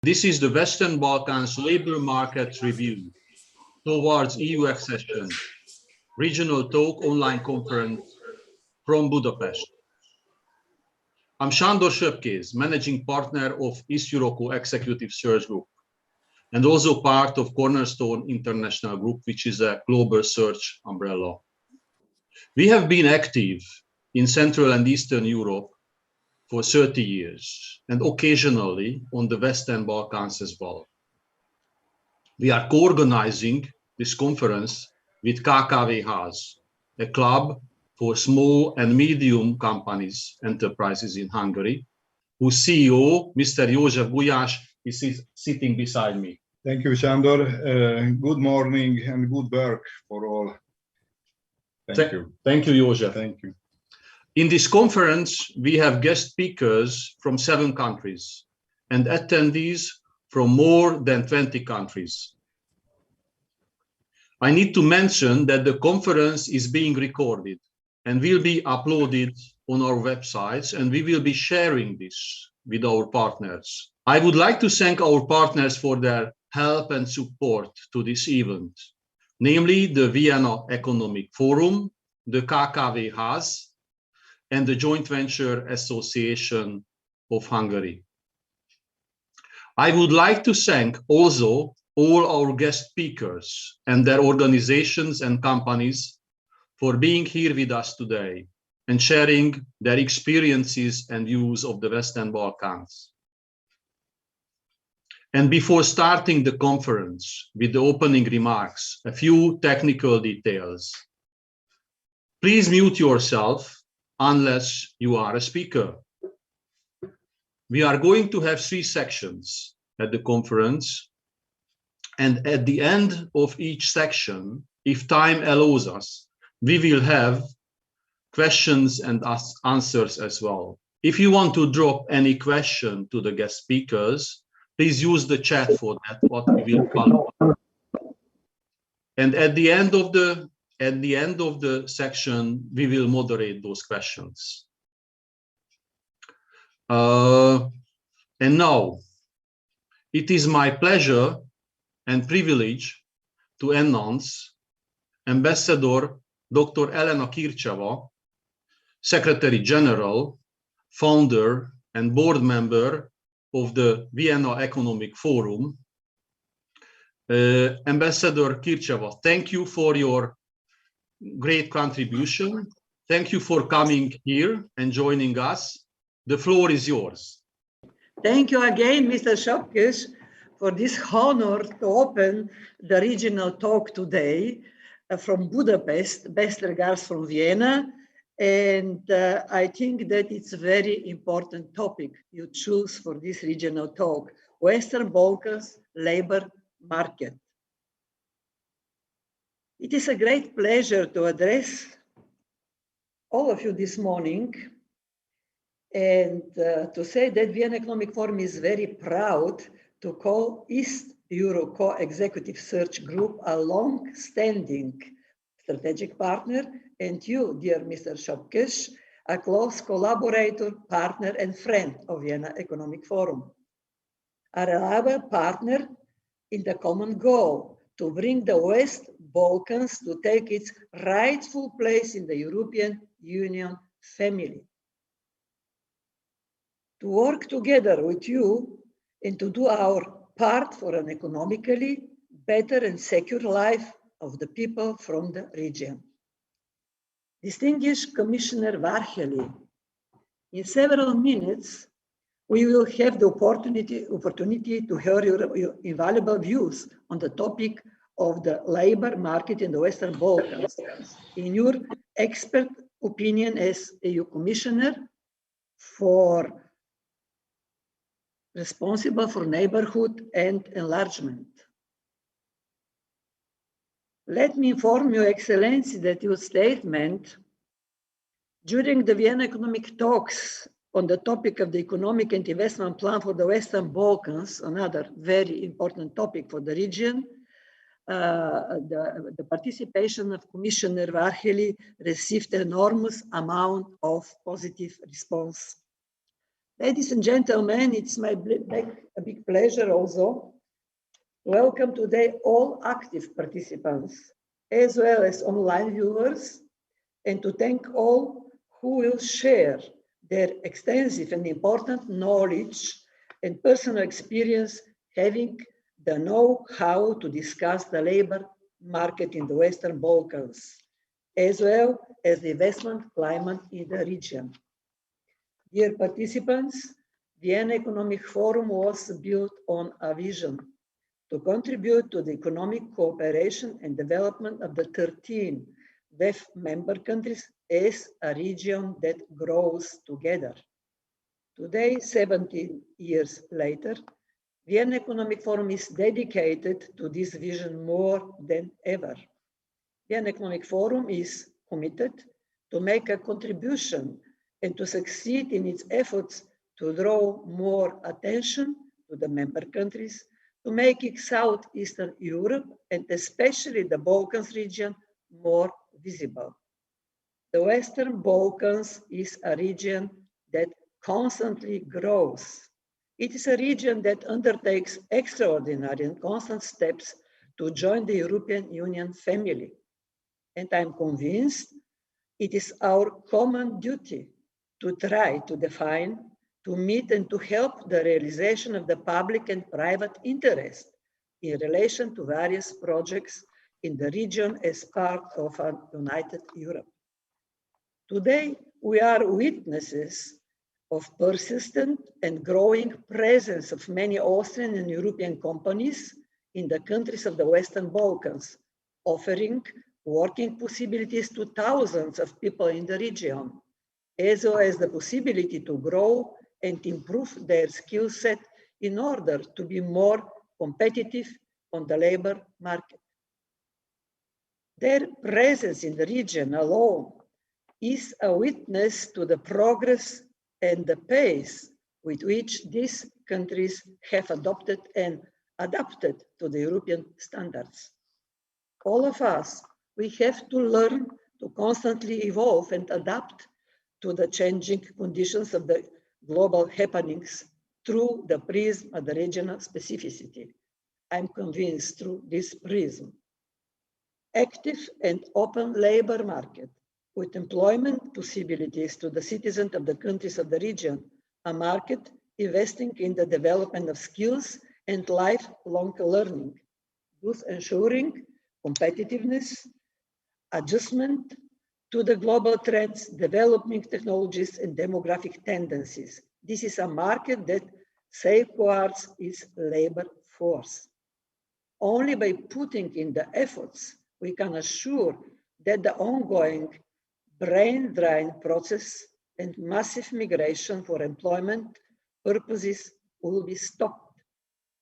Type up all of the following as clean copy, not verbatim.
This is the Western Balkans Labour Market Review towards EU accession, regional talk online conference from Budapest. I'm Sándor Söpkéz, managing partner of East Euroko Executive Search Group, and also part of Cornerstone International Group, which is a global search umbrella. We have been active in Central and Eastern Europe for 30 years, and occasionally on the Western Balkans as well. We are co-organizing this conference with KKV Ház, a club for small and medium companies, enterprises in Hungary, whose CEO, Mr. József Gulyás, is sitting beside me. Thank you, Sándor. Good morning and good work for all. Thank you. Thank you, József. Thank you. In this conference, we have guest speakers from 7 countries and attendees from more than 20 countries. I need to mention that the conference is being recorded and will be uploaded on our websites, and we will be sharing this with our partners. I would like to thank our partners for their help and support to this event, namely the Vienna Economic Forum, the KKV Ház, and the Joint Venture Association of Hungary. I would like to thank also all our guest speakers and their organizations and companies for being here with us today and sharing their experiences and views of the Western Balkans. And before starting the conference with the opening remarks, a few technical details. Please mute yourself unless you are a speaker. We are going to have 3 sections at the conference, and at the end of each section, if time allows us, we will have questions and answers as well. If you want to drop any question to the guest speakers, please use the chat for that, what we will follow. And at the end of the section, we will moderate those questions. And now, it is my pleasure and privilege to announce Ambassador Dr. Elena Kircheva, Secretary General, founder and board member of the Vienna Economic Forum. Ambassador Kircheva, thank you for your great contribution. Thank you for coming here and joining us. The floor is yours. Thank you again, Mr. Söpkéz, for this honor to open the regional talk today from Budapest. Best regards from Vienna. And I think that it's a very important topic you choose for this regional talk, Western Balkans labor market. It is a great pleasure to address all of you this morning and to say that Vienna Economic Forum is very proud to call East Euroko Executive Search Group a long-standing strategic partner, and you, dear Mr. Söpkéz, a close collaborator, partner, and friend of Vienna Economic Forum. A reliable partner in the common goal to bring the West Balkans to take its rightful place in the European Union family. To work together with you and to do our part for an economically better and secure life of the people from the region. Distinguished Commissioner Várhelyi, in several minutes, we will have the opportunity to hear your invaluable views on the topic of the labor market in the Western Balkans. In your expert opinion as EU Commissioner responsible for neighborhood and enlargement. Let me inform Your Excellency that your statement during the Vienna economic talks on the topic of the economic and investment plan for the Western Balkans, another very important topic for the region, the participation of Commissioner Várhelyi received an enormous amount of positive response. Ladies and gentlemen, it's my big pleasure also to welcome today all active participants, as well as online viewers, and to thank all who will share their extensive and important knowledge and personal experience having the know-how to discuss the labor market in the Western Balkans, as well as the investment climate in the region. Dear participants, Vienna Economic Forum was built on a vision to contribute to the economic cooperation and development of the 13 WEF member countries as a region that grows together. Today, 17 years later, Vienna Economic Forum is dedicated to this vision more than ever. Vienna Economic Forum is committed to make a contribution and to succeed in its efforts to draw more attention to the member countries, to make Southeastern Europe and especially the Balkans region more visible. The Western Balkans is a region that constantly grows. It is a region that undertakes extraordinary and constant steps to join the European Union family. And I'm convinced it is our common duty to try to define, to meet and to help the realization of the public and private interest in relation to various projects in the region as part of a united Europe. Today, we are witnesses of persistent and growing presence of many Austrian and European companies in the countries of the Western Balkans, offering working possibilities to thousands of people in the region, as well as the possibility to grow and improve their skill set in order to be more competitive on the labor market. Their presence in the region alone is a witness to the progress and the pace with which these countries have adopted and adapted to the European standards. All of us, we have to learn to constantly evolve and adapt to the changing conditions of the global happenings through the prism of the regional specificity. I'm convinced through this prism. Active and open labor market with employment possibilities to the citizens of the countries of the region, a market investing in the development of skills and lifelong learning, thus ensuring competitiveness, adjustment to the global trends, developing technologies and demographic tendencies. This is a market that safeguards its labor force. Only by putting in the efforts, we can assure that the ongoing brain drain process and massive migration for employment purposes will be stopped,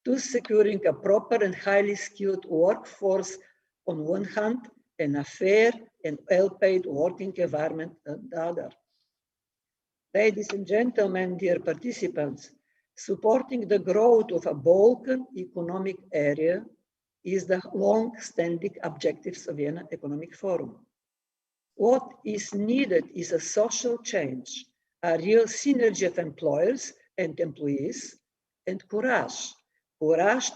thus securing a proper and highly skilled workforce on one hand and a fair and well-paid working environment on the other. Ladies and gentlemen, dear participants, supporting the growth of a Balkan economic area is the long-standing objectives of Vienna Economic Forum. What is needed is a social change, a real synergy of employers and employees, and courage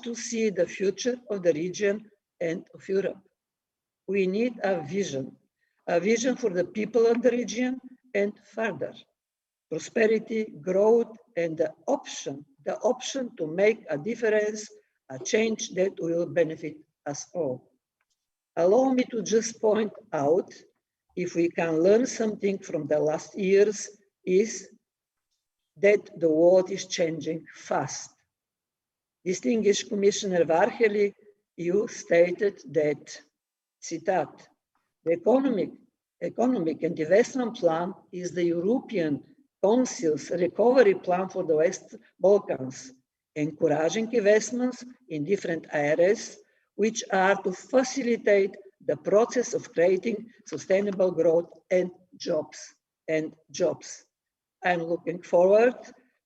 to see the future of the region and of Europe. We need a vision for the people of the region and further. Prosperity, growth, and the option to make a difference, a change that will benefit us all. Allow me to just point out, if we can learn something from the last years, is that the world is changing fast. Distinguished Commissioner Varhelyi, you stated that, citat, the economic and investment plan is the European Council's recovery plan for the West Balkans, encouraging investments in different areas which are to facilitate the process of creating sustainable growth and jobs. I'm looking forward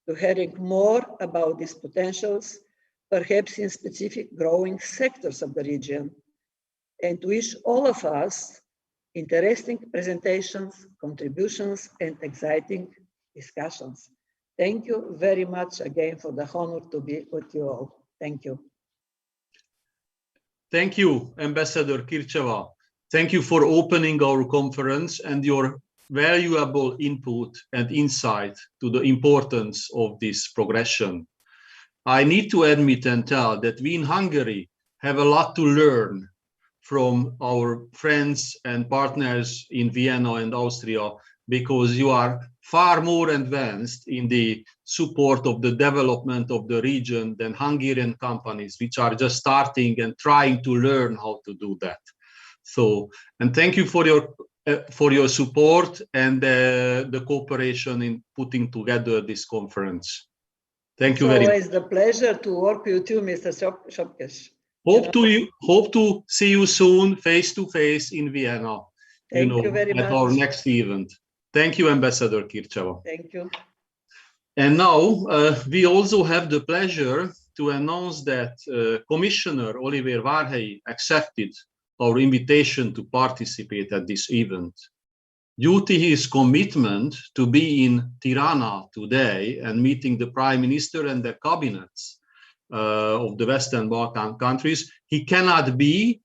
to hearing more about these potentials, perhaps in specific growing sectors of the region, and wish all of us interesting presentations, contributions, and exciting discussions. Thank you very much again for the honor to be with you all. Thank you. Thank you, Ambassador Kircheva. Thank you for opening our conference and your valuable input and insight to the importance of this progression. I need to admit and tell that we in Hungary have a lot to learn from our friends and partners in Vienna and Austria, because you are far more advanced in the support of the development of the region than Hungarian companies, which are just starting and trying to learn how to do that. So, and thank you for your support and the cooperation in putting together this conference. Thank you very much. It's always the pleasure to work with you, Mr. Shopkes. Hope to see you soon, face to face in Vienna. Thank you very much. At our next event. Thank you, Ambassador Kircheva. Thank you. And now we also have the pleasure to announce that Commissioner Oliver Várhelyi accepted our invitation to participate at this event. Due to his commitment to be in Tirana today and meeting the Prime Minister and the cabinets of the Western Balkan countries, he cannot be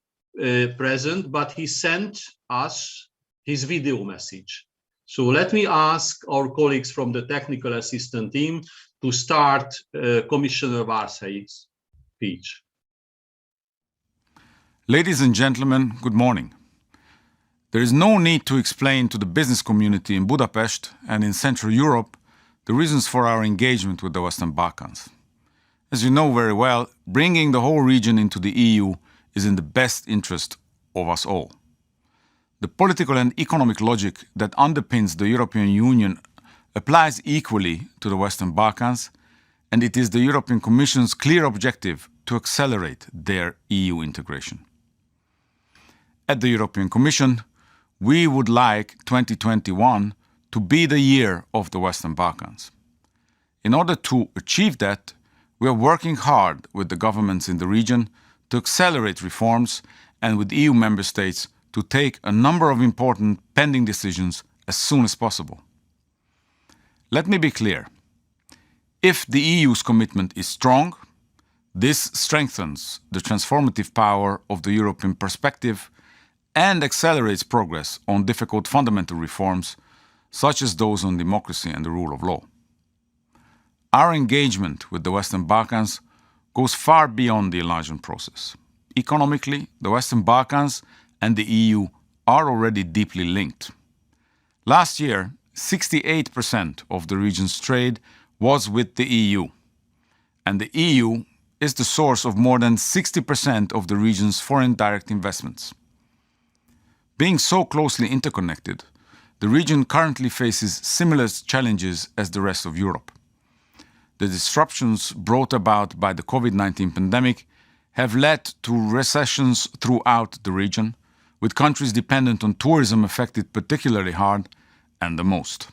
present, but he sent us his video message. So let me ask our colleagues from the technical assistant team to start Commissioner Várhelyi's speech. Ladies and gentlemen, good morning. There is no need to explain to the business community in Budapest and in Central Europe the reasons for our engagement with the Western Balkans. As you know very well, bringing the whole region into the EU is in the best interest of us all. The political and economic logic that underpins the European Union applies equally to the Western Balkans, and it is the European Commission's clear objective to accelerate their EU integration. At the European Commission, we would like 2021 to be the year of the Western Balkans. In order to achieve that, we are working hard with the governments in the region to accelerate reforms and with EU member states to take a number of important pending decisions as soon as possible. Let me be clear. If the EU's commitment is strong, this strengthens the transformative power of the European perspective and accelerates progress on difficult fundamental reforms, such as those on democracy and the rule of law. Our engagement with the Western Balkans goes far beyond the enlargement process. Economically, the Western Balkans and the EU are already deeply linked. Last year, 68% of the region's trade was with the EU, and the EU is the source of more than 60% of the region's foreign direct investments. Being so closely interconnected, the region currently faces similar challenges as the rest of Europe. The disruptions brought about by the COVID-19 pandemic have led to recessions throughout the region, with countries dependent on tourism affected particularly hard and the most.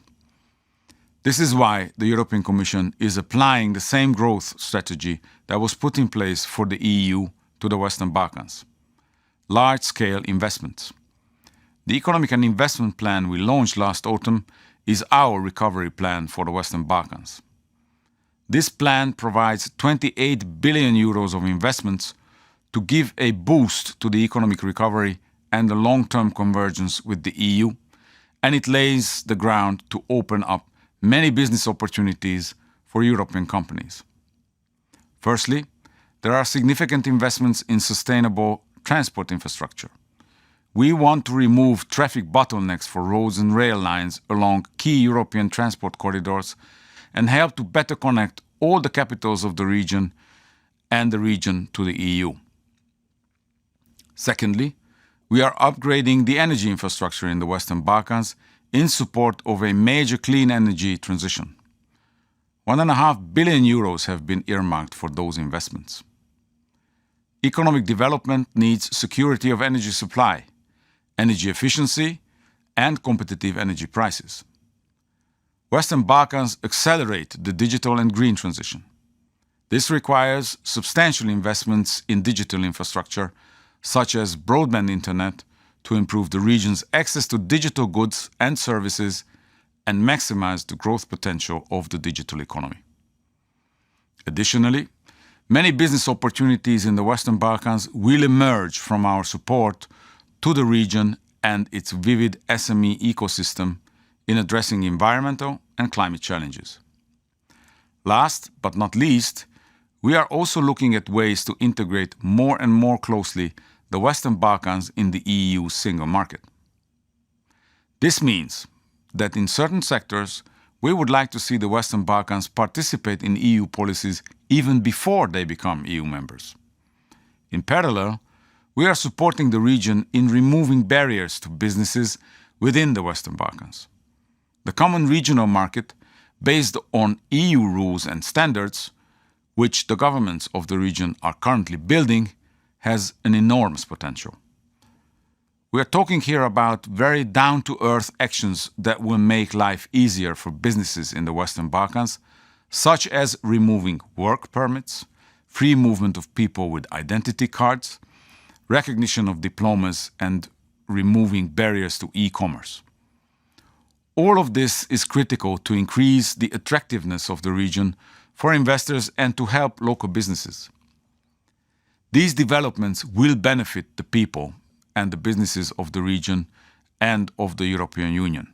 This is why the European Commission is applying the same growth strategy that was put in place for the EU to the Western Balkans. Large-scale investments. The Economic and Investment Plan we launched last autumn is our recovery plan for the Western Balkans. This plan provides 28 billion euros of investments to give a boost to the economic recovery and the long-term convergence with the EU, and it lays the ground to open up many business opportunities for European companies. Firstly, there are significant investments in sustainable transport infrastructure. We want to remove traffic bottlenecks for roads and rail lines along key European transport corridors and help to better connect all the capitals of the region and the region to the EU. Secondly, we are upgrading the energy infrastructure in the Western Balkans in support of a major clean energy transition. 1.5 billion euros have been earmarked for those investments. Economic development needs security of energy supply, energy efficiency, and competitive energy prices. Western Balkans accelerate the digital and green transition. This requires substantial investments in digital infrastructure, such as broadband internet, to improve the region's access to digital goods and services and maximize the growth potential of the digital economy. Additionally, many business opportunities in the Western Balkans will emerge from our support to the region and its vivid SME ecosystem in addressing environmental and climate challenges. Last but not least, we are also looking at ways to integrate more and more closely the Western Balkans in the EU single market. This means that in certain sectors, we would like to see the Western Balkans participate in EU policies even before they become EU members. In parallel, we are supporting the region in removing barriers to businesses within the Western Balkans. The common regional market, based on EU rules and standards, which the governments of the region are currently building, has an enormous potential. We are talking here about very down-to-earth actions that will make life easier for businesses in the Western Balkans, such as removing work permits, free movement of people with identity cards, recognition of diplomas, and removing barriers to e-commerce. All of this is critical to increase the attractiveness of the region for investors and to help local businesses. These developments will benefit the people and the businesses of the region and of the European Union,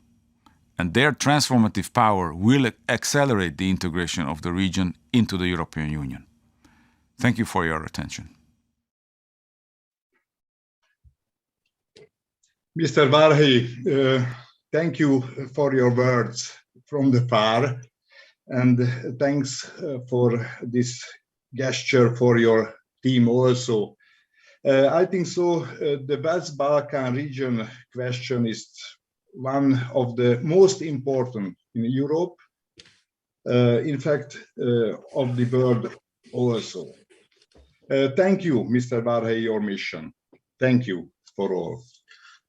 and their transformative power will accelerate the integration of the region into the European Union. Thank you for your attention. Mr. Varhey, thank you for your words from the far, and thanks for this gesture for your team also. I think so. The West Balkan region question is one of the most important in Europe, in fact, of the world also. Thank you, Mr. Varhey, your mission. Thank you for all.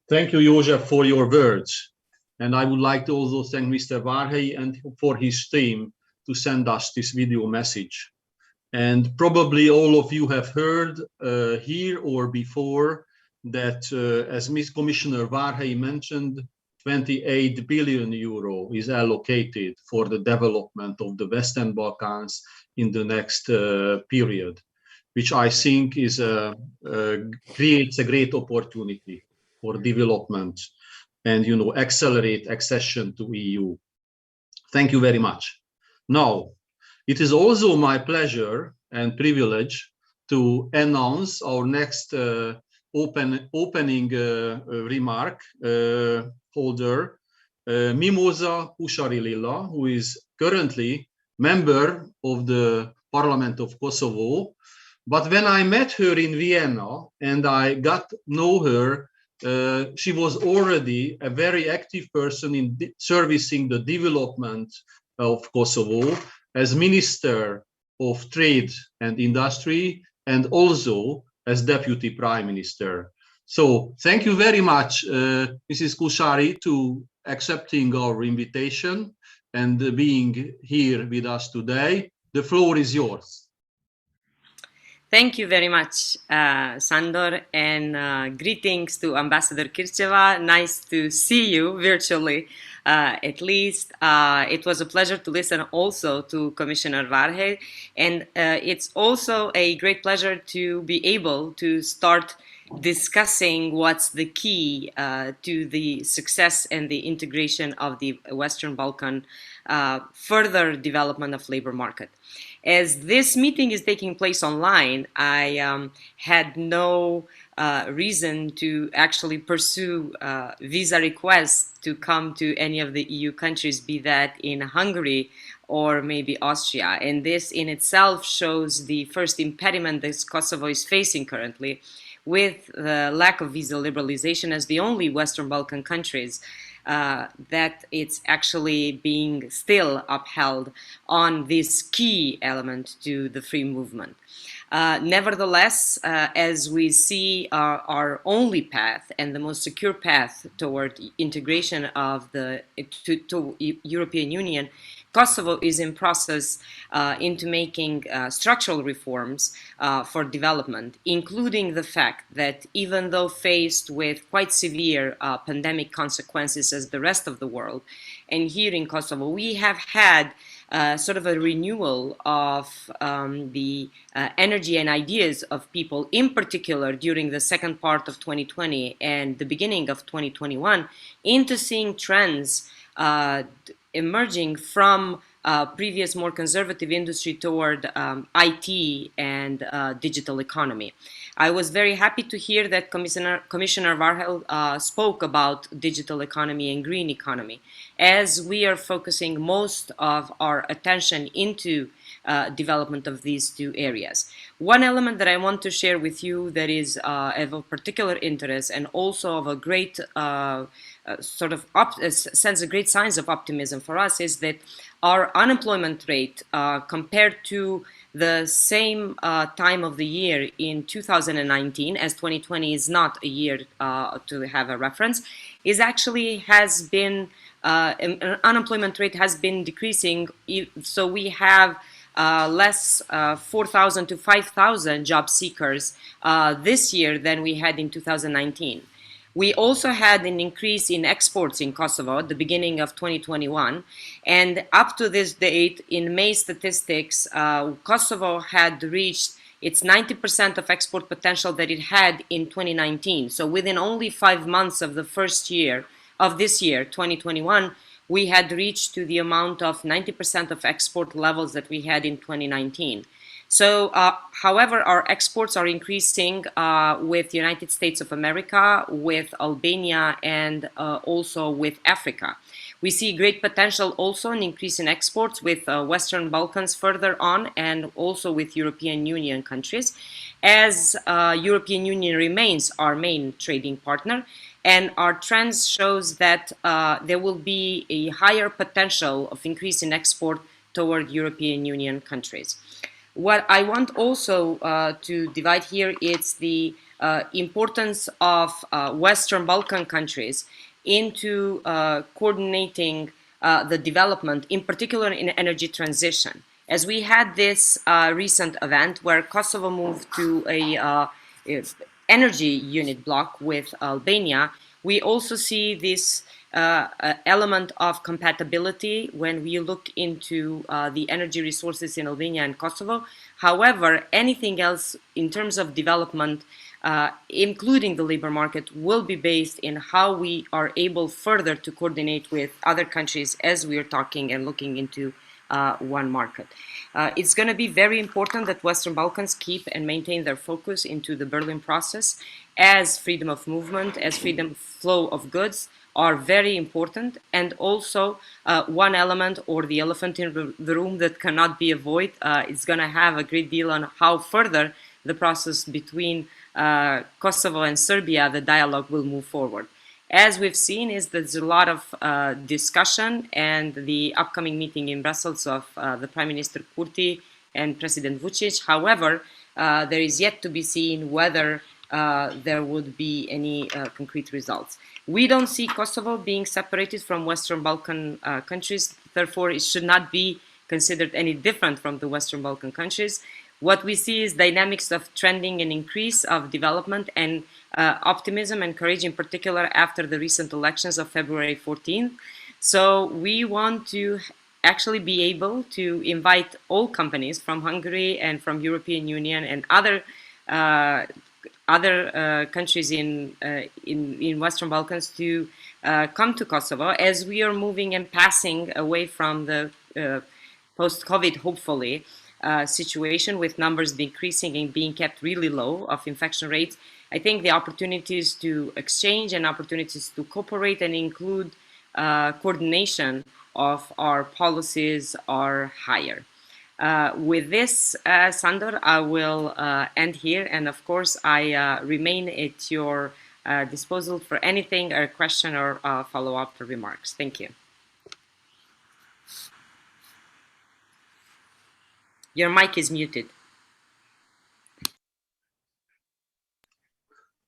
Thank you, József, for your words. And I would like to also thank Mr. Varhey and for his team to send us this video message. And probably all of you have heard here or before that, as Commissioner Varhey mentioned, 28 billion euro is allocated for the development of the Western Balkans in the next period, which I think is creates a great opportunity for development and accelerate accession to EU. Thank you very much. Now, it is also my pleasure and privilege to announce our next opening remark holder, Mimosa Kusarilila, who is currently member of the Parliament of Kosovo. But when I met her in Vienna and I got to know her, she was already a very active person in servicing the development of Kosovo as Minister of Trade and Industry and also as Deputy Prime Minister. So thank you very much, Mrs. Kusari, to accepting our invitation and being here with us today. The floor is yours. Thank you very much, Sandor, and greetings to Ambassador Kircheva. Nice to see you virtually, at least. It was a pleasure to listen also to Commissioner Varhey, and it's also a great pleasure to be able to start discussing what's the key to the success and the integration of the Western Balkan further development of labor market. As this meeting is taking place online, I had no reason to actually pursue visa requests to come to any of the EU countries, be that in Hungary or maybe Austria. And this in itself shows the first impediment that Kosovo is facing currently, with the lack of visa liberalization as the only Western Balkan countries that it's actually being still upheld on this key element to the free movement. Nevertheless, as we see our only path and the most secure path toward integration of to European Union Kosovo is in process into making structural reforms for development, including the fact that even though faced with quite severe pandemic consequences as the rest of the world, and here in Kosovo, we have had sort of a renewal of the energy and ideas of people, in particular during the second part of 2020 and the beginning of 2021, into seeing trends emerging from previous more conservative industry toward IT and digital economy. I was very happy to hear that Commissioner Varhel spoke about digital economy and green economy, as we are focusing most of our attention into development of these two areas. One element that I want to share with you that is of a particular interest and also of a great sends a great signs of optimism for us is that our unemployment rate compared to the same time of the year in 2019, as 2020 is not a year to have a reference, is actually has been unemployment rate has been decreasing. So we have less 4,000 to 5,000 job seekers this year than we had in 2019. We also had an increase in exports in Kosovo at the beginning of 2021. And up to this date, in May statistics, Kosovo had reached its 90% of export potential that it had in 2019. So within only 5 months of the first year of this year, 2021, we had reached to the amount of 90% of export levels that we had in 2019. So, however, our exports are increasing with the United States of America, with Albania, and also with Africa. We see great potential also in increase in exports with Western Balkans further on, and also with European Union countries, as European Union remains our main trading partner. And our trends shows that there will be a higher potential of increase in export toward European Union countries. What I want also to divide here is the importance of Western Balkan countries into coordinating the development, in particular in energy transition. As we had this recent event where Kosovo moved to a energy unit block with Albania, we also see this element of compatibility when we look into the energy resources in Albania and Kosovo. However, anything else in terms of development, including the labor market, will be based in how we are able further to coordinate with other countries as we are talking and looking into one market. It's going to be very important that Western Balkans keep and maintain their focus into the Berlin process, as freedom of movement, as freedom of flow of goods are very important. And also one element, or the elephant in the room that cannot be avoided, is going to have a great deal on how further the process between Kosovo and Serbia, the dialogue will move forward. As we've seen, there's a lot of discussion, and the upcoming meeting in Brussels of the Prime Minister Kurti and President Vučić. However, there is yet to be seen whether there would be any concrete results. We don't see Kosovo being separated from Western Balkan countries. Therefore, it should not be considered any different from the Western Balkan countries. What we see is dynamics of trending and increase of development and optimism and courage, in particular after the recent elections of February 14th. So we want to actually be able to invite all companies from Hungary and from European Union and other countries in Western Balkans to come to Kosovo, as we are moving and passing away from the post-COVID, hopefully, situation with numbers decreasing and being kept really low of infection rates. I think the opportunities to exchange and opportunities to cooperate and include coordination of our policies are higher. With this, Sandor, I will end here, and of course I remain at your disposal for anything, or question, or follow-up remarks. Thank you. Your mic is muted.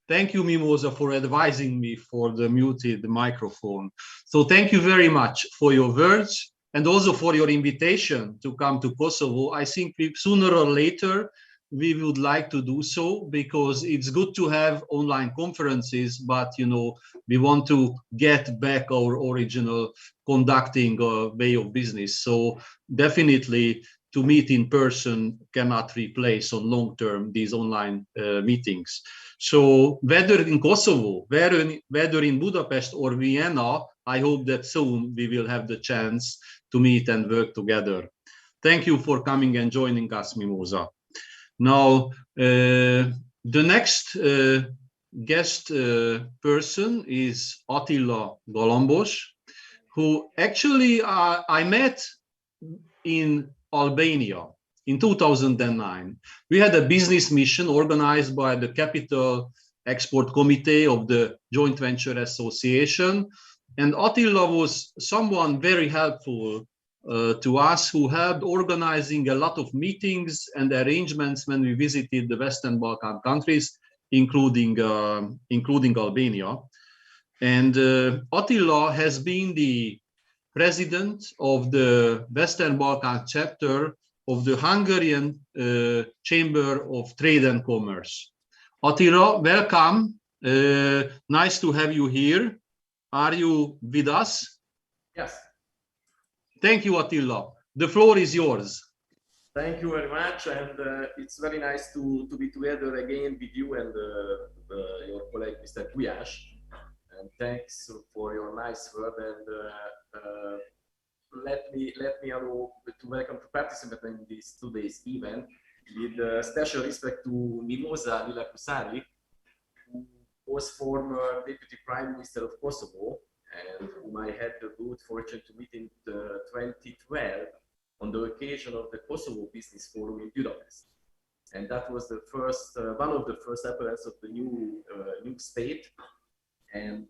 Thank you, Mimosa, for advising me for the muted microphone. So thank you very much for your words. and also for your invitation to come to Kosovo. I think sooner or later we would like to do so, because it's good to have online conferences, but we want to get back our original conducting way of business. So definitely to meet in person cannot replace on long term these online meetings. So whether in Kosovo, whether in Budapest or Vienna, I hope that soon we will have the chance to meet and work together. Thank you for coming and joining us, Mimosa. Now, the next guest person is Attila Galambos, who actually I met in Albania in 2009. We had a business mission organized by the Capital Export Committee of the Joint Venture Association. And Attila was someone very helpful to us, who helped organizing a lot of meetings and arrangements when we visited the Western Balkan countries, including Albania. And Attila has been the president of the Western Balkan chapter of the Hungarian Chamber of Trade and Commerce. Attila, welcome. Nice to have you here. Are you with us? Yes. Thank you, Attila. The floor is yours. Thank you very much, and it's very nice to be together again with you and your colleague, Mr. Gulyás. And thanks for your nice word. And let me allow to welcome to participate in this today's event with special respect to Mimosa Lilakusari, who was former Deputy Prime Minister of Kosovo, and whom I had the good fortune to meet in 2012 on the occasion of the Kosovo Business Forum in Budapest. And that was the first, one of the first appearances of the new state. And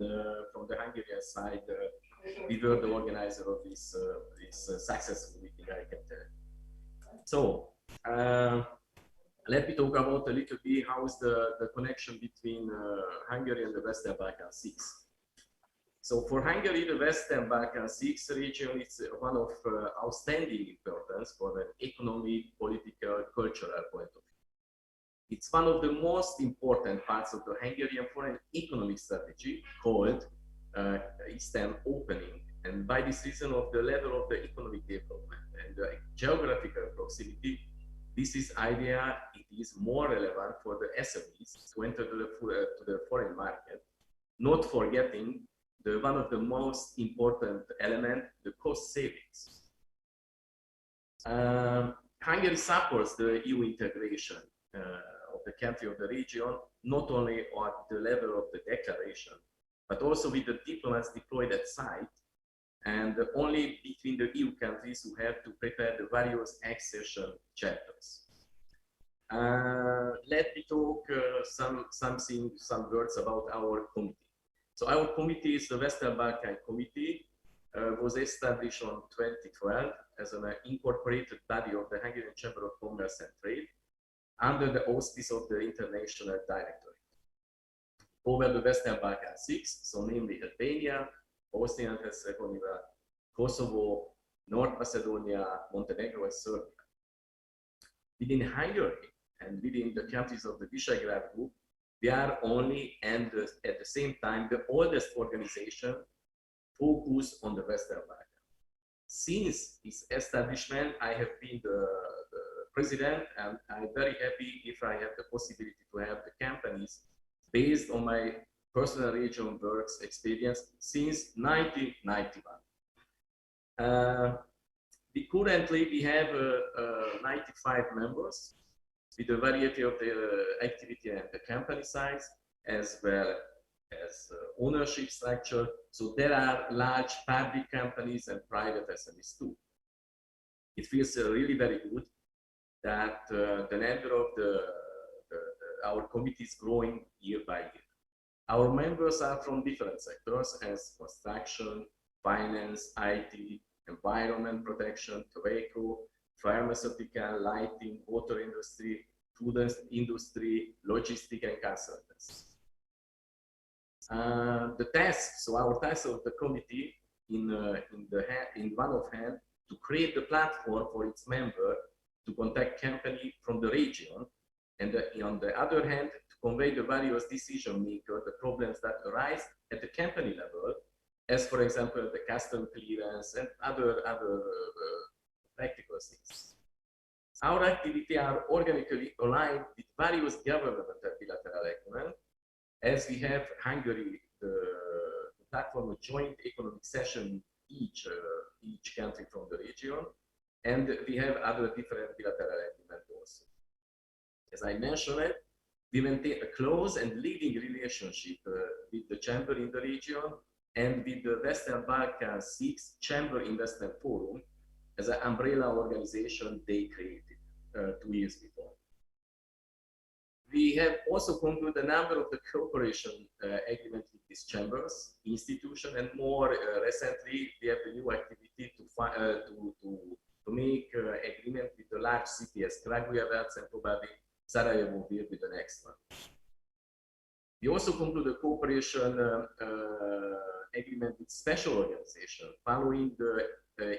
from the Hungarian side, we were the organizer of this successful meeting, I can tell. So, let me talk about a little bit how is the connection between Hungary and the Western Balkan 6. So for Hungary, the Western Balkan 6 region is one of outstanding importance for an economic, political, cultural point of view. It's one of the most important parts of the Hungarian foreign economic strategy called Eastern Opening. And by this reason of the level of the economic development and the geographical proximity, this is idea, it is more relevant for the SMEs to enter to the foreign market, not forgetting one of the most important element, the cost savings. Hungary supports the EU integration of the country of the region, not only at the level of the declaration, but also with the diplomats deployed at site, and only between the EU countries who have to prepare the various accession chapters. Let me talk some words about our committee. So our committee is the Western Balkan Committee, was established on 2012 as an incorporated body of the Hungarian Chamber of Commerce and Trade under the auspice of the International Directorate. Over the Western Balkan 6, so namely Albania, Bosnia and Herzegovina, Kosovo, North Macedonia, Montenegro, and Serbia. Within Hungary and within the countries of the Visegrad Group, we are only, and at the same time, the oldest organization focused on the Western Balkans. Since its establishment, I have been the president, and I'm very happy if I have the possibility to have the companies based on my personal region works experience since 1991. We have 95 members, with a variety of the activity and the company size, as well as ownership structure. So there are large public companies and private SMEs too. It feels really very good that the number of our committee is growing year by year. Our members are from different sectors as construction, finance, IT, environment protection, tobacco, pharmaceutical, lighting, water industry, food industry, logistics, and consultants. The tasks, so our tasks of the committee in one of hand to create a platform for its member to contact company from the region, and on the other hand, to convey the various decision makers the problems that arise at the company level, as for example the custom clearance and other practical things. Our activities are organically aligned with various governmental bilateral agreements, as we have Hungary, the platform of joint economic session each country from the region, and we have other different bilateral agreements also. As I mentioned, we maintain a close and leading relationship with the chamber in the region and with the Western Balkans 6 Chamber Investment Forum as an umbrella organization they created 2 years before. We have also concluded a number of the cooperation agreements with these chambers, institutions, and more recently, we have the new activity to make agreement with the large cities, Kragujevac, and probably Sarajevo will be the next one. We also concluded a cooperation agreement with special organizations following the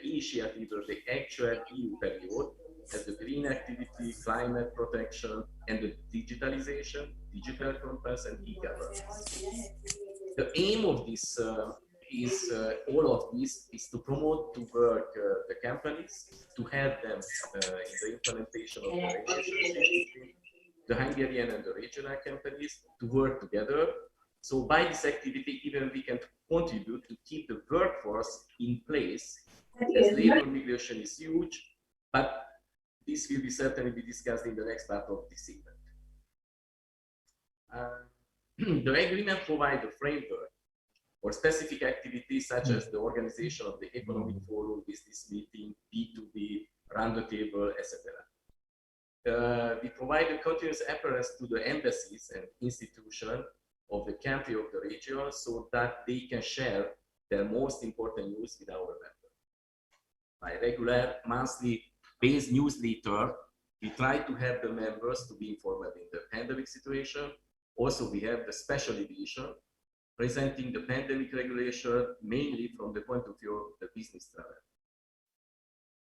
initiative of the actual EU period as the green activity, climate protection, and the digitalization, digital compass, and e-governance. The aim of this all of this is to promote to work the companies, to help them in the implementation of the relationship between the Hungarian and the regional companies to work together. So by this activity, even we can contribute to keep the workforce in place, as labor migration is huge, but this will be certainly be discussed in the next part of this event. The agreement provides a framework for specific activities such as the organization of the economic forum, business meeting, B2B, round the table, etc. We provide a continuous appearance to the embassies and institutions of the country of the region so that they can share their most important news with our members. By regular monthly based newsletter, we try to have the members to be informed in the pandemic situation. Also, we have the special edition presenting the pandemic regulation mainly from the point of view of the business travel.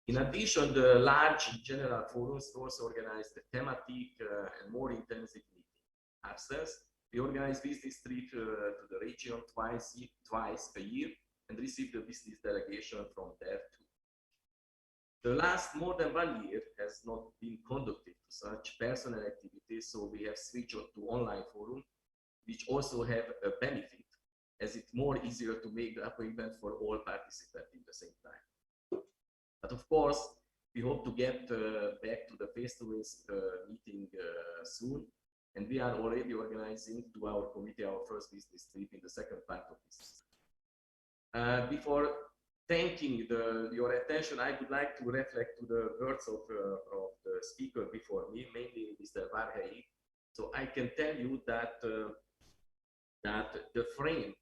In addition, the large general forums also organize the thematic and more intensive meeting. Upstairs, we organize business trip to the region twice a year and receive the business delegation from there too. The last more than 1 year has not been conducted to such personal activities, so we have switched to online forum, which also have a benefit, as it's more easier to make the appointment for all participants in the same time. But of course, we hope to get back to the face-to-face meeting soon, and we are already organizing to our committee our first business trip in the second part of this. Before thanking your attention, I would like to reflect to the words of the speaker before me, mainly Mr. Varhelyi. So I can tell you that the frame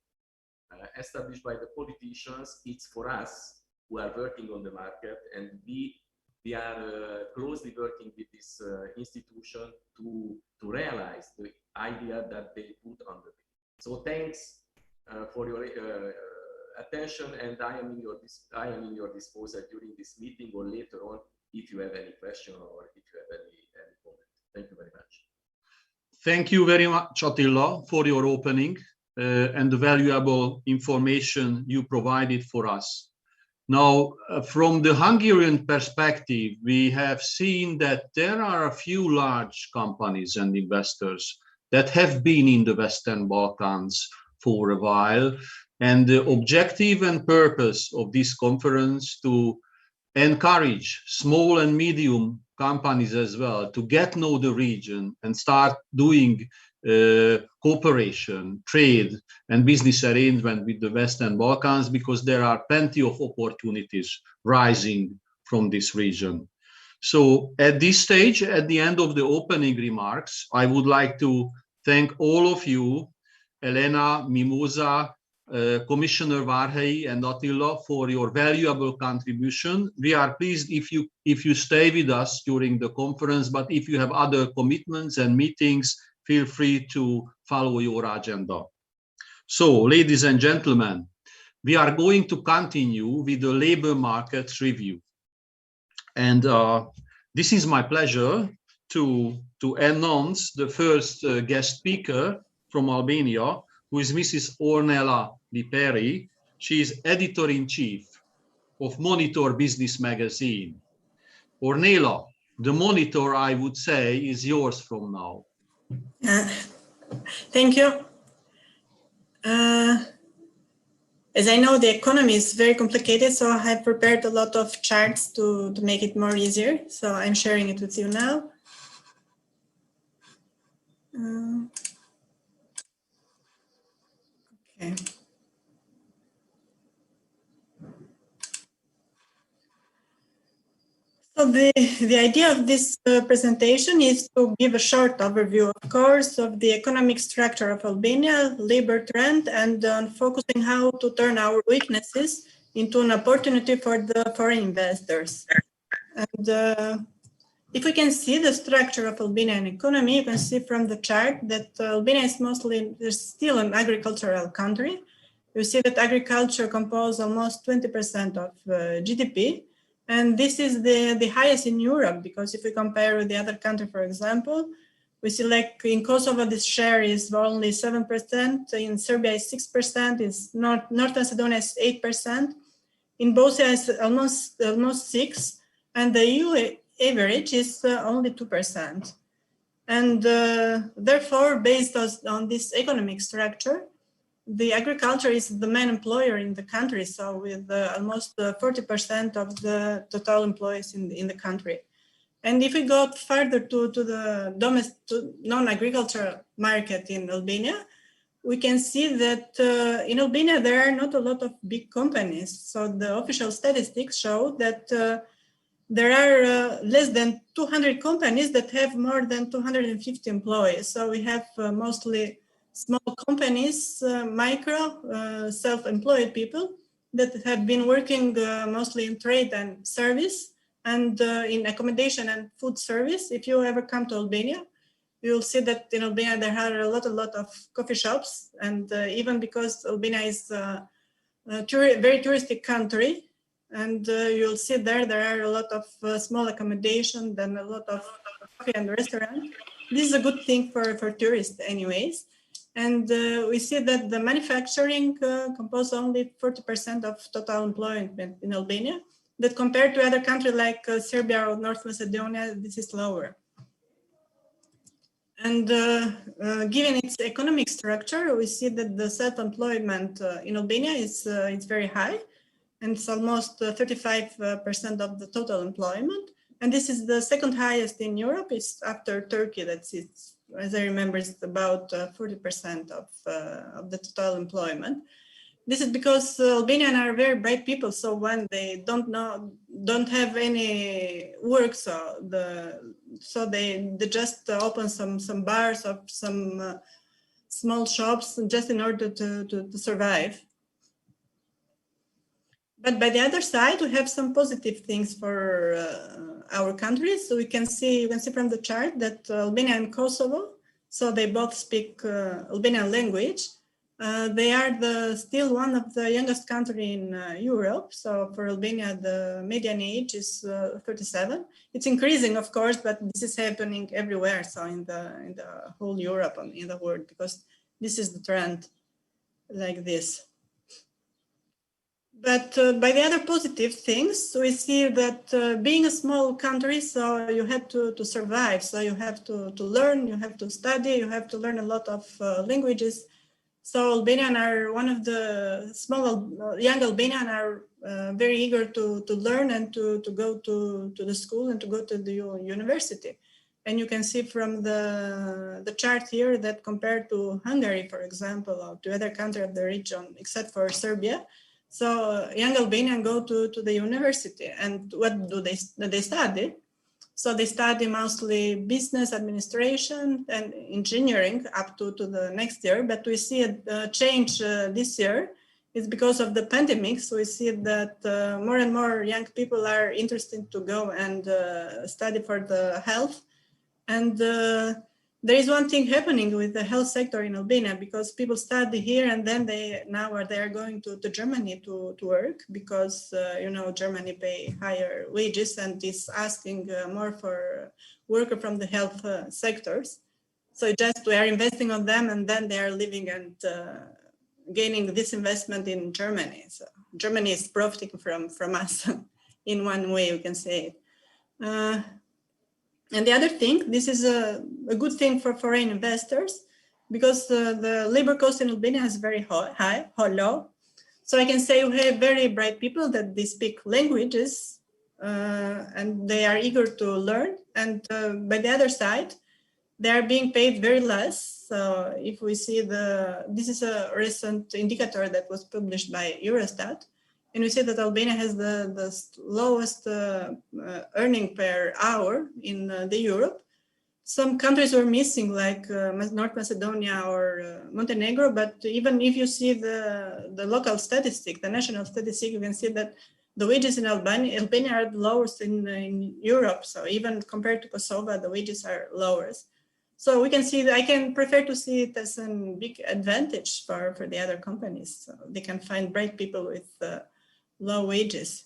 established by the politicians, it's for us who are working on the market, and we are closely working with this institution to realize the idea that they put on the table. So thanks for your attention, and I am in your disposal during this meeting or later on if you have any question or if you have any comment. Thank you very much. Thank you very much, Attila, for your opening and the valuable information you provided for us. Now, from the Hungarian perspective, we have seen that there are a few large companies and investors that have been in the Western Balkans for a while. And the objective and purpose of this conference to encourage small and medium companies as well to get to know the region and start doing cooperation, trade, and business arrangement with the Western Balkans, because there are plenty of opportunities rising from this region. So at this stage, at the end of the opening remarks, I would like to thank all of you, Elena, Mimosa, Commissioner Varhelyi, and Attila, for your valuable contribution. We are pleased if you stay with us during the conference, but if you have other commitments and meetings, feel free to follow your agenda. So, ladies and gentlemen, we are going to continue with the labor market review. And this is my pleasure to announce the first guest speaker from Albania, who is Mrs. Ornella Liperi. She is editor-in-chief of Monitor Business Magazine. Ornella, the Monitor, I would say, is yours from now. Thank you. As I know, the economy is very complicated, so I have prepared a lot of charts to make it more easier. So I'm sharing it with you now. Okay. So the idea of this presentation is to give a short overview, of course, of the economic structure of Albania, labor trend, and focusing how to turn our weaknesses into an opportunity for the foreign investors. And if we can see the structure of Albanian economy, you can see from the chart that Albania is still an agricultural country. You see that agriculture composes almost 20% of GDP. And this is the highest in Europe, because if we compare with the other country, for example, we see like in Kosovo, this share is only 7%, in Serbia is 6%, in North Macedonia is 8%, in Bosnia is almost 6%, and the EU average is only 2%. And therefore, based on this economic structure, the agriculture is the main employer in the country, so with almost 40% of the total employees in the country. And if we go further to the non-agricultural market in Albania, we can see that in Albania there are not a lot of big companies. So the official statistics show that there are less than 200 companies that have more than 250 employees. So we have mostly small companies, micro, self-employed people that have been working mostly in trade and service and in accommodation and food service. If you ever come to Albania, you'll see that in Albania there are a lot of coffee shops, and even because Albania is a very touristic country, and you'll see there are a lot of small accommodation, then a lot of coffee and restaurant. This is a good thing for tourists anyways. And we see that the manufacturing composes only 40% of total employment in Albania, that compared to other countries like Serbia or North Macedonia, this is lower. And given its economic structure, we see that the self-employment in Albania is very high, and it's almost 35% of the total employment. And this is the second highest in Europe. It's after Turkey, that's it. As I remember, it's about 40% of the total employment. This is because Albanians are very bright people. So when they don't have any work, so they just open some bars or some small shops just in order to survive. But by the other side, we have some positive things for our countries. So you can see from the chart that Albania and Kosovo, so they both speak Albanian language. They are still one of the youngest country in Europe. So for Albania, the median age is 37. It's increasing, of course, but this is happening everywhere. So in the whole Europe and in the world, because this is the trend like this. But by the other positive things, we see that being a small country, so you have to survive. So you have to learn, you have to study, you have to learn a lot of languages. So Albanians are one of the young Albanians are very eager to learn and to go to the school and to go to the university. And you can see from the chart here that compared to Hungary, for example, or to other countries of the region, except for Serbia, so young Albanians go to the university, and what do they study? So they study mostly business administration and engineering up to the next year. But we see a change this year. It's because of the pandemic. So we see that more and more young people are interested to go and study for the health. And there is one thing happening with the health sector in Albania, because people study here and then they are going to Germany to work, because Germany pay higher wages and is asking more for worker from the health sectors. So just we are investing on them, and then they are living and gaining this investment in Germany. So Germany is profiting from us in one way, we can say it. And the other thing, this is a good thing for foreign investors, because the labor cost in Albania is very low. So I can say we have very bright people that they speak languages and they are eager to learn. And by the other side, they are being paid very less. So if we see this is a recent indicator that was published by Eurostat, and we see that Albania has the lowest earning per hour in the Europe. Some countries were missing, like North Macedonia or Montenegro, but even if you see the local statistic, the national statistic, you can see that the wages in Albania are the lowest in Europe. So even compared to Kosovo, the wages are lowest. So we can see that I can prefer to see it as a big advantage for the other companies. So they can find bright people with low wages.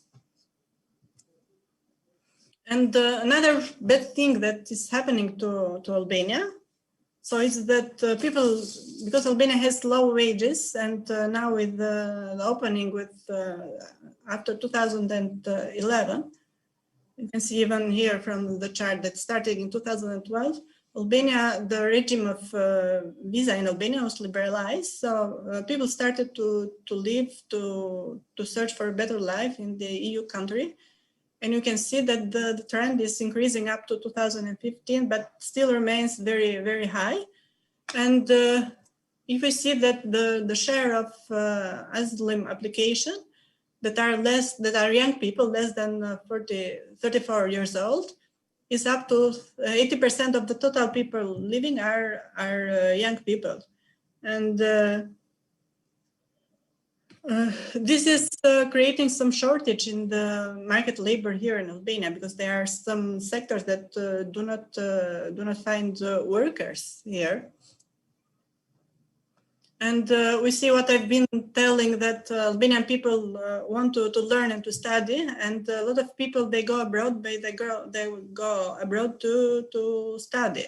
And another bad thing that is happening to Albania, so is that people, because Albania has low wages, and now with the opening with after 2011, you can see even here from the chart that started in 2012, Albania, the regime of visa in Albania was liberalized. So people started to live, to search for a better life in the EU country. And you can see that the trend is increasing up to 2015, but still remains very, very high. And if we see that the share of asylum application that are young people, less than 34 years old, is up to 80% of the total people living are young people. And this is creating some shortage in the market labor here in Albania, because there are some sectors that do not find workers here. And we see what I've been telling, that Albanian people want to learn and to study, and a lot of people, they go abroad, but they go abroad to study.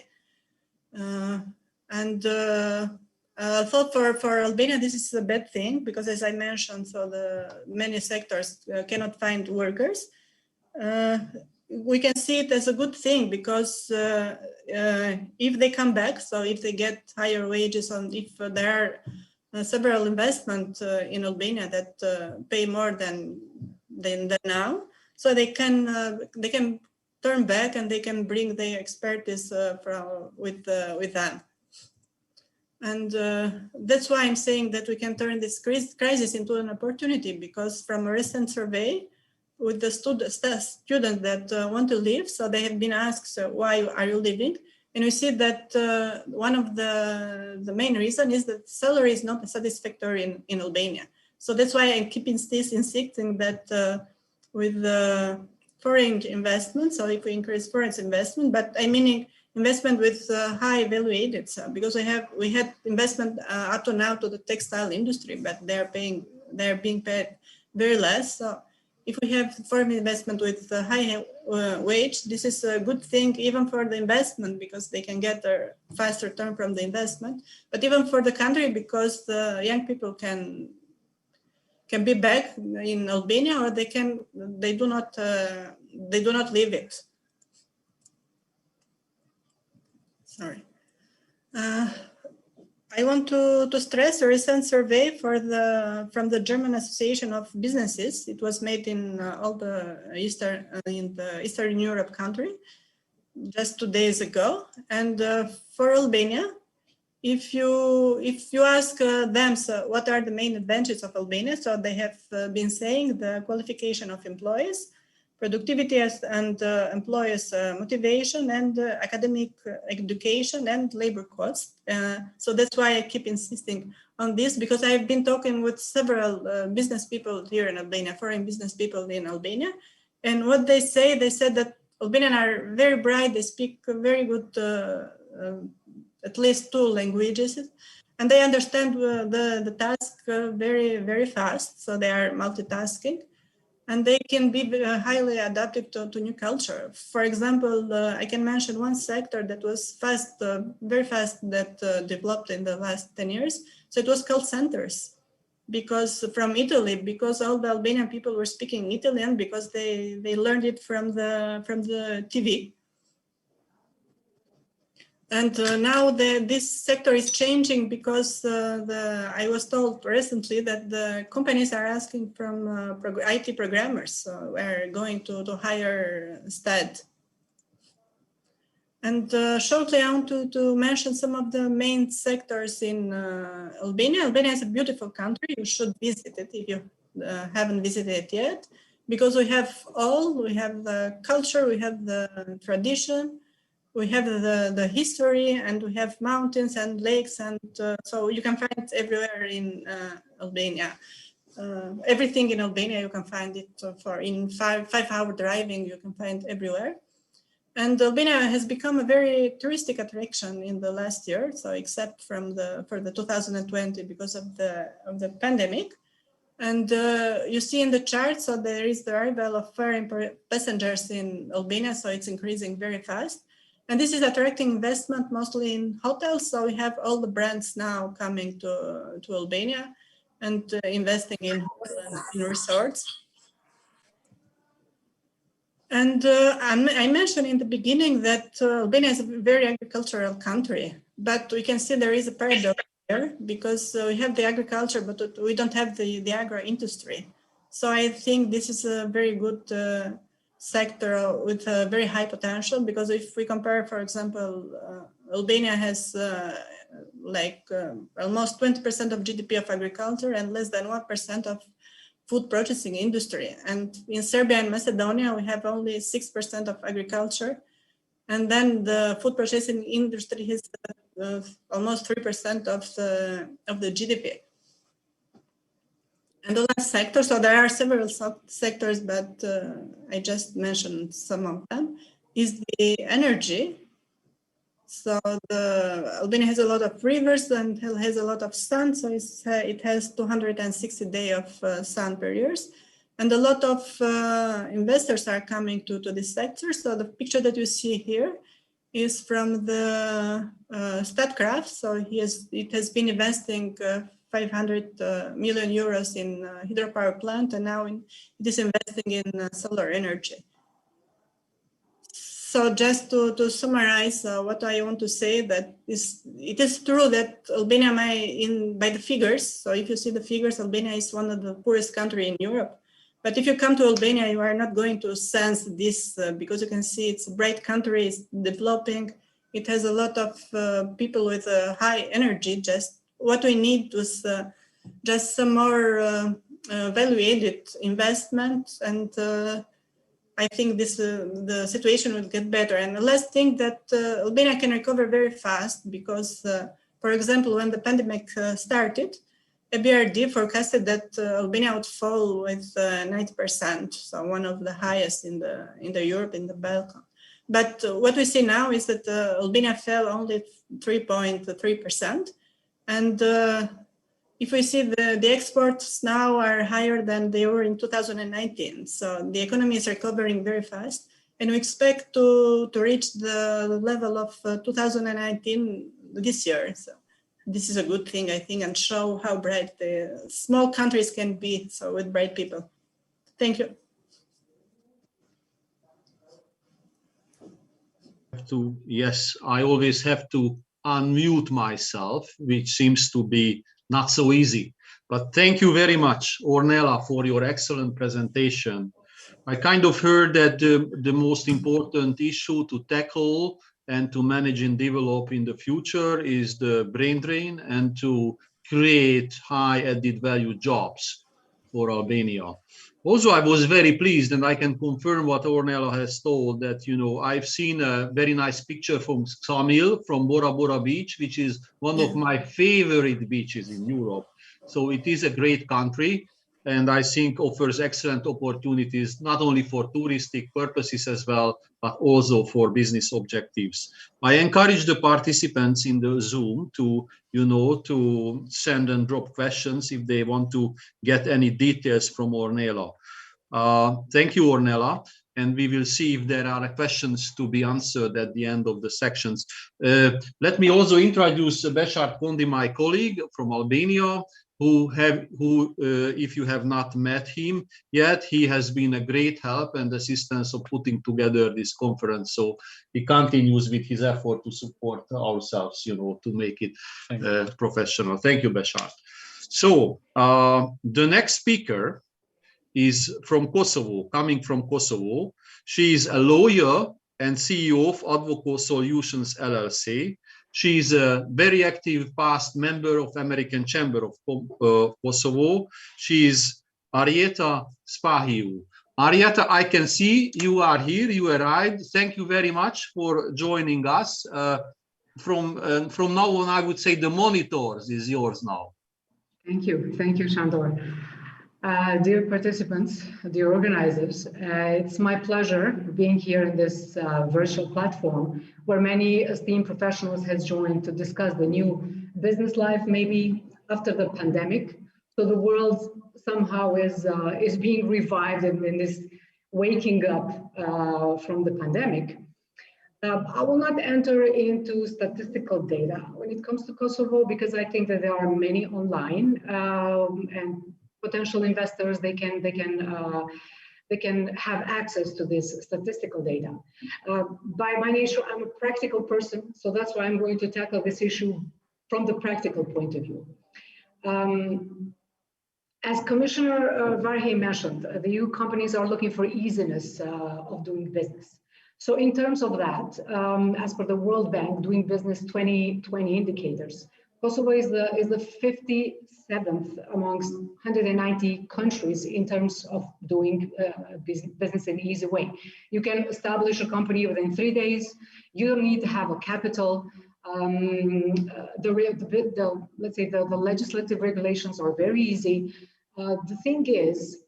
I thought for Albania this is a bad thing, because as I mentioned, so the many sectors cannot find workers. We can see it as a good thing, because if they come back, so if they get higher wages, and if there are several investments in Albania that pay more than now, so they can turn back and they can bring their expertise with them. And that's why I'm saying that we can turn this crisis into an opportunity, because from a recent survey with the students that want to leave, so they have been asked, why are you leaving? And we see that one of the main reason is that salary is not satisfactory in Albania. So that's why I'm keeping this insisting that with the foreign investment, so if we increase foreign investment, but I meaning investment with high value added, because we had investment up to now to the textile industry, but they're being paid very less. So if we have foreign investment with high wage, this is a good thing even for the investment, because they can get a fast return from the investment, but even for the country, because the young people can be back in Albania, or they do not leave it. Sorry. I want to stress a recent survey from the German Association of Businesses. It was made in all the Eastern Europe country just 2 days ago. And for Albania, if you ask them, so what are the main advantages of Albania? So they have been saying the qualification of employees, productivity and employers' motivation, and academic education and labor costs. So that's why I keep insisting on this, because I've been talking with several business people here in Albania, foreign business people in Albania. And what they said that Albanians are very bright, they speak very good at least 2 languages, and they understand the task very, very fast. So they are multitasking, and they can be highly adaptive to new culture. For example, I can mention one sector that was fast, very fast, that developed in the last 10 years. So it was call centers, because from Italy, because all the Albanian people were speaking Italian, because they learned it from the TV. And now this sector is changing, because I was told recently that the companies are asking from IT programmers, so we're going to hire instead. And shortly, I want to mention some of the main sectors in Albania. Albania is a beautiful country. You should visit it if you haven't visited it yet, because we have the culture, we have the tradition, we have the history, and we have mountains and lakes, and so you can find everywhere in Albania. Everything in Albania you can find it for in 5-hour driving. You can find everywhere, and Albania has become a very touristic attraction in the last year. So except for the 2020 because of the pandemic. And you see in the chart, so there is the arrival of foreign passengers in Albania, so it's increasing very fast. And this is attracting investment mostly in hotels. So we have all the brands now coming to Albania and investing in resorts. And I mentioned in the beginning that Albania is a very agricultural country, but we can see there is a paradox here, because we have the agriculture, but we don't have the agro industry. So I think this is a very good sector with a very high potential, because if we compare, for example, Albania has almost 20% of GDP of agriculture and less than 1% of food processing industry. And in Serbia and Macedonia, we have only 6% of agriculture. And then the food processing industry has almost 3% of the GDP. And the last sector, so there are several sectors, but I just mentioned some of them, is the energy. So Albania has a lot of rivers and has a lot of sun, so it has 260 days of sun per year. And a lot of investors are coming to this sector. So the picture that you see here is from the Statkraft. So it has been investing 500 million euros in hydropower plant, and now it is investing in solar energy. So just to summarize what I want to say, that it is true that Albania by the figures, so if you see the figures, Albania is one of the poorest countries in Europe. But if you come to Albania, you are not going to sense this because you can see it's a bright country, it's developing. It has a lot of people with high energy. Just what we need was just some more value-added investment, and I think the situation will get better. And the last thing, that Albania can recover very fast, because, for example, when the pandemic started, EBRD forecasted that Albania would fall with 90%, so one of the highest in the Europe, in the Balkans. But what we see now is that Albania fell only 3.3%, and if we see the exports now are higher than they were in 2019. So the economy is recovering very fast, and we expect to reach the level of 2019 this year. So this is a good thing, I think, and show how bright the small countries can be, so with bright people. Thank you. Yes, I always have to unmute myself, which seems to be not so easy. But thank you very much, Ornella, for your excellent presentation. I kind of heard that the most important issue to tackle and to manage and develop in the future is the brain drain, and to create high added value jobs for Albania. Also, I was very pleased, and I can confirm what Ornella has told, that, I've seen a very nice picture from Ksamil, from Bora Bora Beach, which is one of my favorite beaches in Europe. So it is a great country. and I think offers excellent opportunities, not only for touristic purposes as well, but also for business objectives. I encourage the participants in the Zoom to, to send and drop questions if they want to get any details from Ornella. Thank you, Ornella. And we will see if there are questions to be answered at the end of the sections. Let me also introduce Bešar Kondi, my colleague from Albania, who, if you have not met him yet, he has been a great help and assistance of putting together this conference. So he continues with his effort to support ourselves, to make it professional. Thank you, Bešar. So the next speaker is from Kosovo, coming from Kosovo. She is a lawyer and CEO of Advoco Solutions LLC. She is a very active past member of American Chamber of Kosovo. She is Arieta Spahiu. Arieta, I can see you are here, you arrived. Thank you very much for joining us. From now on, I would say the monitors is yours now. Thank you, Sandor. Dear participants, dear organizers, it's my pleasure being here in this virtual platform where many esteemed professionals has joined to discuss the new business life, maybe after the pandemic. So the world somehow is being revived in this waking up from the pandemic. I will not enter into statistical data when it comes to Kosovo because I think that there are many online and potential investors, they can have access to this statistical data. By nature, I'm a practical person, so that's why I'm going to tackle this issue from the practical point of view. As Commissioner Varhey mentioned, the EU companies are looking for easiness of doing business. So in terms of that, as per the World Bank Doing Business 2020 indicators, Kosovo is the 57th amongst 190 countries in terms of doing business in an easy way. You can establish a company within 3 days. You don't need to have a capital. Let's say the legislative regulations are very easy. The thing is,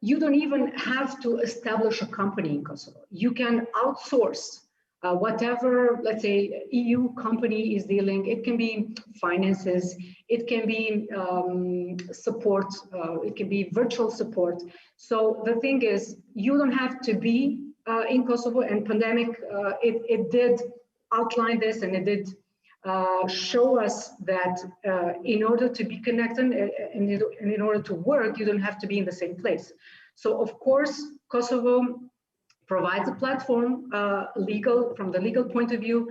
you don't even have to establish a company in Kosovo. You can outsource whatever, let's say, EU company is dealing. It can be finances, it can be support, it can be virtual support. So the thing is, you don't have to be in Kosovo, and pandemic, it did outline this, and it did show us that in order to be connected and in order to work, you don't have to be in the same place. So of course, Kosovo provides a platform from the legal point of view,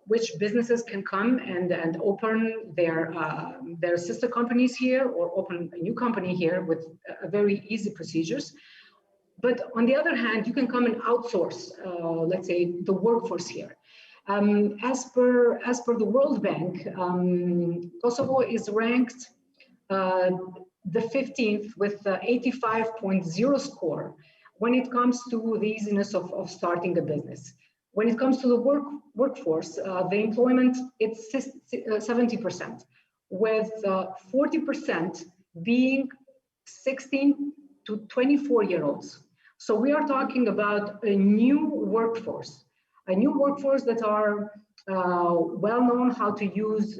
which businesses can come and open their sister companies here or open a new company here with very easy procedures. But on the other hand, you can come and outsource, let's say, the workforce here. As per the World Bank, Kosovo is ranked the 15th with 85.0 score when it comes to the easiness of starting a business. When it comes to the workforce, the employment, it's 70%, with 40% being 16 to 24-year-olds. So we are talking about a new workforce that are well known how to use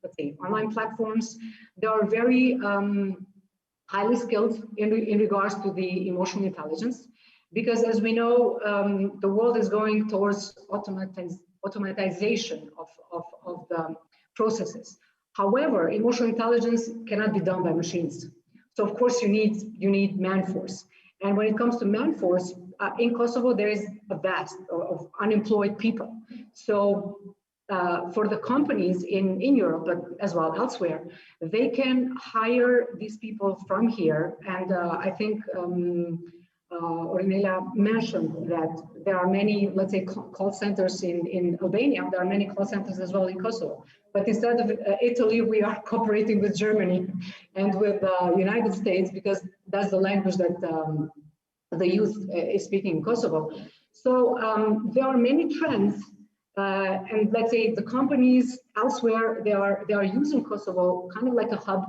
let's say, online platforms. They are very highly skilled in regards to the emotional intelligence, because as we know, the world is going towards automatization of the processes. However, emotional intelligence cannot be done by machines. So of course you need man-force. And when it comes to man-force, in Kosovo, there is a vast of unemployed people. So for the companies in Europe, but as well elsewhere, they can hire these people from here. And I think Ornella mentioned that there are many, let's say, call centers in Albania. There are many call centers as well in Kosovo. But instead of Italy, we are cooperating with Germany and with the United States, because that's the language that the youth is speaking in Kosovo. So there are many trends, and let's say the companies elsewhere, they are using Kosovo kind of like a hub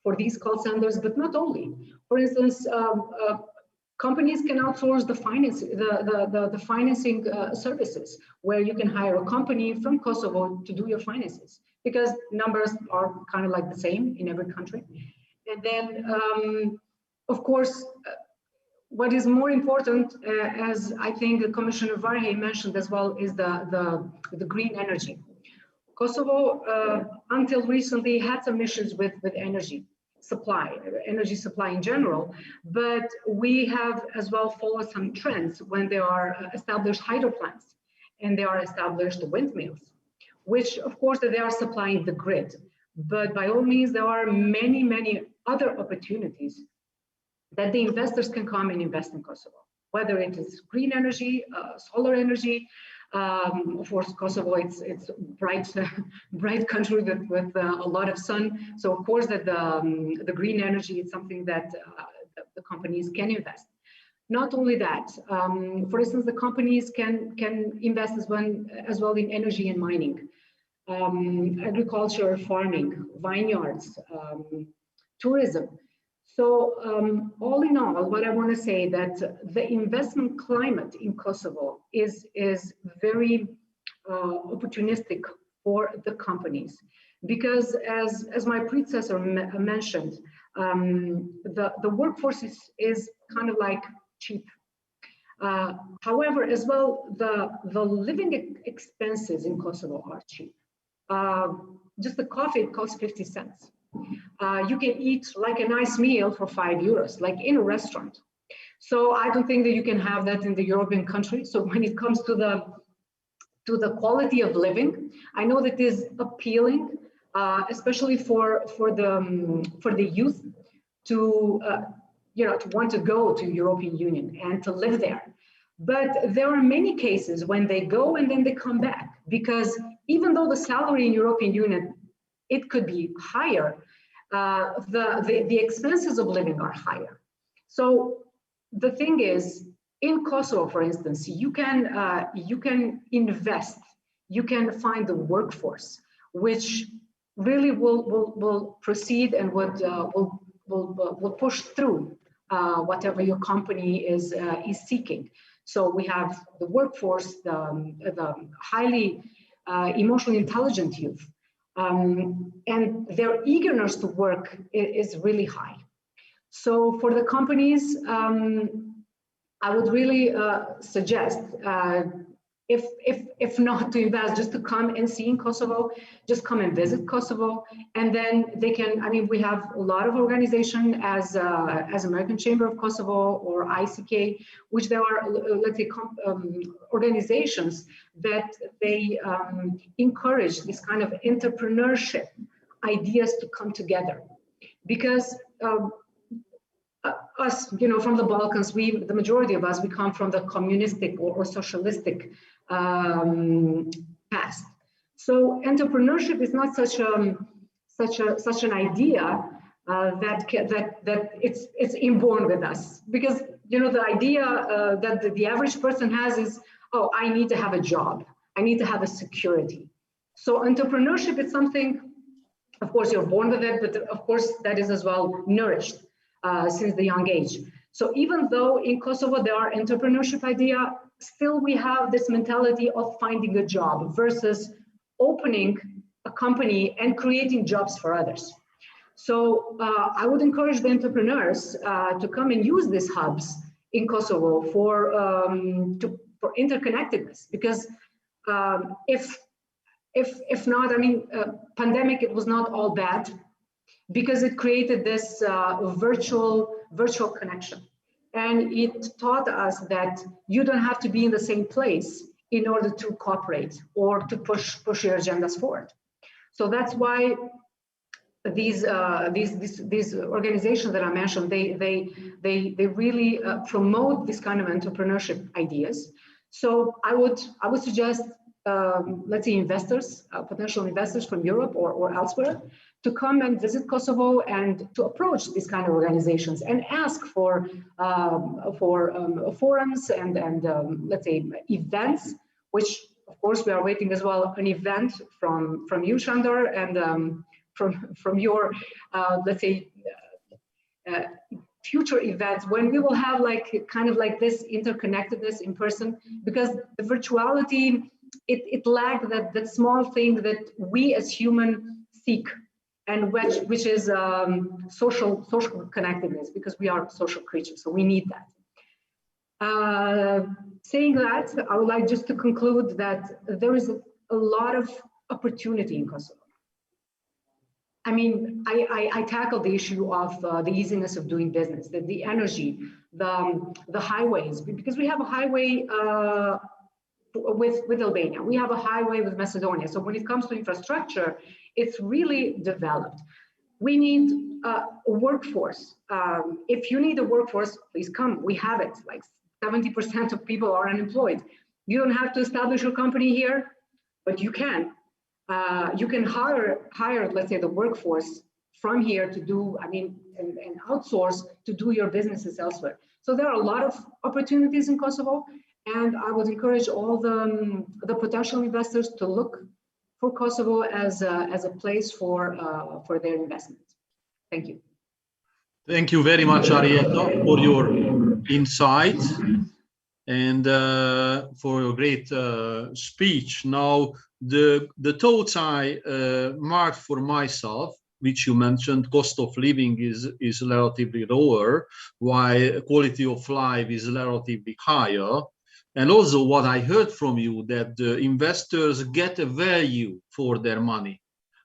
for these call centers, but not only. For instance, companies can outsource the financing services, where you can hire a company from Kosovo to do your finances, because numbers are kind of like the same in every country. And then, of course, what is more important, as I think Commissioner Varhey mentioned as well, is the green energy. Kosovo, until recently, had some issues with energy supply in general, but we have as well followed some trends when there are established hydro plants and there are established windmills, which of course they are supplying the grid. But by all means, there are many, many other opportunities that the investors can come and invest in Kosovo, whether it is green energy, solar energy. Of course, Kosovo, it's bright country with a lot of sun. So of course that the green energy is something that the companies can invest. Not only that, for instance, the companies can invest as well in energy and mining, agriculture, farming, vineyards, tourism. So all in all, what I want to say that the investment climate in Kosovo is very opportunistic for the companies, because as my predecessor mentioned, the workforce is kind of like cheap. However, as well, the living expenses in Kosovo are cheap. Just the coffee costs 50 cents. You can eat like a nice meal for €5, like in a restaurant. So I don't think that you can have that in the European countries. So when it comes to the quality of living, I know that is appealing, especially for the youth to to want to go to European Union and to live there. But there are many cases when they go and then they come back, because even though the salary in European Union, it could be higher, the expenses of living are higher. So the thing is, in Kosovo, for instance, you can invest, you can find the workforce, which really will proceed and will push through whatever your company is seeking. So we have the workforce, the highly emotionally intelligent youth. And their eagerness to work is really high. So for the companies, I would really suggest, if not to invest, just to come and see in Kosovo, just come and visit Kosovo, and then they can. I mean, we have a lot of organizations as American Chamber of Kosovo or ICK, which there are, let's say, organizations that they encourage this kind of entrepreneurship ideas to come together, because. Us, from the Balkans, the majority of us, we come from the communistic or socialistic past. So entrepreneurship is not such an idea that it's inborn with us, because the idea that the average person has is, oh, I need to have a job, I need to have a security. So entrepreneurship is something, of course, you're born with it, but of course that is as well nourished since the young age. So even though in Kosovo there are entrepreneurship idea, still we have this mentality of finding a job versus opening a company and creating jobs for others. So I would encourage the entrepreneurs to come and use these hubs in Kosovo for interconnectedness, because if not, I mean, pandemic, it was not all bad, because it created this virtual connection. And it taught us that you don't have to be in the same place in order to cooperate or to push your agendas forward. So that's why these organizations that I mentioned, they really promote this kind of entrepreneurship ideas. So I would suggest, let's say, investors, potential investors from Europe or elsewhere, to come and visit Kosovo and to approach these kind of organizations and ask for forums and let's say events, which of course we are waiting as well an event from you, Shandor, and from your let's say future events when we will have like kind of like this interconnectedness in person, because the virtuality it lacked that small thing that we as human seek, and which is social connectedness, because we are social creatures, so we need that. Saying that, I would like just to conclude that there is a lot of opportunity in Kosovo. I mean, I tackled the issue of the easiness of doing business, the energy, the highways, because we have a highway with Albania, we have a highway with Macedonia. So when it comes to infrastructure, it's really developed. We need a workforce. If you need a workforce, please come. We have it. Like 70% of people are unemployed. You don't have to establish your company here, but you can. You can hire, let's say, the workforce from here to do, I mean, and outsource to do your businesses elsewhere. So there are a lot of opportunities in Kosovo, and I would encourage all the potential investors to look for Kosovo as a place for their investment. Thank you. Thank you very much, Arietta, for your insight and for your great speech. Now, the thoughts I marked for myself, which you mentioned, cost of living is relatively lower, while quality of life is relatively higher. And also what I heard from you, that the investors get a value for their money,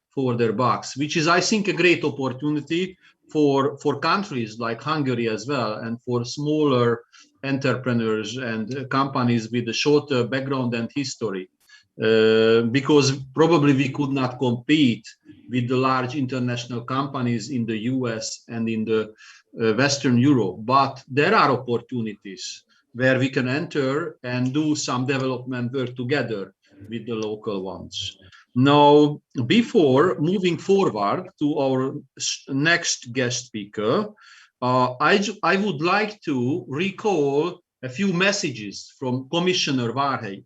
for their bucks, which is, I think, a great opportunity for countries like Hungary as well, and for smaller entrepreneurs and companies with a shorter background and history. Because probably we could not compete with the large international companies in the US and in the Western Europe, but there are opportunities where we can enter and do some development work together with the local ones. Now, before moving forward to our next guest speaker, I would like to recall a few messages from Commissioner Várhelyi.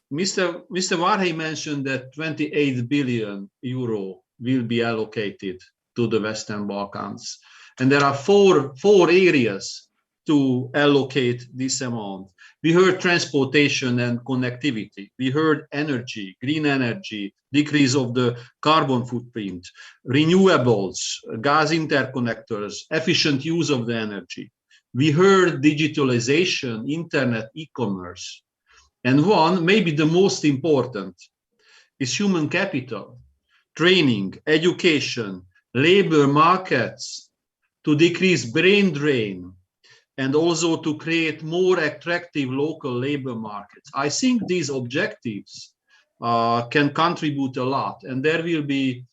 Mr. Várhelyi mentioned that 28 billion euro will be allocated to the Western Balkans. And there are four areas to allocate this amount. We heard transportation and connectivity. We heard energy, green energy, decrease of the carbon footprint, renewables, gas interconnectors, efficient use of the energy. We heard digitalization, internet, e-commerce. And one, maybe the most important, is human capital, training, education, labor markets, to decrease brain drain, and also to create more attractive local labor markets. I think these objectives can contribute a lot, and there will be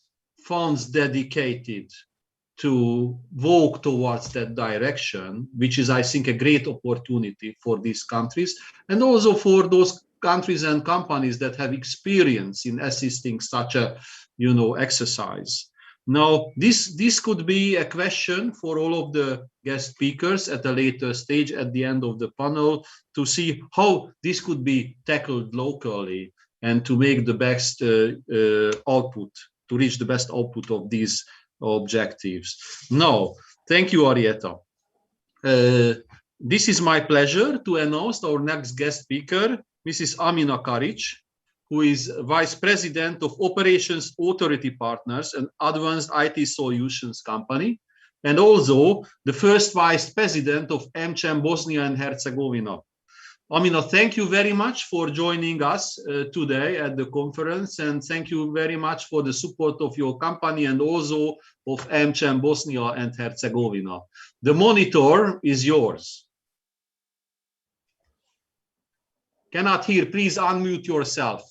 funds dedicated to walk towards that direction, which is, I think, a great opportunity for these countries, and also for those countries and companies that have experience in assisting such a, exercise. Now, this could be a question for all of the guest speakers at a later stage at the end of the panel, to see how this could be tackled locally and to make the best output, to reach the best output of these objectives. Now, thank you, Arietta. This is my pleasure to announce our next guest speaker, Mrs. Amina Karic, who is Vice President of Operations Authority Partners, an advanced IT solutions company, and also the first Vice President of AmCham Bosnia and Herzegovina. Amina, thank you very much for joining us today at the conference, and thank you very much for the support of your company and also of AmCham Bosnia and Herzegovina. The monitor is yours. Cannot hear, please unmute yourself.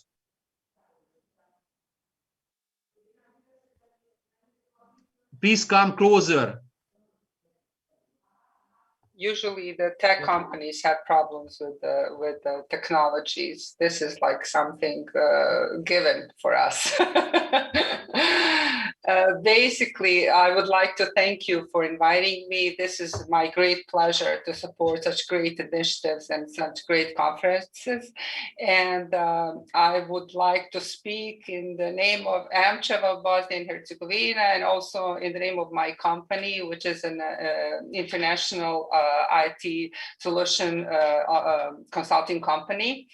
Please come closer. Usually the tech companies have problems with the technologies. This is like something given for us. Basically, I would like to thank you for inviting me. This is my great pleasure to support such great initiatives and such great conferences. And I would like to speak in the name of AmCham of Bosnia and Herzegovina, and also in the name of my company, which is an international IT solution consulting company.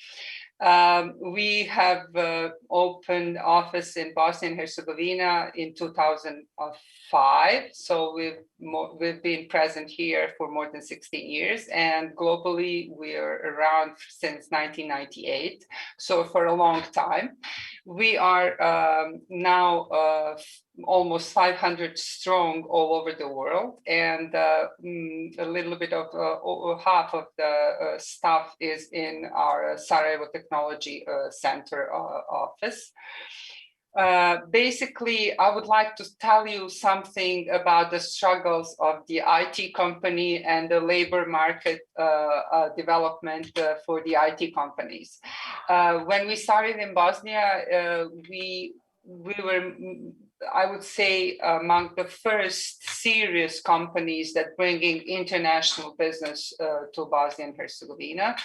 We have opened office in Bosnia and Herzegovina in 2005. So we've been present here for more than 16 years, and globally we're around since 1998. So for a long time. We are now almost 500 strong all over the world, and a little bit of half of the staff is in our Sarajevo Technology Center office. Basically, I would like to tell you something about the struggles of the IT company and the labor market development for the IT companies. When we started in Bosnia, we were, I would say, among the first serious companies that bringing international business to Bosnia and Herzegovina.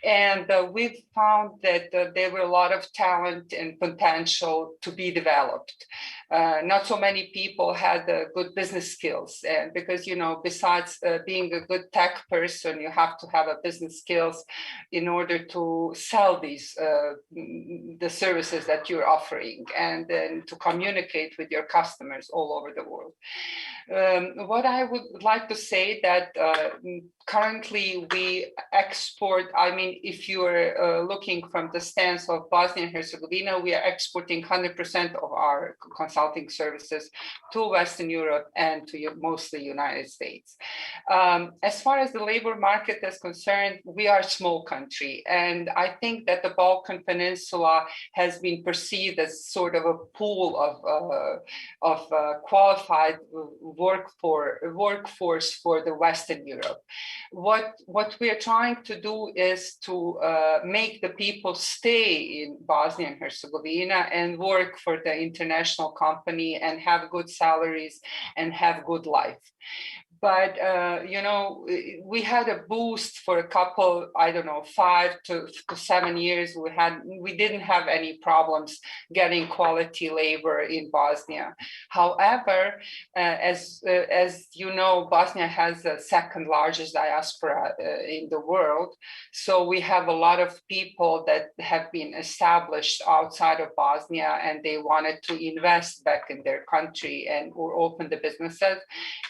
And we found that there were a lot of talent and potential to be developed. Not so many people had good business skills. And because, you know, besides being a good tech person, you have to have a business skills in order to sell these, the services that you're offering, and then to communicate with your customers all over the world. What I would like to say that currently we export, I mean, if you're looking from the stance of Bosnia and Herzegovina, we are exporting 100% of our consulting services to Western Europe and to mostly United States. As far as the labor market is concerned, we are a small country. And I think that the Balkan Peninsula has been perceived as sort of a pool of qualified workforce for the Western Europe. What we are trying to do is to make the people stay in Bosnia and Herzegovina and work for the international company and have good salaries and have good life. But, you know, we had a boost for a couple, I don't know, 5 to 7 years. We didn't have any problems getting quality labor in Bosnia. However, as you know, Bosnia has the second largest diaspora in the world. So we have a lot of people that have been established outside of Bosnia, and they wanted to invest back in their country and or open the businesses.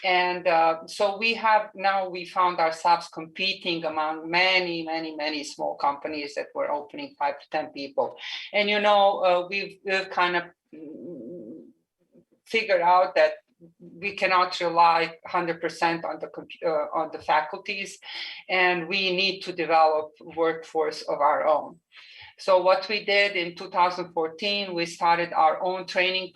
And so we found ourselves competing among many small companies that were opening 5 to 10 people. And, you know, we've kind of figured out that we cannot rely 100% on the faculties, and we need to develop workforce of our own. So what we did in 2014, we started our own training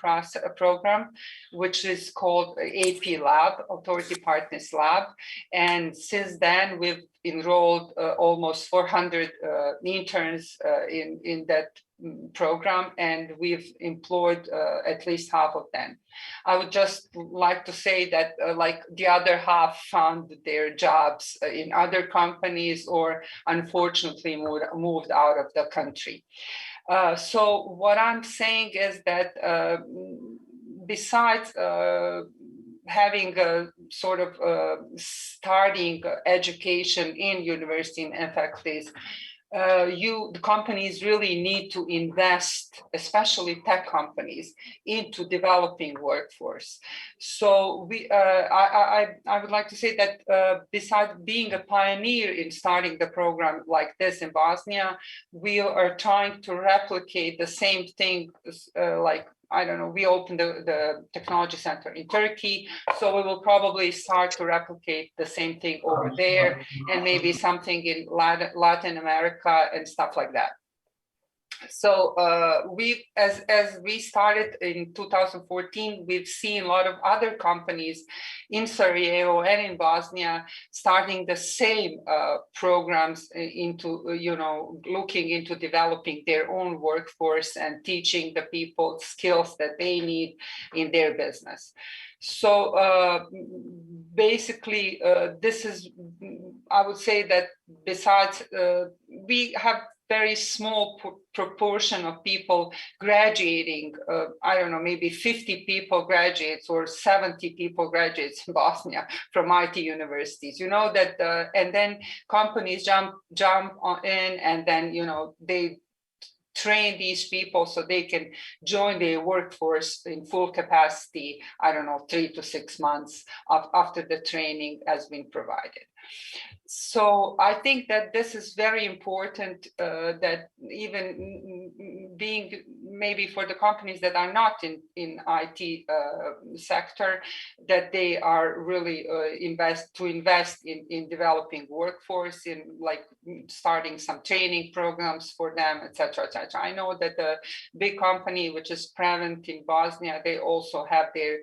program, which is called AP Lab, Authority Partners Lab. And since then, we've enrolled almost 400 interns in that program, and we've employed at least half of them. I would just like to say that like the other half found their jobs in other companies or unfortunately moved out of the country. So what I'm saying is that besides having a sort of starting education in university and faculties, the companies really need to invest, especially tech companies, into developing workforce. So I would like to say that besides being a pioneer in starting the program like this in Bosnia, we are trying to replicate the same thing like, I don't know, we opened the technology center in Turkey, so we will probably start to replicate the same thing over there, and maybe something in Latin America and stuff like that. So as we started in 2014, we've seen a lot of other companies in Sarajevo and in Bosnia starting the same programs into, looking into developing their own workforce and teaching the people skills that they need in their business. So basically, this is, I would say that besides, we have very small proportion of people graduating. I don't know, maybe 50 people graduates or 70 people graduates in Bosnia from IT universities. You know that, and then companies jump in, and then they train these people so they can join the workforce in full capacity, I don't know, 3 to 6 months after the training has been provided. So I think that this is very important, that even being maybe for the companies that are not in IT sector, that they are really invest in developing workforce, in like starting some training programs for them, etc., etc. I know that the big company, which is Prevent in Bosnia, they also have their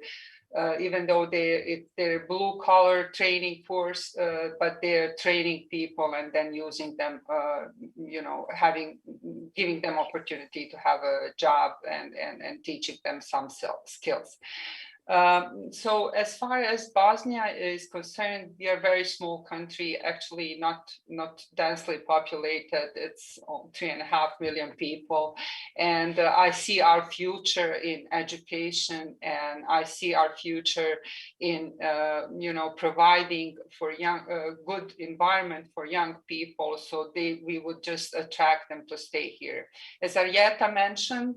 even though they're blue collar training force, but they're training people and then using them, giving them opportunity to have a job and teaching them some skills. So as far as Bosnia is concerned, we are a very small country, actually not densely populated. It's 3.5 million people. And I see our future in education, and I see our future in, providing for good environment for young people, so we would just attract them to stay here. As Arietta mentioned,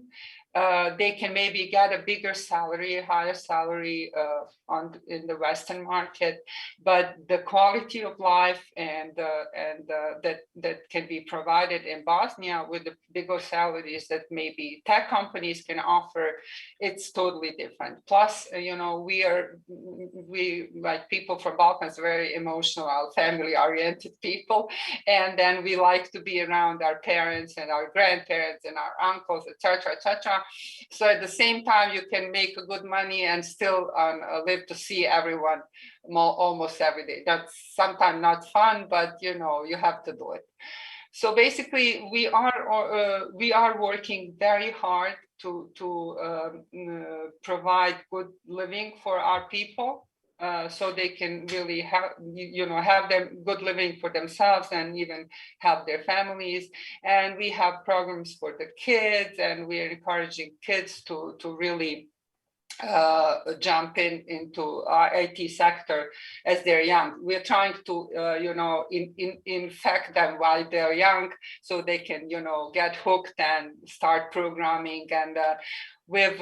they can maybe get a bigger salary, a higher salary in the Western market, but the quality of life and that can be provided in Bosnia with the bigger salaries that maybe tech companies can offer, it's totally different. Plus, we like people from Balkans, very emotional, family-oriented people, and then we like to be around our parents and our grandparents and our uncles, etc., etc. So at the same time, you can make good money and still live to see everyone almost every day. That's sometimes not fun, but you have to do it. So basically, we are working very hard to provide good living for our people. So they can really have them good living for themselves and even help their families. And we have programs for the kids, and we are encouraging kids to really jump into our IT sector as they're young. We're trying to, infect them while they're young, so they can, get hooked and start programming. And we've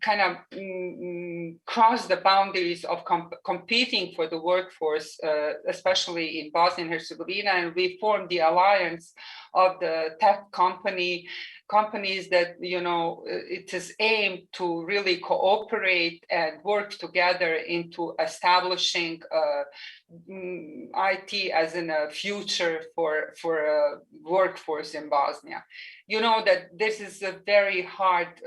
kind of crossed the boundaries of competing for the workforce, especially in Bosnia and Herzegovina, and we formed the alliance of the tech companies that, it is aimed to really cooperate and work together into establishing IT as in a future for a workforce in Bosnia. You know that this is a very hard,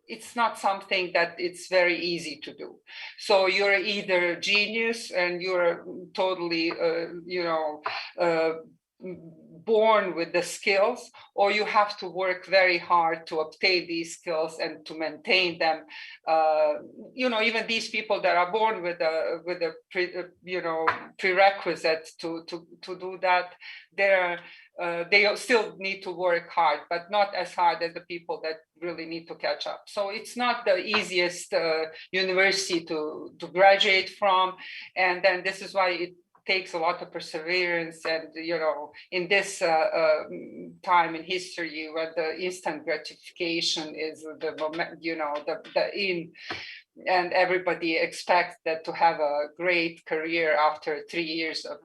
it's not something that it's very easy to do. So you're either genius and you're totally, born with the skills, or you have to work very hard to obtain these skills and to maintain them. Even these people that are born with a prerequisites to do that, they still need to work hard, but not as hard as the people that really need to catch up. So it's not the easiest university to graduate from, and then this is why it takes a lot of perseverance. And in this time in history where the instant gratification is the moment, the in, and everybody expects that to have a great career after 3 years of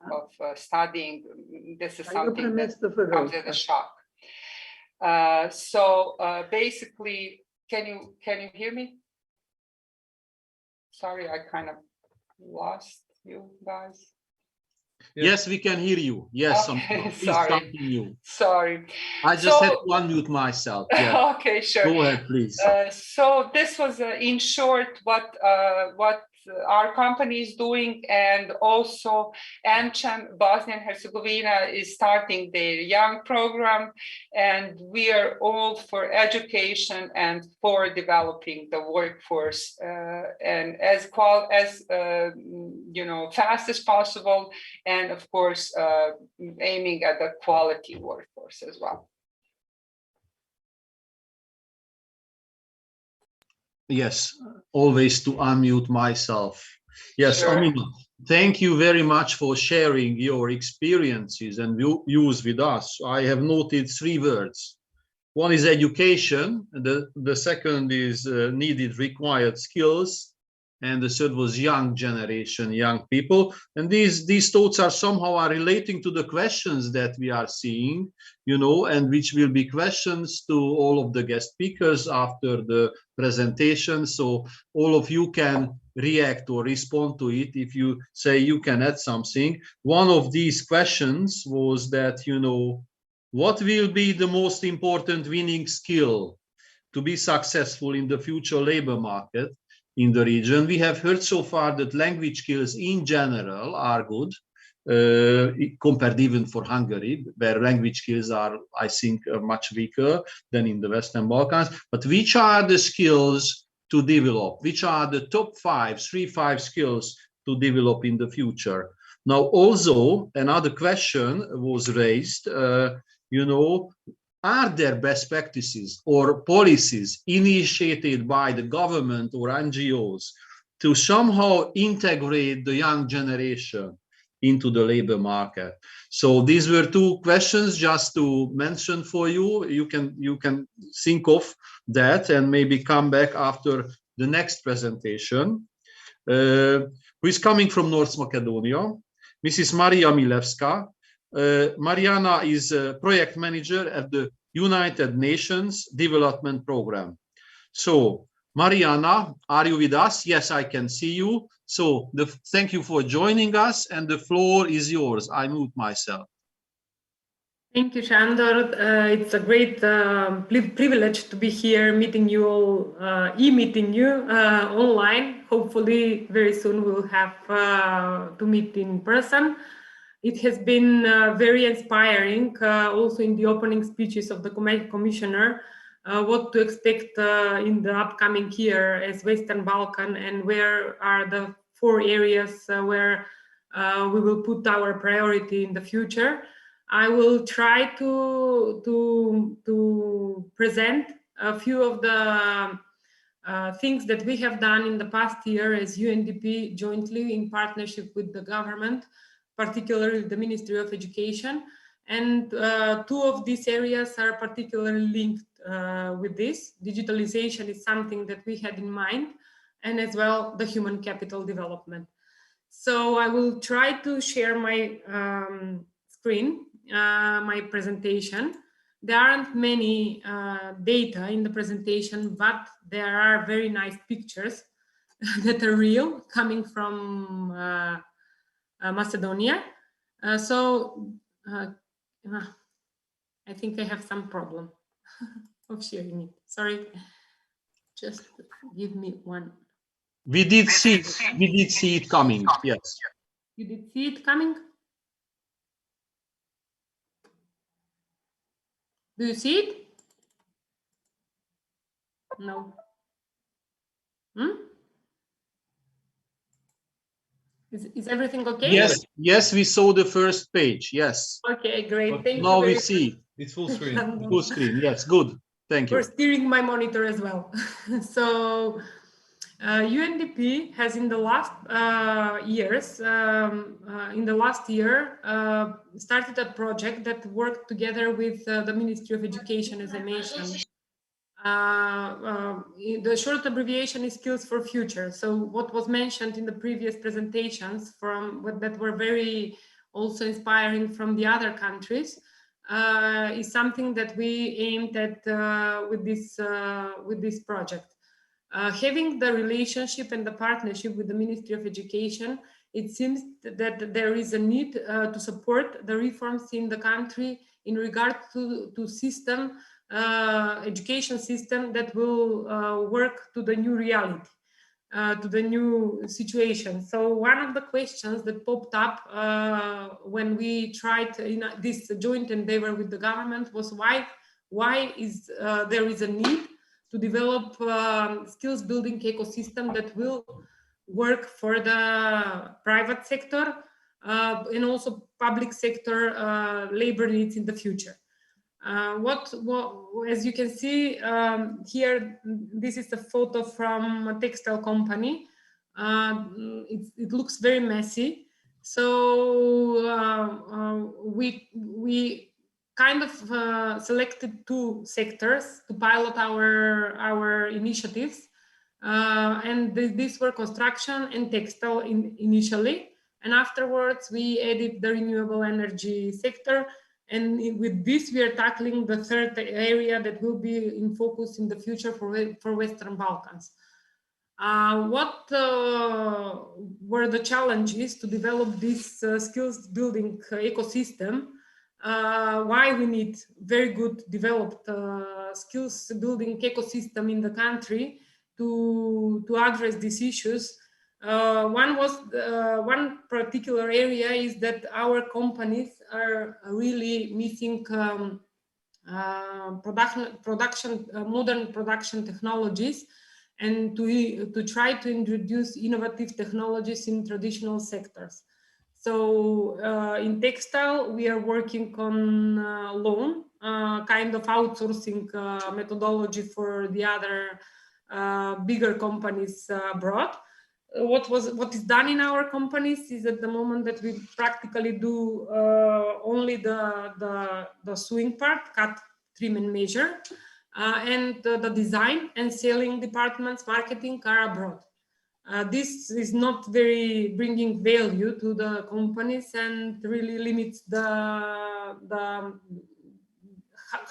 studying, this is something that comes as a shock. So basically, can you hear me? Sorry, I kind of lost you guys. Yes, we can hear you. Yes, Okay, please sorry. continue. Sorry. I just had to unmute myself. Yes. Okay, sure. Go ahead, please. So this was, in short, what our company is doing, and also AmCham Bosnia and Herzegovina is starting their young program, and we are all for education and for developing the workforce, and as fast as possible, and of course aiming at the quality workforce as well. Yes, always to unmute myself. Yes, Sure. Amina, thank you very much for sharing your experiences and views with us. I have noted 3 words. One is education, the second is needed required skills, and the third was young generation, young people. And these thoughts are somehow relating to the questions that we are seeing, and which will be questions to all of the guest speakers after the presentation. So all of you can react or respond to it if you say you can add something. One of these questions was that, what will be the most important winning skill to be successful in the future labor market in the region? We have heard so far that language skills in general are good, compared even for Hungary, where language skills are, I think, much weaker than in the Western Balkans. But which are the skills to develop? Which are the top 3-5 skills to develop in the future? Now, also, another question was raised, are there best practices or policies initiated by the government or NGOs to somehow integrate the young generation into the labor market? So these were 2 questions just to mention for you. You can think of that and maybe come back after the next presentation. Who is coming from North Macedonia? Mrs. Maria Milevska. Mariana is a project manager at the United Nations Development Program. So, Mariana, are you with us? Yes, I can see you. So, thank you for joining us, and the floor is yours. I mute myself. Thank you, Sandor. It's a great privilege to be here, meeting you all, meeting you online. Hopefully, very soon we'll have to meet in person. It has been very inspiring, also in the opening speeches of the commissioner, what to expect in the upcoming year as Western Balkan, and where are the 4 areas where we will put our priority in the future. I will try to present a few of the things that we have done in the past year as UNDP jointly in partnership with the government, particularly the Ministry of Education. And 2 of these areas are particularly linked with this. Digitalization is something that we had in mind, and as well the human capital development. So I will try to share my screen, my presentation. There aren't many data in the presentation, but there are very nice pictures that are real, coming from Macedonia. I think I have some problem of sharing it. Sorry, just give me one. We did see it coming. Yes. You did see it coming? Do you see it? No. Is everything okay? Yes, we saw the first page. Yes. Okay, great. Thank you. Now we see. It's full screen. Full screen. Yes, good. Thank you. For steering my monitor as well. So UNDP has in the last years, in the last year, started a project that worked together with the Ministry of Education, as I mentioned. The short abbreviation is Skills for Future. So what was mentioned in the previous presentations that were very also inspiring from the other countries is something that we aimed at with this project. Having the relationship and the partnership with the Ministry of Education it seems that there is a need to support the reforms in the country in regard to system, education system that will work to the new reality, to the new situation. So one of the questions that popped up when we tried this joint endeavor with the government was why is there is a need to develop skills building ecosystem that will work for the private sector and also public sector labor needs in the future. As you can see here, this is a photo from a textile company. It looks very messy. So we kind of selected two sectors to pilot our initiatives. And these were construction and textile initially. And afterwards, we added the renewable energy sector. And with this, we are tackling the third area that will be in focus in the future for Western Balkans. What were the challenges to develop this skills building ecosystem? Why we need very good developed skills building ecosystem in the country to address these issues? One particular area is that our companies are really missing modern production technologies, and to try to introduce innovative technologies in traditional sectors. So in textile, we are working on loan, kind of outsourcing methodology for the other bigger companies abroad. What is done in our companies is at the moment that we practically do only the sewing part, cut, trim, and measure, and the design and selling departments, marketing are abroad. This is not very bringing value to the companies and really limits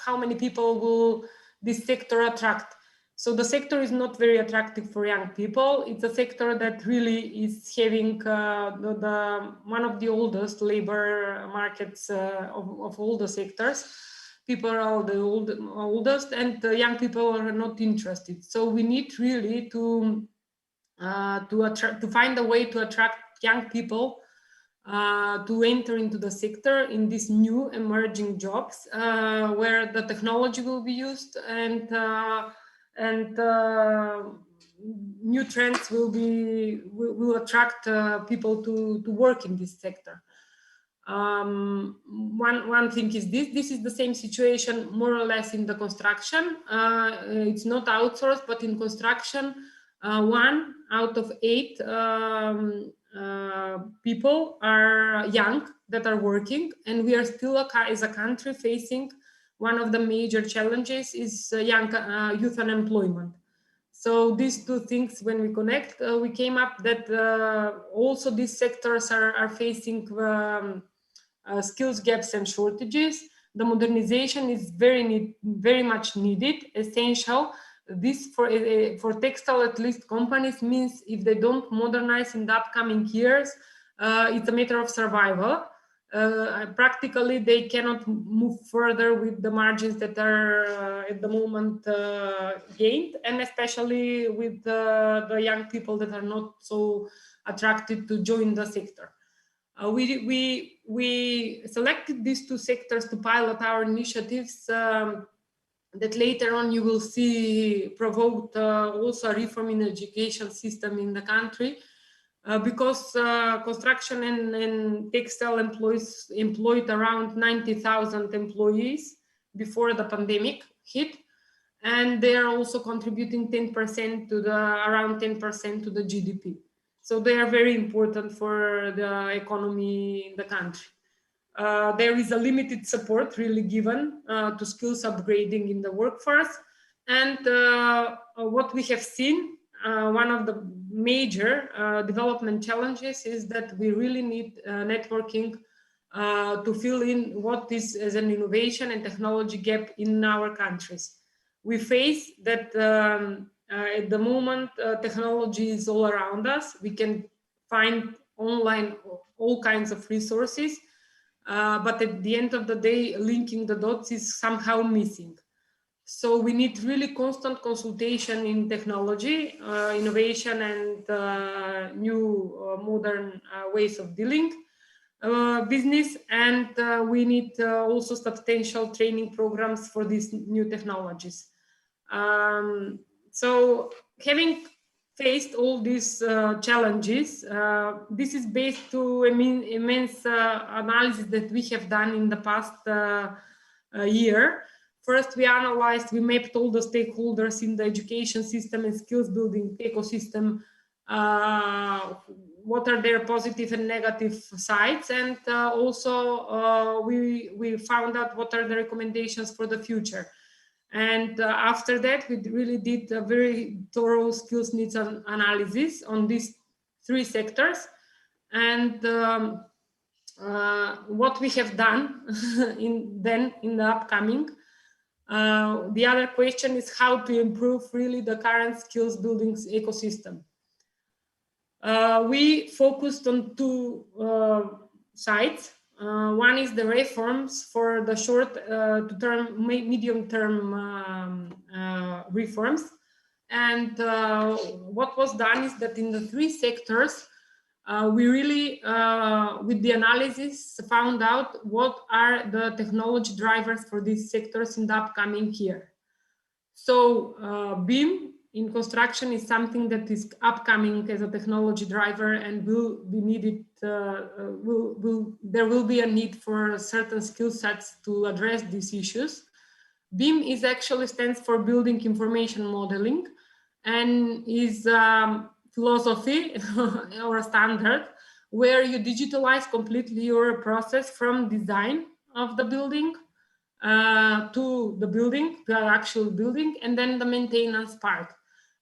how many people will this sector attract. So the sector is not very attractive for young people. It's a sector that really is having one of the oldest labor markets of all the sectors. People are the oldest, and the young people are not interested. So we need really to find a way to attract young people to enter into the sector in these new emerging jobs where the technology will be used and new trends will attract people to work in this sector. One thing is this is the same situation more or less in the construction. It's not outsourced, but in construction, 1 out of 8 people are young that are working, and we are still as a country facing one of the major challenges is young youth unemployment. So these two things, when we connect, we came up that also these sectors are facing skills gaps and shortages. The modernization is very much needed, essential. This for textile, at least companies, means if they don't modernize in the upcoming years, it's a matter of survival. Practically, they cannot move further with the margins that are at the moment gained, and especially with the young people that are not so attracted to join the sector. We selected these two sectors to pilot our initiatives that later on you will see provoked also a reform in education system in the country. Because construction and textile employed around 90,000 employees before the pandemic hit, and they are also contributing 10% to around 10% to the GDP. So they are very important for the economy in the country. There is a limited support really given to skills upgrading in the workforce, and what we have seen. One of the major development challenges is that we really need networking to fill in what is as an innovation and technology gap in our countries. We face that at the moment technology is all around us. We can find online all kinds of resources, but at the end of the day, linking the dots is somehow missing. So we need really constant consultation in technology, innovation, and new modern ways of dealing business. And we need also substantial training programs for these new technologies. So having faced all these challenges, this is based to immense analysis that we have done in the past year. First, we mapped all the stakeholders in the education system and skills building ecosystem. What are their positive and negative sides, and also we found out what are the recommendations for the future. And after that, we really did a very thorough skills needs analysis on these three sectors. And what we have done in the upcoming. The other question is how to improve really the current skills building ecosystem. We focused on two sides. One is the reforms for the short to term, medium term reforms. And what was done is that in the three sectors, we really, with the analysis, found out what are the technology drivers for these sectors in the upcoming year. So BIM in construction is something that is upcoming as a technology driver and will be needed, there will be a need for certain skill sets to address these issues. BIM is actually stands for Building Information Modeling and is philosophy or a standard where you digitalize completely your process from design of the building to the actual building, and then the maintenance part.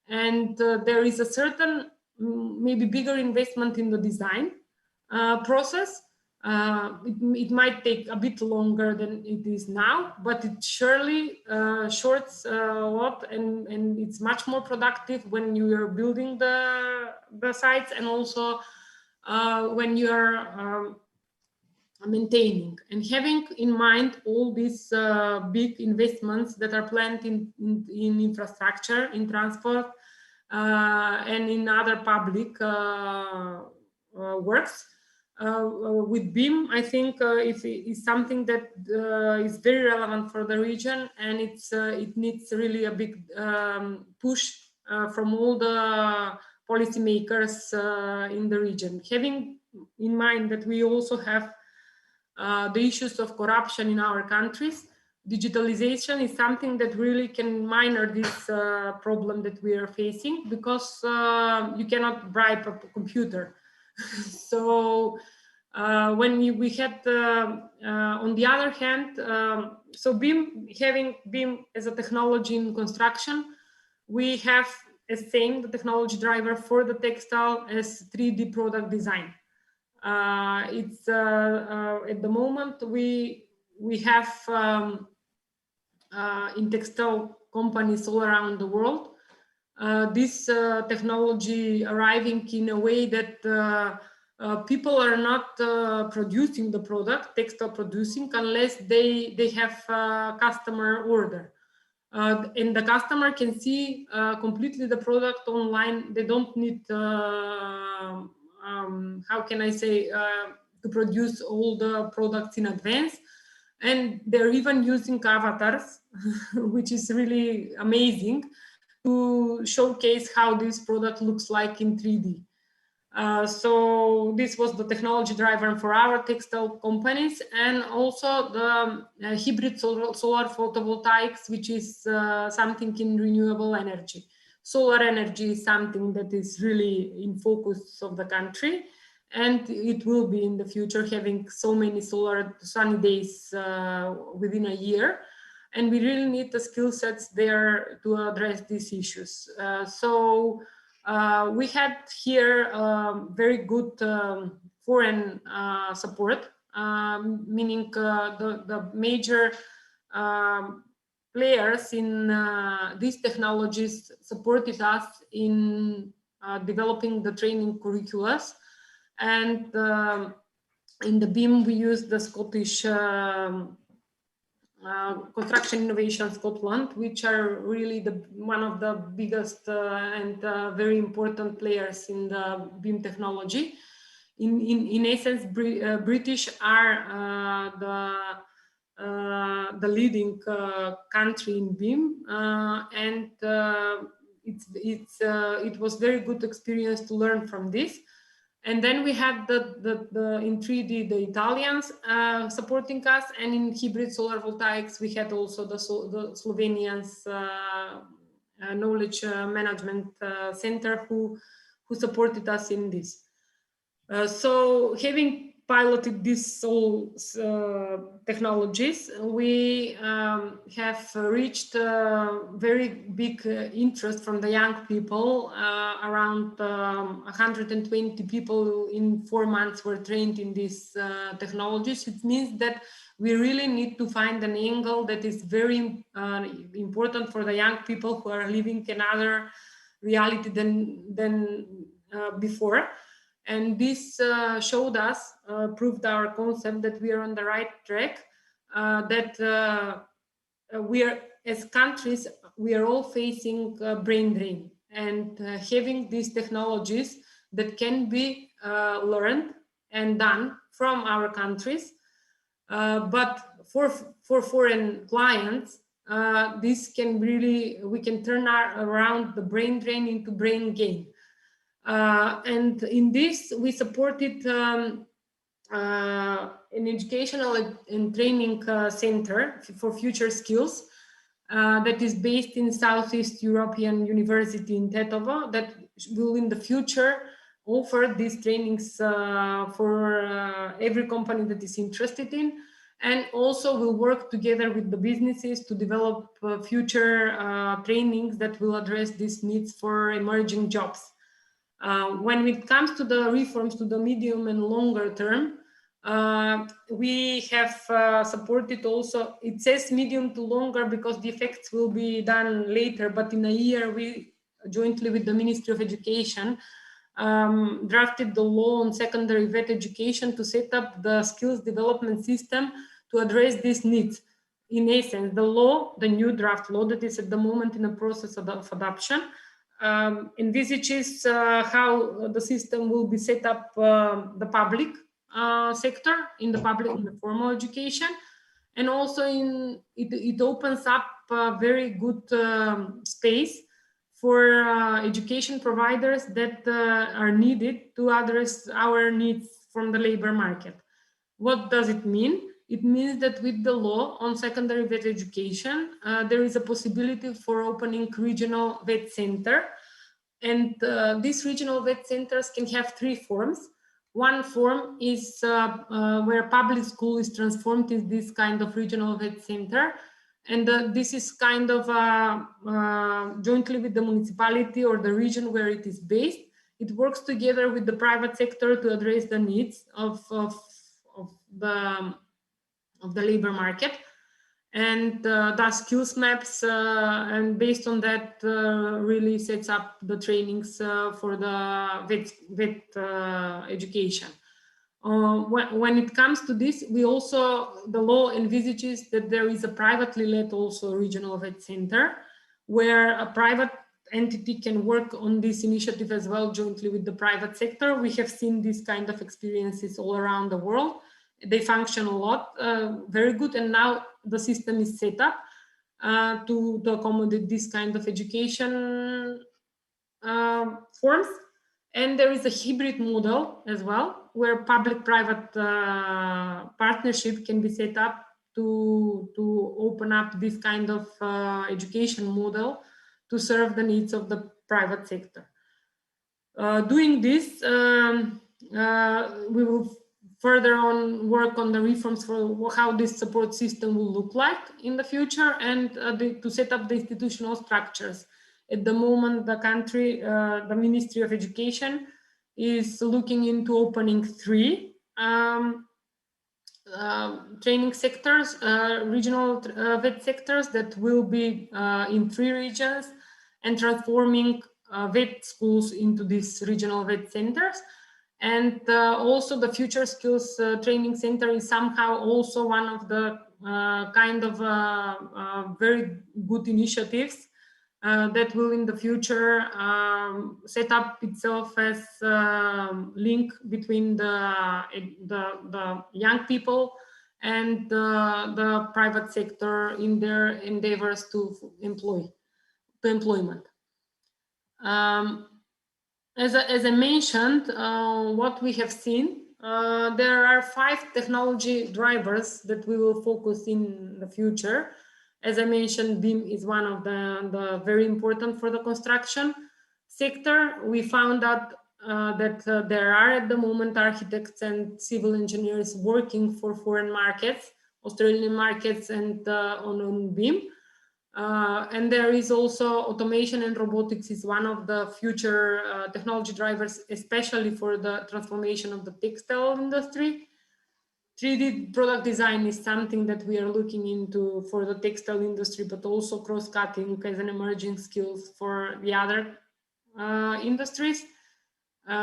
And there is a certain, maybe bigger investment in the design process. It might take a bit longer than it is now, but it surely shorts a lot, and it's much more productive when you are building the sites, and also when you are maintaining. And having in mind all these big investments that are planned in infrastructure, in transport, and in other public works, with BIM, I think is something that is very relevant for the region, and it needs really a big push from all the policymakers in the region. Having in mind that we also have the issues of corruption in our countries, digitalization is something that really can minor this problem that we are facing, because you cannot bribe a computer. So when we had, on the other hand, so BIM, having BIM as a technology in construction, we have as same the technology driver for the textile as 3D product design. It's at the moment we have in textile companies all around the world this technology arriving in a way that people are not producing the product, textile producing, unless they have a customer order. And the customer can see completely the product online. They don't need, how can I say, to produce all the products in advance. And they're even using avatars, which is really amazing, to showcase how this product looks like in 3D. So this was the technology driver for our textile companies, and also the hybrid solar photovoltaics, which is something in renewable energy. Solar energy is something that is really in focus of the country, and it will be in the future, having so many sunny days within a year. And we really need the skill sets there to address these issues. So we had here very good foreign support, meaning the major players in these technologies supported us in developing the training curricula. And in the BIM, we use the Scottish Construction Innovation Scotland, which are really one of the biggest and very important players in the BIM technology. In essence, British are the leading country in BIM, and it was very good experience to learn from this. And then we had in 3D the Italians supporting us, and in hybrid solar voltaics we had also the Slovenians knowledge management center who supported us in this. So having piloted these all technologies, we have reached very big interest from the young people. Around 120 people in 4 months were trained in these technologies. It means that we really need to find an angle that is very important for the young people who are living another reality than before. And this showed us, proved our concept that we are on the right track, that we are, as countries, we are all facing brain drain, and having these technologies that can be learned and done from our countries, but for foreign clients, this can really, we can turn around the brain drain into brain gain. And in this, we supported an educational and training center for future skills that is based in Southeast European University in Tetovo, that will in the future offer these trainings for every company that is interested in, and also will work together with the businesses to develop future trainings that will address these needs for emerging jobs. When it comes to the reforms to the medium and longer term, we have supported also, it says medium to longer because the effects will be done later, but in a year we jointly with the Ministry of Education drafted the law on secondary vet education to set up the skills development system to address these needs. In essence, the law, the new draft law that is at the moment in the process of adoption, envisages how the system will be set up the public sector, in the formal education, and also it opens up a very good space for education providers that are needed to address our needs from the labor market. What does it mean? It means that with the law on secondary vet education, there is a possibility for opening regional vet center. And these regional vet centers can have 3 forms. One form is where public school is transformed in this kind of regional vet center. And this is kind of jointly with the municipality or the region where it is based. It works together with the private sector to address the needs of the labor market, and does skills maps, and based on that really sets up the trainings for the vet education. When it comes to this, the law envisages that there is a privately led also regional vet center, where a private entity can work on this initiative as well jointly with the private sector. We have seen these kind of experiences all around the world. They function a lot, very good, and now the system is set up to accommodate this kind of education forms. And there is a hybrid model as well, where public-private partnership can be set up to open up this kind of education model to serve the needs of the private sector. Doing this, we will further on work on the reforms for how this support system will look like in the future, and to set up the institutional structures. At the moment, the country, the Ministry of Education is looking into opening 3 training sectors, regional vet sectors that will be in 3 regions, and transforming vet schools into these regional vet centers. And also the Future Skills Training Center is somehow also one of the kind of very good initiatives that will in the future set up itself as link between the young people and the private sector in their endeavors to employment. As I mentioned, what we have seen, there are 5 technology drivers that we will focus in the future. As I mentioned, BIM is one of the very important for the construction sector. We found out that there are at the moment architects and civil engineers working for foreign markets, Australian markets, and on BIM. And there is also automation and robotics is one of the future technology drivers, especially for the transformation of the textile industry. 3D product design is something that we are looking into for the textile industry, but also cross-cutting as an emerging skill for the other industries.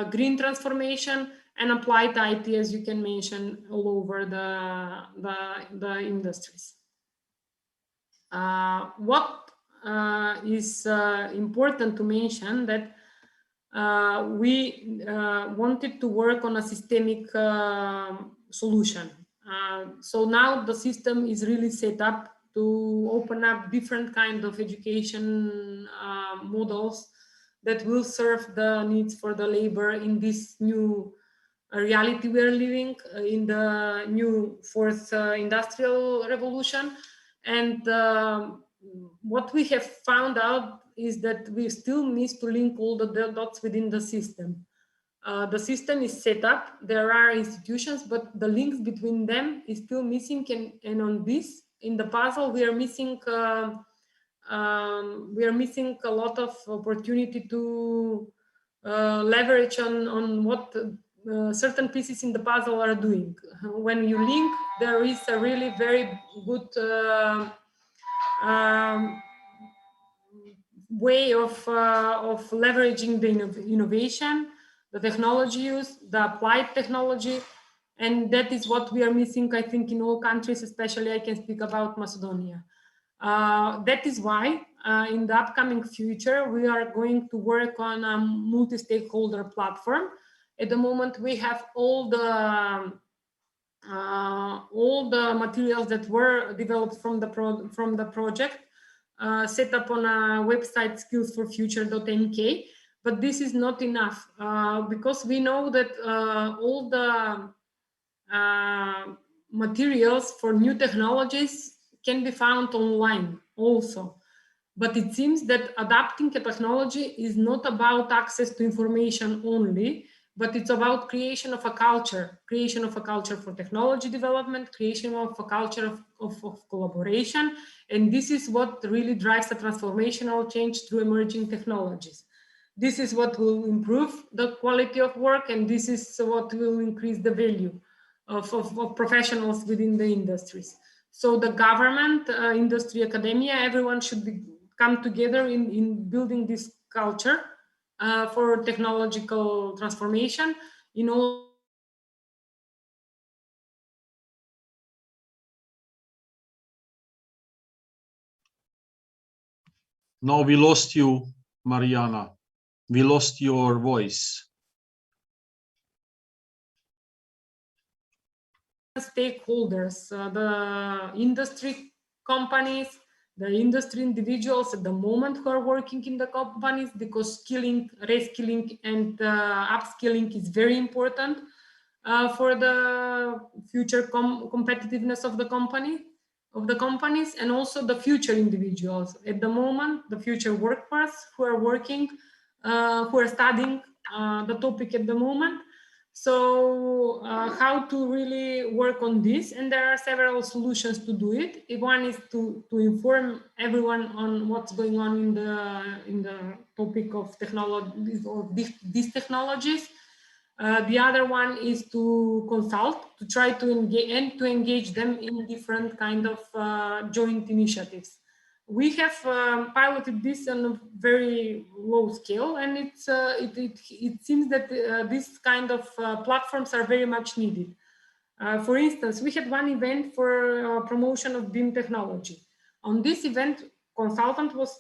Green transformation and applied IT, as you can mention, all over the industries. What is important to mention that we wanted to work on a systemic solution. So now the system is really set up to open up different kind of education models that will serve the needs for the labor in this new reality we are living in the new 4th industrial revolution. And what we have found out is that we still need to link all the dots within the system. The system is set up, there are institutions, but the links between them is still missing. And on this, in the puzzle, we are missing a lot of opportunity to leverage on what certain pieces in the puzzle are doing. When you link, there is a really very good way of leveraging the innovation, the technology use, the applied technology, and that is what we are missing, I think, in all countries, especially I can speak about Macedonia. That is why in the upcoming future, we are going to work on a multi-stakeholder platform. At the moment, we have all the materials that were developed from the project set up on a website skillsforfuture.nk, but this is not enough because we know that all the materials for new technologies can be found online also. But it seems that adapting a technology is not about access to information only, but it's about creation of a culture for technology development, creation of a culture of collaboration. And this is what really drives a transformational change through emerging technologies. This is what will improve the quality of work, and this is what will increase the value of professionals within the industries. So the government, industry, academia, everyone should come together in building this culture for technological transformation in all. No, we lost you, Mariana. We lost your voice. Stakeholders, the industry companies, the industry individuals at the moment who are working in the companies, because skilling, reskilling, and upskilling is very important for the future competitiveness of the companies, and also the future individuals. At the moment, the future workforce who are working, who are studying the topic at the moment. So how to really work on this, and there are several solutions to do it. One is to inform everyone on what's going on in the topic of technologies or these technologies. The other one is to consult, to try to engage them in different kind of joint initiatives. we have piloted this on a very low scale, and it seems that this kind of platforms are very much needed. For instance, we had one event for promotion of BIM technology. On this event, consultant was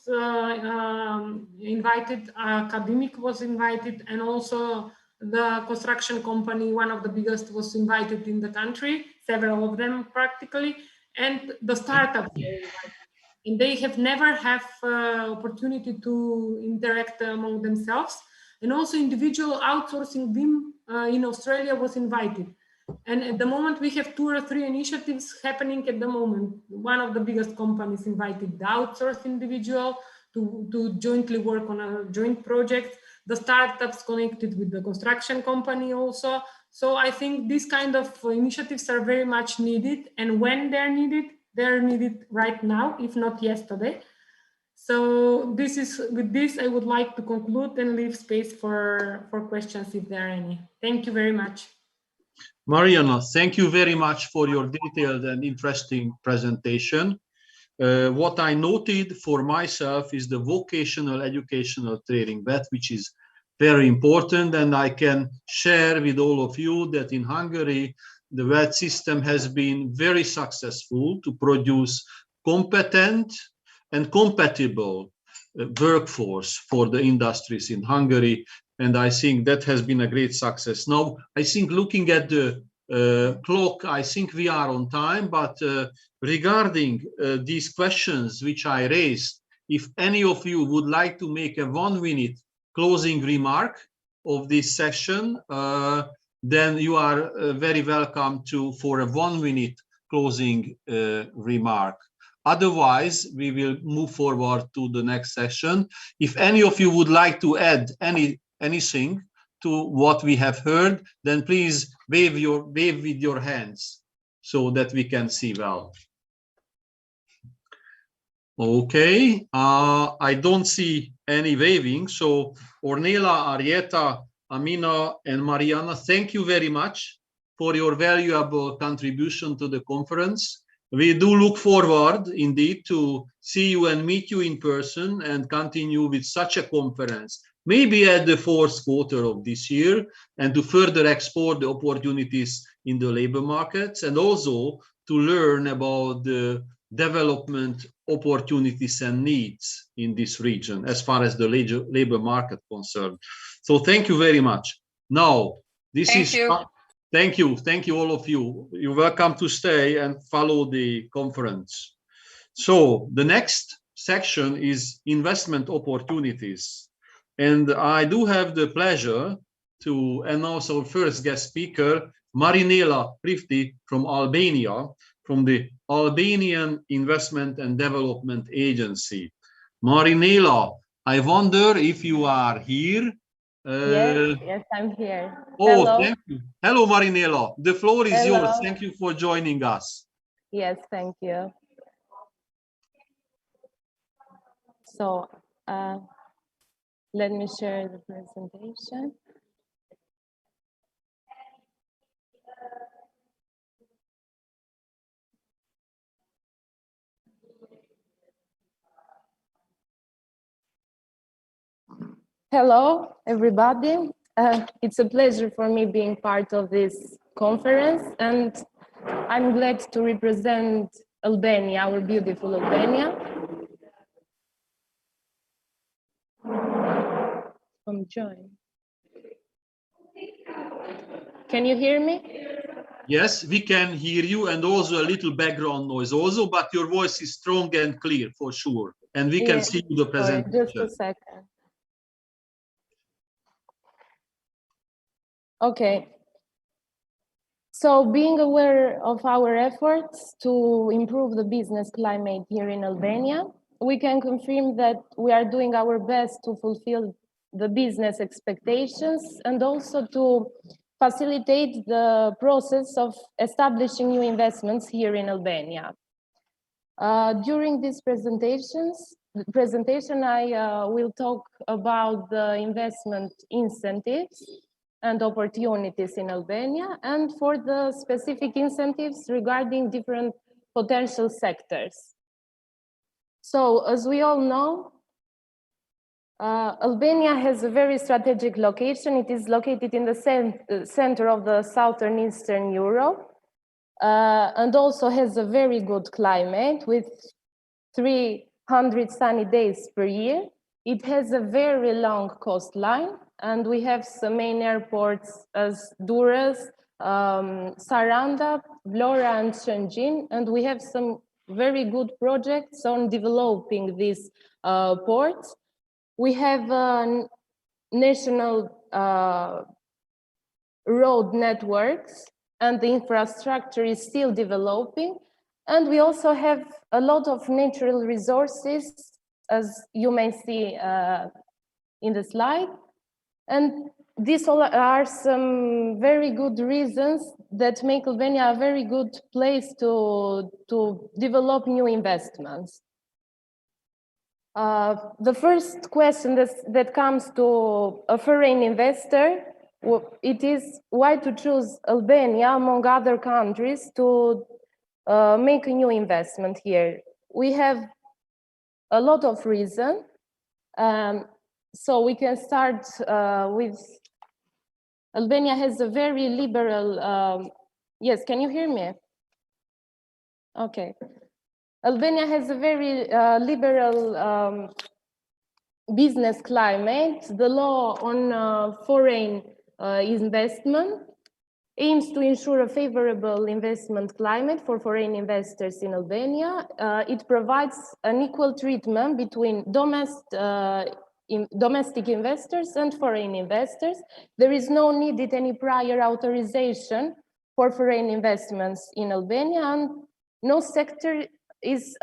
invited, academic was invited, and also the construction company, one of the biggest, was invited in the country, several of them practically, and the startups were invited. And they have never have opportunity to interact among themselves. And also individual outsourcing BIM in Australia was invited. And at the moment, we have 2 or 3 initiatives happening at the moment. One of the biggest companies invited the outsourced individual to jointly work on a joint project. The startups connected with the construction company also. So I think these kind of initiatives are very much needed. And when they're needed right now, if not yesterday. So this is, with this, I would like to conclude and leave space for questions if there are any. Thank you very much. Mariana, thank you very much for your detailed and interesting presentation. What I noted for myself is the vocational educational training, that which is very important, and I can share with all of you that in Hungary, the VET system has been very successful to produce competent and compatible workforce for the industries in Hungary. And I think that has been a great success. Now, I think looking at the clock, I think we are on time, but regarding these questions which I raised, if any of you would like to make a 1-minute closing remark of this session, then you are very welcome for a 1-minute closing remark. Otherwise, we will move forward to the next session. If any of you would like to add anything to what we have heard, then please wave with your hands so that we can see well. Okay, I don't see any waving. So Ornella, Arieta, Amina, and Mariana, thank you very much for your valuable contribution to the conference. We do look forward indeed to see you and meet you in person and continue with such a conference, maybe at the 4th quarter of this year, and to further explore the opportunities in the labor markets, and also to learn about the development opportunities and needs in this region as far as the labor market concerned. So thank you very much. Now, thank you all of you. You're welcome to stay and follow the conference. So the next section is investment opportunities. And I do have the pleasure to announce our first guest speaker, Marinela Prifti from Albania, from the Albanian Investment and Development Agency. Marinela, I wonder if you are here. Yes, I'm here. Oh, hello. Thank you. Hello, Marinela. The floor is Hello. yours. Thank you for joining us. Yes, thank you. So, let me share the presentation. Hello, everybody. It's a pleasure for me being part of this conference, and I'm glad to represent Albania, our beautiful Albania. Can you hear me? Yes, we can hear you, and also a little background noise also, but your voice is strong and clear for sure. And we can see the presentation. Sorry, just a second. Okay. So being aware of our efforts to improve the business climate here in Albania, we can confirm that we are doing our best to fulfill the business expectations and also to facilitate the process of establishing new investments here in Albania. During this presentation, I will talk about the investment incentives and opportunities in Albania, and for the specific incentives regarding different potential sectors. So, as we all know, Albania has a very strategic location. It is located in the center of the southern Eastern Europe, and also has a very good climate with 300 sunny days per year. It has a very long coastline, and we have some main airports as Durrës, Saranda, Vlora, and Shëngjin, and we have some very good projects on developing these ports. We have national road networks, and the infrastructure is still developing. And we also have a lot of natural resources, as you may see in the slide. And these all are some very good reasons that make Albania a very good place to develop new investments. The first question that comes to a foreign investor, it is why to choose Albania among other countries to make a new investment here. We have a lot of reasons. So we can start with Albania has a very liberal, yes, can you hear me? Okay. Albania has a very liberal business climate. The law on foreign investment aims to ensure a favorable investment climate for foreign investors in Albania. It provides an equal treatment between domestic investors and foreign investors. There is no needed any prior authorization for foreign investments in Albania, and no sector is,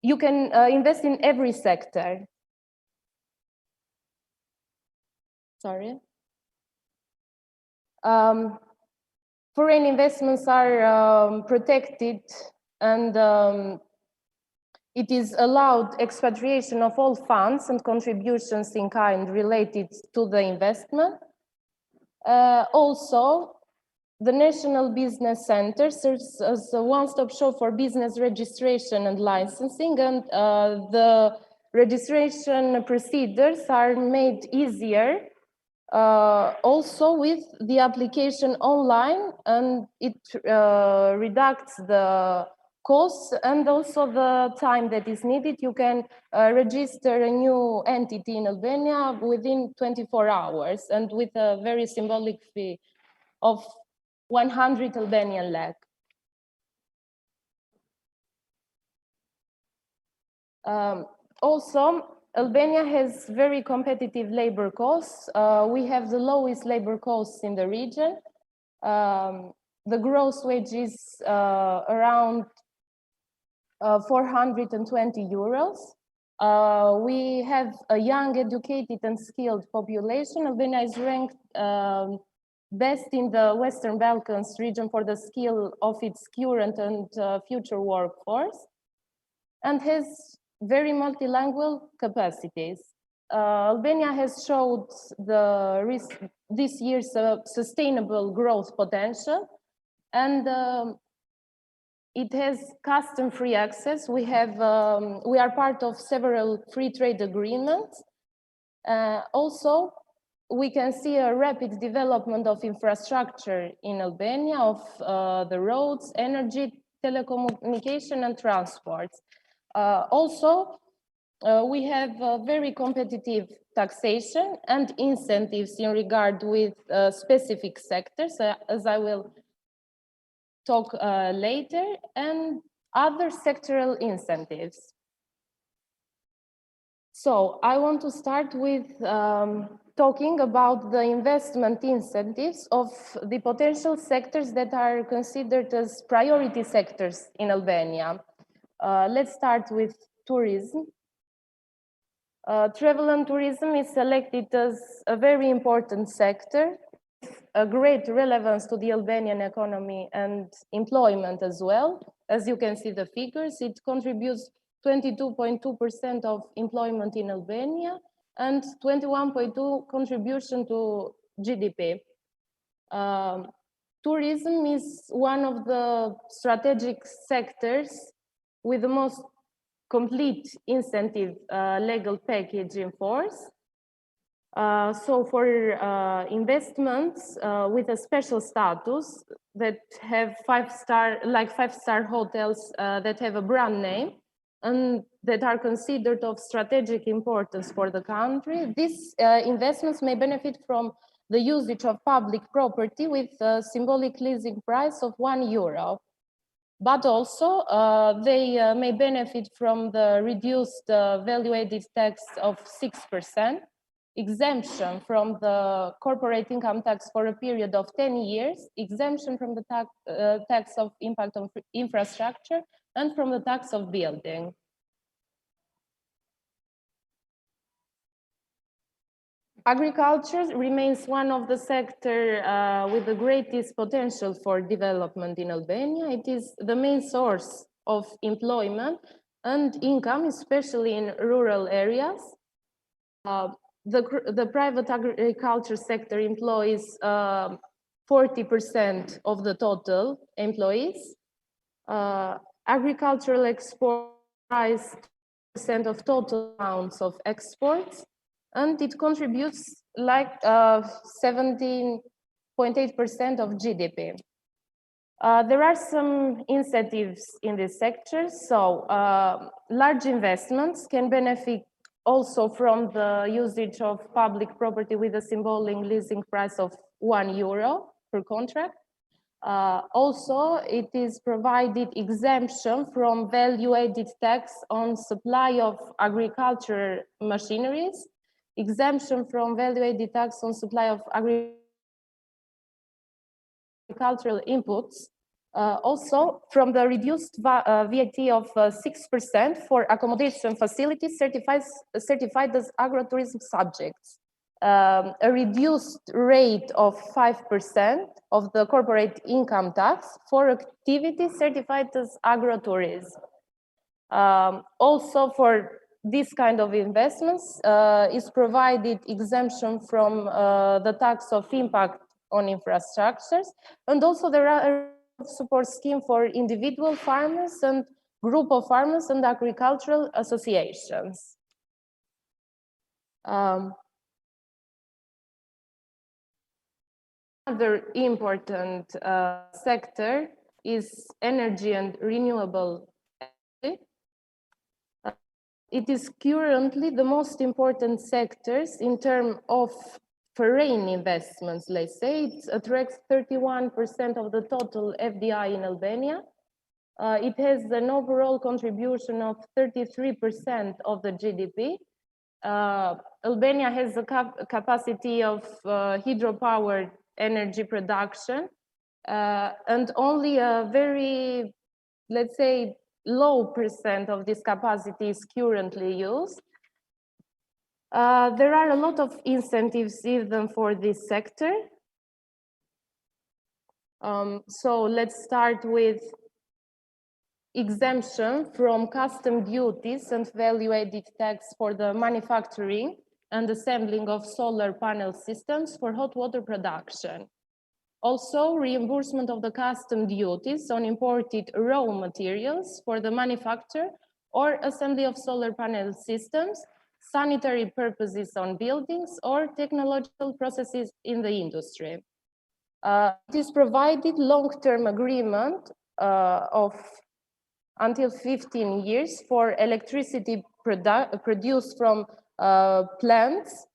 you can invest in every sector. Sorry. Foreign investments are protected, and it is allowed expatriation of all funds and contributions in kind related to the investment. Also, the National Business Center serves as a one-stop shop for business registration and licensing, and the registration procedures are made easier also with the application online, and it reduces the costs and also the time that is needed. You can register a new entity in Albania within 24 hours and with a very symbolic fee of 100 Albanian lek. Also, Albania has very competitive labor costs. We have the lowest labor costs in the region. The gross wage is around 420 euros. We have a young, educated, and skilled population. Albania is ranked best in the Western Balkans region for the skill of its current and future workforce, and has very multilingual capacities. Albania has showed this year's sustainable growth potential, and it has custom-free access. We are part of several free trade agreements. Also, we can see a rapid development of infrastructure in Albania, of the roads, energy, telecommunication, and transports. Also, we have very competitive taxation and incentives in regard with specific sectors, as I will talk later, and other sectoral incentives. So I want to start with talking about the investment incentives of the potential sectors that are considered as priority sectors in Albania. Let's start with tourism. Travel and tourism is selected as a very important sector, a great relevance to the Albanian economy and employment as well. As you can see the figures, it contributes 22.2% of employment in Albania and 21.2% contribution to GDP. Tourism is one of the strategic sectors with the most complete incentive legal package in force. So for investments with a special status that have five-star hotels that have a brand name and that are considered of strategic importance for the country, these investments may benefit from the usage of public property with a symbolic leasing price of €1. But also they may benefit from the reduced value-added tax of 6%, exemption from the corporate income tax for a period of 10 years, exemption from the tax of impact on infrastructure, and from the tax of building. Agriculture remains one of the sectors with the greatest potential for development in Albania. It is the main source of employment and income, especially in rural areas. The private agriculture sector employs 40% of the total employees. Agricultural exports comprise 2% of total amounts of exports, and it contributes like 17.8% of GDP. There are some incentives in this sector. So large investments can benefit also from the usage of public property with a symbolic leasing price of €1 per contract. Also, it is provided exemption from value-added tax on supply of agricultural machineries, exemption from value-added tax on supply of agricultural inputs, also from the reduced VAT of 6% for accommodation facilities certified as agritourism subjects, a reduced rate of 5% of the corporate income tax for activities certified as agritourism. Also for this kind of investments is provided exemption from the tax of impact on infrastructures, and also there are a support scheme for individual farmers and group of farmers and agricultural associations. Another important sector is energy and renewable energy. It is currently the most important sectors in terms of foreign investments, let's say. It attracts 31% of the total FDI in Albania. It has an overall contribution of 33% of the GDP. Albania has a capacity of hydropower energy production, and only a very, let's say, low percent of this capacity is currently used. There are a lot of incentives even for this sector. So let's start with exemption from custom duties and value-added tax for the manufacturing and assembling of solar panel systems for hot water production. Also, reimbursement of the custom duties on imported raw materials for the manufacture or assembly of solar panel systems, sanitary purposes on buildings, or technological processes in the industry. It is provided long-term agreement of until 15 years for electricity produced from plants.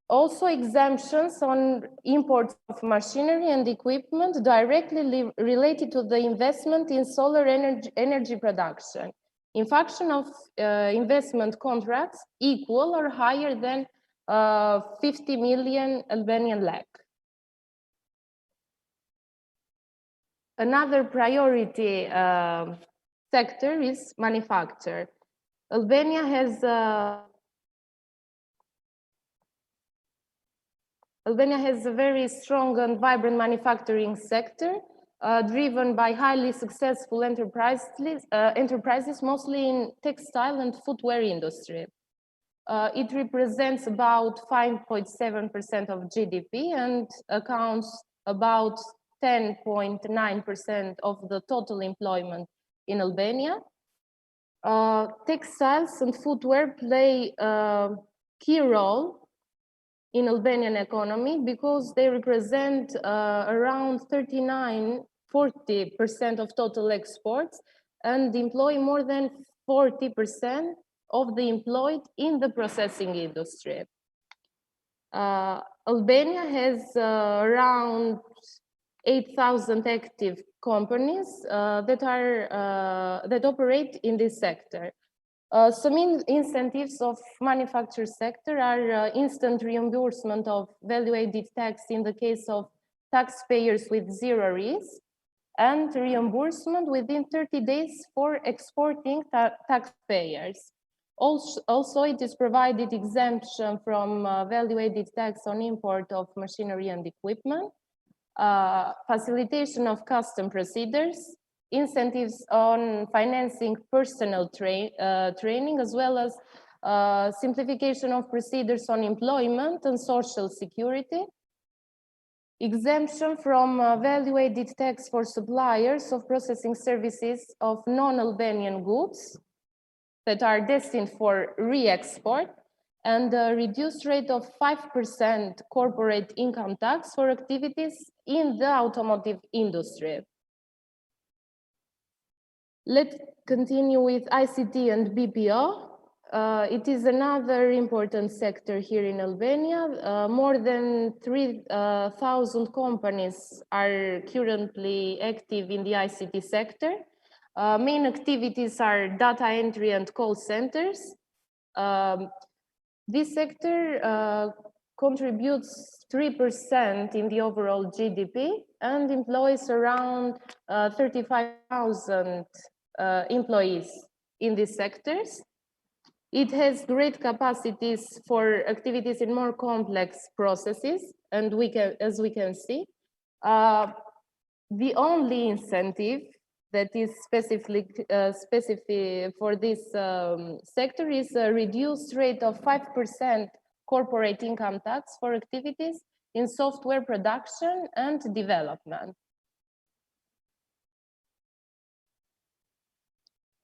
Also exemptions on imports of machinery and equipment directly related to the investment in solar energy production. In function of investment contracts equal or higher than 50 million Albanian lek. Another priority sector is manufacture. Albania has a very strong and vibrant manufacturing sector, driven by highly successful enterprises, mostly in textile and footwear industry. It represents about 5.7% of GDP and accounts about 10.9% of the total employment in Albania. Textiles and footwear play a key role in Albanian economy because they represent around 39–40% of total exports and employ more than 40% of the employed in the processing industry. Albania has around 8,000 active companies that operate in this sector. Some incentives of manufacture sector are instant reimbursement of value-added tax in the case of taxpayers with zero risk, and reimbursement within 30 days for exporting taxpayers. Also, it is provided exemption from value-added tax on import of machinery and equipment, facilitation of custom procedures, incentives on financing personal training, as well as simplification of procedures on employment and social security, exemption from value-added tax for suppliers of processing services of non-Albanian goods that are destined for re-export, and a reduced rate of 5% corporate income tax for activities in the automotive industry. Let's continue with ICT and BPO. It is another important sector here in Albania. More than 3,000 companies are currently active in the ICT sector. Main activities are data entry and call centers. This sector contributes 3% in the overall GDP and employs around 35,000 employees in these sectors. It has great capacities for activities in more complex processes, and as we can see, the only incentive that is specific for this sector is a reduced rate of 5% corporate income tax for activities in software production and development.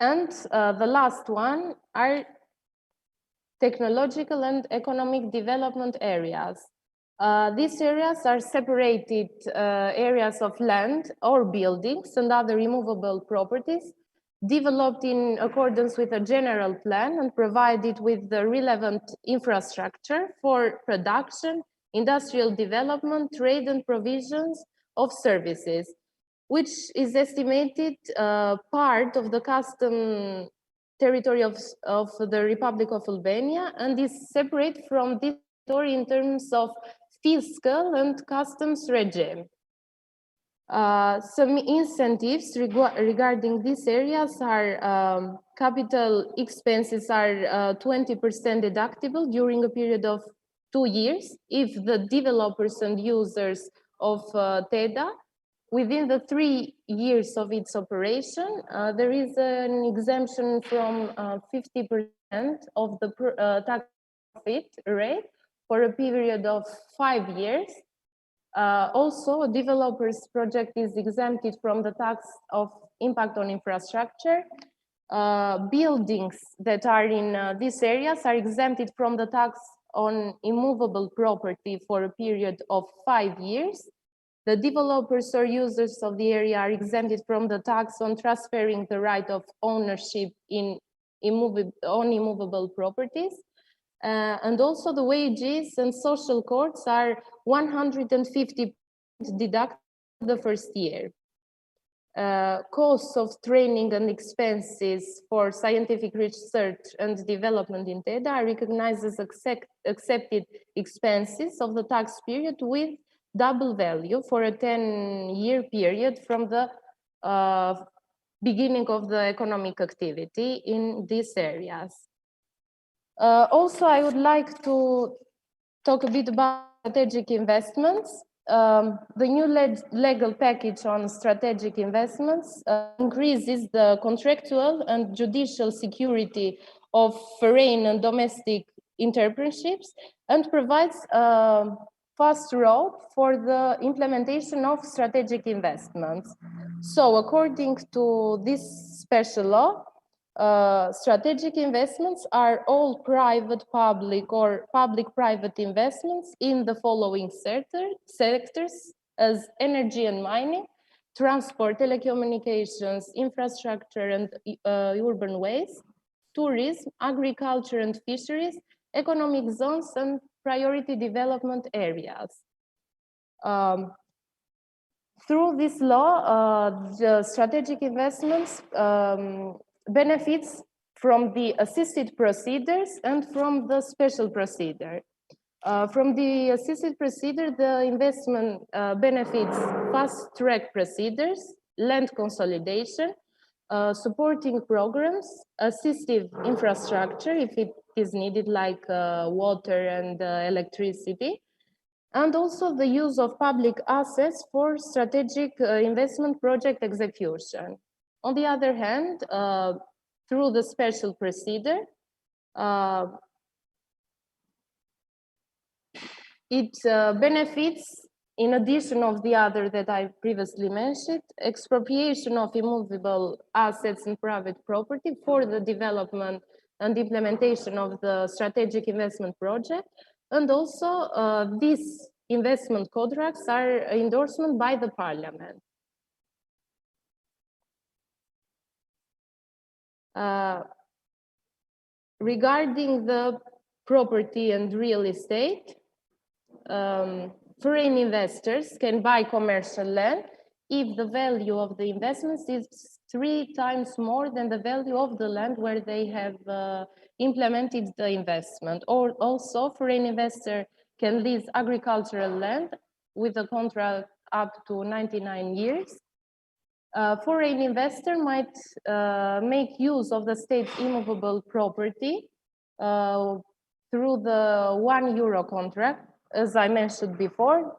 And the last one are technological and economic development areas. These areas are separated areas of land or buildings and other immovable properties developed in accordance with a general plan and provided with the relevant infrastructure for production, industrial development, trade and provisions of services, which is estimated part of the custom territory of the Republic of Albania and is separate from this territory in terms of fiscal and customs regime. Some incentives regarding these areas are capital expenses are 20% deductible during a period of 2 years if the developers and users of TEDA within the 3 years of its operation, there is an exemption from 50% of the tax profit rate for a period of 5 years. Also, a developer's project is exempted from the tax of impact on infrastructure. Buildings that are in these areas are exempted from the tax on immovable property for a period of 5 years. The developers or users of the area are exempted from the tax on transferring the right of ownership in immovable properties. And also the wages and social costs are 150% deducted the first year. Costs of training and expenses for scientific research and development in TEDA are recognized as accepted expenses of the tax period with double value for a 10-year period from the beginning of the economic activity in these areas. Also, I would like to talk a bit about strategic investments. The new legal package on strategic investments increases the contractual and judicial security of foreign and domestic entrepreneurships and provides a fast road for the implementation of strategic investments. So according to this special law, strategic investments are all private-public or public-private investments in the following sectors as energy and mining, transport, telecommunications, infrastructure and urban waste, tourism, agriculture and fisheries, economic zones and priority development areas. Through this law, the strategic investments benefits from the assisted procedures and from the special procedure. From the assisted procedure, the investment benefits fast-track procedures, land consolidation, supporting programs, assistive infrastructure if it is needed, like water and electricity, and also the use of public assets for strategic investment project execution. On the other hand, through the special procedure, it benefits, in addition of the other that I previously mentioned, expropriation of immovable assets and private property for the development and implementation of the strategic investment project. And also these investment contracts are endorsement by the parliament. Regarding the property and real estate, foreign investors can buy commercial land if the value of the investments is 3 times more than the value of the land where they have implemented the investment. Or also, foreign investor can lease agricultural land with a contract up to 99 years. Foreign investor might make use of the state's immovable property through the €1 contract. As I mentioned before,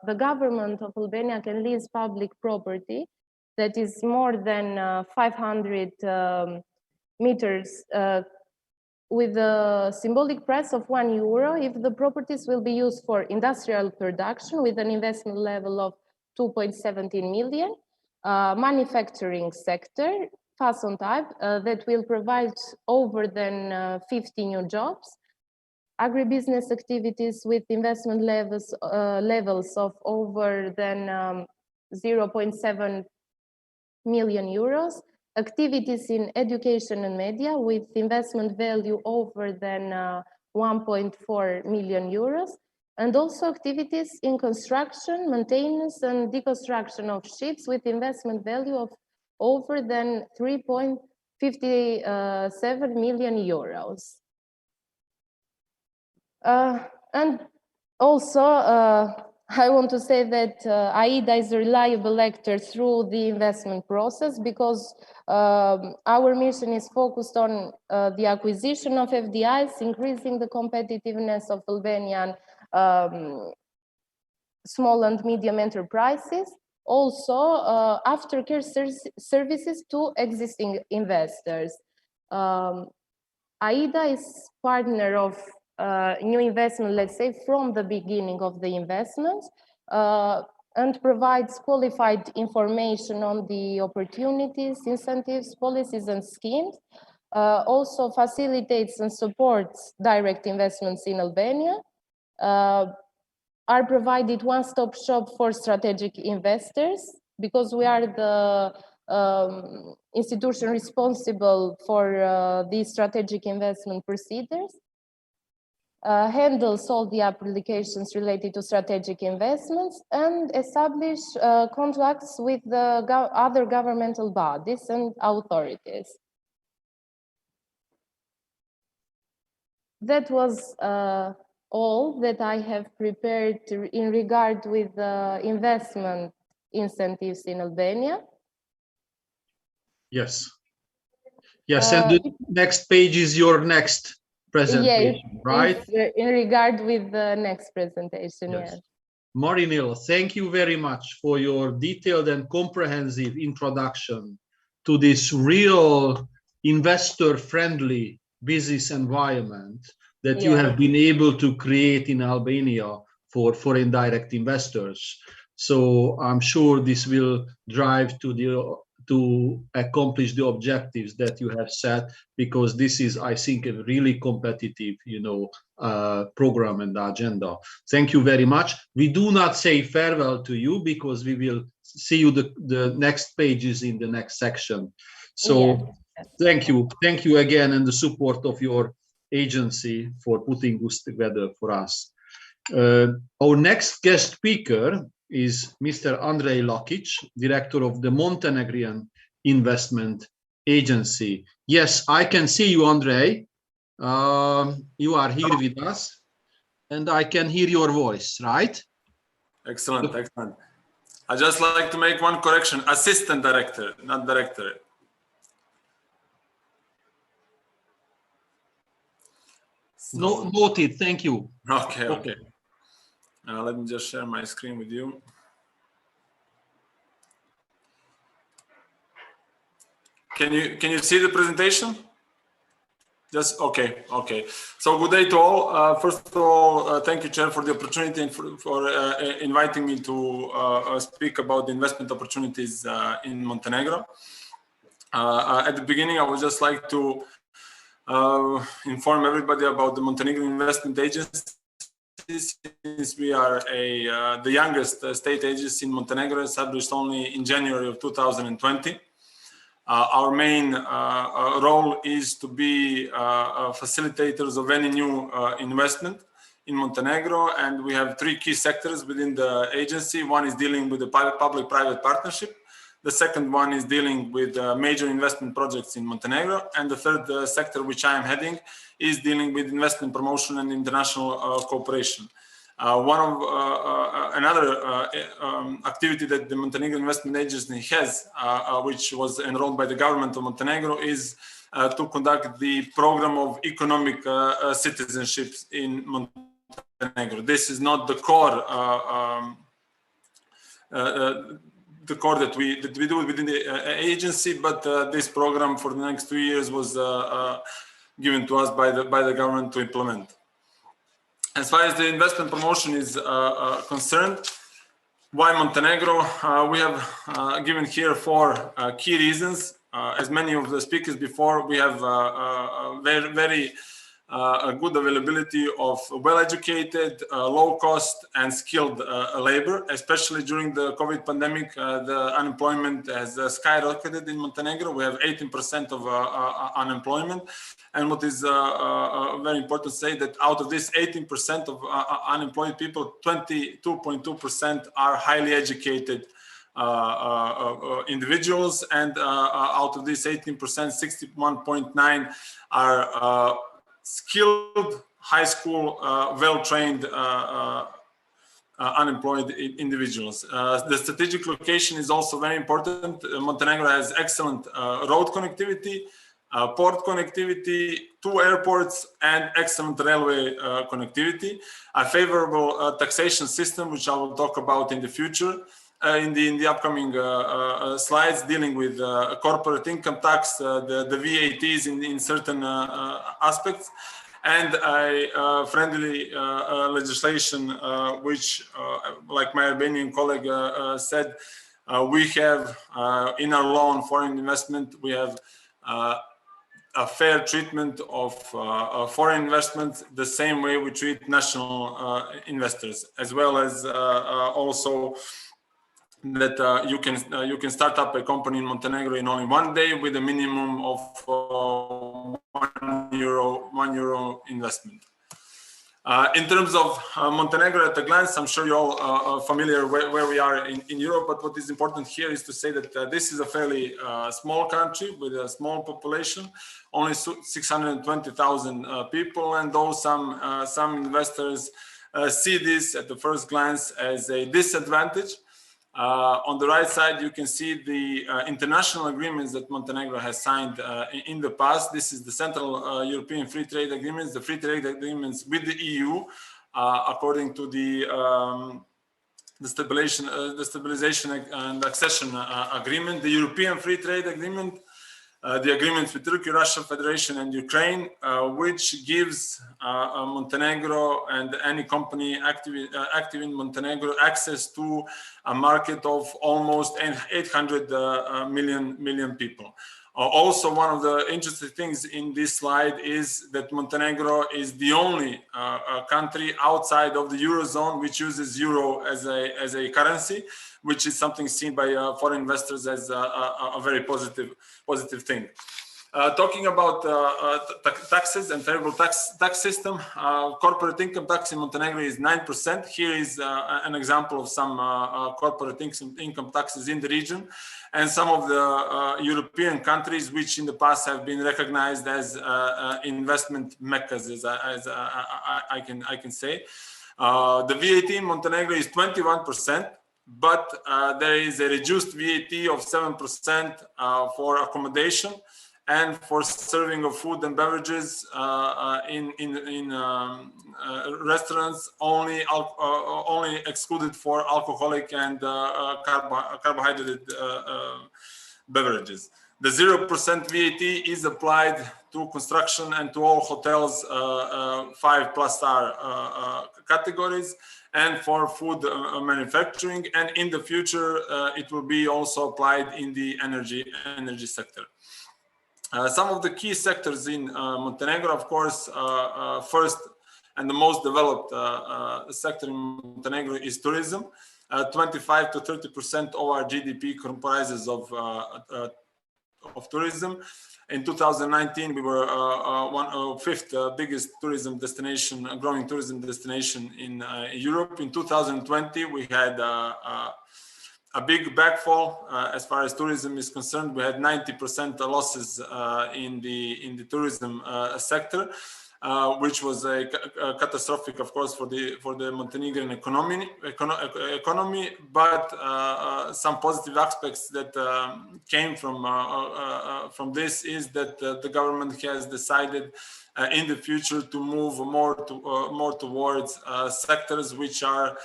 the government of Albania can lease public property that is more than 500 meters with a symbolic price of €1 if the properties will be used for industrial production with an investment level of 2.17 million, manufacturing sector, façon type, that will provide over than 50 new jobs, agribusiness activities with investment levels of over than 0.7 million euros, activities in education and media with investment value over than 1.4 million euros, and also activities in construction, maintenance and deconstruction of ships with investment value of over than 3.57 million euros. And also, I want to say that AIDA is a reliable actor through the investment process because our mission is focused on the acquisition of FDIs, increasing the competitiveness of Albanian small and medium enterprises, also aftercare services to existing investors. AIDA is partner of new investment, let's say, from the beginning of the investments, and provides qualified information on the opportunities, incentives, policies, and schemes. Also facilitates and supports direct investments in Albania. Are provided one-stop shop for strategic investors because we are the institution responsible for these strategic investment procedures. Handles all the applications related to strategic investments and establish contracts with the other governmental bodies and authorities. That was all that I have prepared in regard with investment incentives in Albania. Yes. Yes, and the next page is your next presentation, yes, right? In regard with the next presentation, yes. Marinil, thank you very much for your detailed and comprehensive introduction to this real investor-friendly business environment that you have been able to create in Albania for foreign direct investors. So I'm sure this will drive to accomplish the objectives that you have set, because this is, I think, a really competitive, program and agenda. Thank you very much. We do not say farewell to you, because we will see you the next pages in the next section. So Yes. thank you again, and the support of your agency for putting this together for us. Our next guest speaker is Mr. Andrej Lakic, director of the Montenegrin Investment Agency. Yes, I can see you, Andrej. You are here with us, and I can hear your voice, right? Excellent, excellent. I just like to make one correction: assistant director, not director. No, noted. Thank you. Okay, okay. Let me just share my screen with you. Can you see the presentation? Just okay. So good day to all. First of all, thank you, Chair, for the opportunity and for inviting me to speak about the investment opportunities in Montenegro. At the beginning, I would just like to inform everybody about the Montenegrin Investment Agency. Since we are the youngest state agency in Montenegro, established only in January of 2020. Our main role is to be facilitators of any new investment in Montenegro, and we have three key sectors within the agency. One is dealing with the public-private partnership. The second one is dealing with major investment projects in Montenegro, and the third sector, which I am heading, is dealing with investment promotion and international cooperation. Another activity that the Montenegro Investment Agency has, which was enrolled by the government of Montenegro, is to conduct the program of economic citizenship in Montenegro. This is not the core that we do within the agency, but this program for the next 2 years was given to us by the government to implement. As far as the investment promotion is concerned, why Montenegro? We have given here 4 key reasons. As many of the speakers before, we have very good availability of well-educated, low-cost and skilled labor. Especially during the COVID pandemic, the unemployment has skyrocketed in Montenegro. We have 18% of unemployment. And what is very important to say that out of this 18% of unemployed people, 22.2% are highly educated individuals, and out of this 18%, 61.9 are skilled, high school, well-trained unemployed individuals. The strategic location is also very important. Montenegro has excellent road connectivity, port connectivity, 2 airports, and excellent railway connectivity. A favorable taxation system, which I will talk about in the future, in the upcoming slides, dealing with corporate income tax, the VATs in certain aspects, and a friendly legislation, which, like my Albanian colleague said, we have in our law on foreign investment, we have a fair treatment of foreign investments, the same way we treat national investors, as well as also that you can start up a company in Montenegro in only 1 day with a minimum of €1 investment. In terms of Montenegro at a glance, I'm sure you're all familiar where we are in Europe, but what is important here is to say that this is a fairly small country with a small population, only 620,000 people, and though some investors see this at the first glance as a disadvantage, on the right side, you can see the international agreements that Montenegro has signed in the past. This is the Central European Free Trade Agreements, the free trade agreements with the EU, according to the Stabilization and Accession Agreement, the European Free Trade Agreement, the agreements with Turkey, Russia Federation, and Ukraine, which gives Montenegro and any company active in Montenegro access to a market of almost 800 million people. Also, one of the interesting things in this slide is that Montenegro is the only country outside of the Eurozone which uses euro as a currency, which is something seen by foreign investors as a very positive thing. Talking about taxes and favorable tax system, corporate income tax in Montenegro is 9%. Here is an example of some corporate income taxes in the region, and some of the European countries which in the past have been recognized as investment meccas, as I can say. The VAT in Montenegro is 21%. But there is a reduced VAT of 7% for accommodation and for serving of food and beverages in restaurants, only excluded for alcoholic and carbohydrate beverages. The 0% VAT is applied to construction and to all hotels 5+ star categories, and for food manufacturing, and in the future it will be also applied in the energy sector. Some of the key sectors in Montenegro, of course, first and the most developed sector in Montenegro is tourism. 25 to 30% of our GDP comprises of tourism. In 2019, we were fifth biggest tourism destination, growing tourism destination in Europe. In 2020, we had a big backfall as far as tourism is concerned. We had 90% losses in the tourism sector, which was a catastrophic, of course, for the Montenegrin economy. But some positive aspects that came from this is that the government has decided in the future to move more towards sectors which are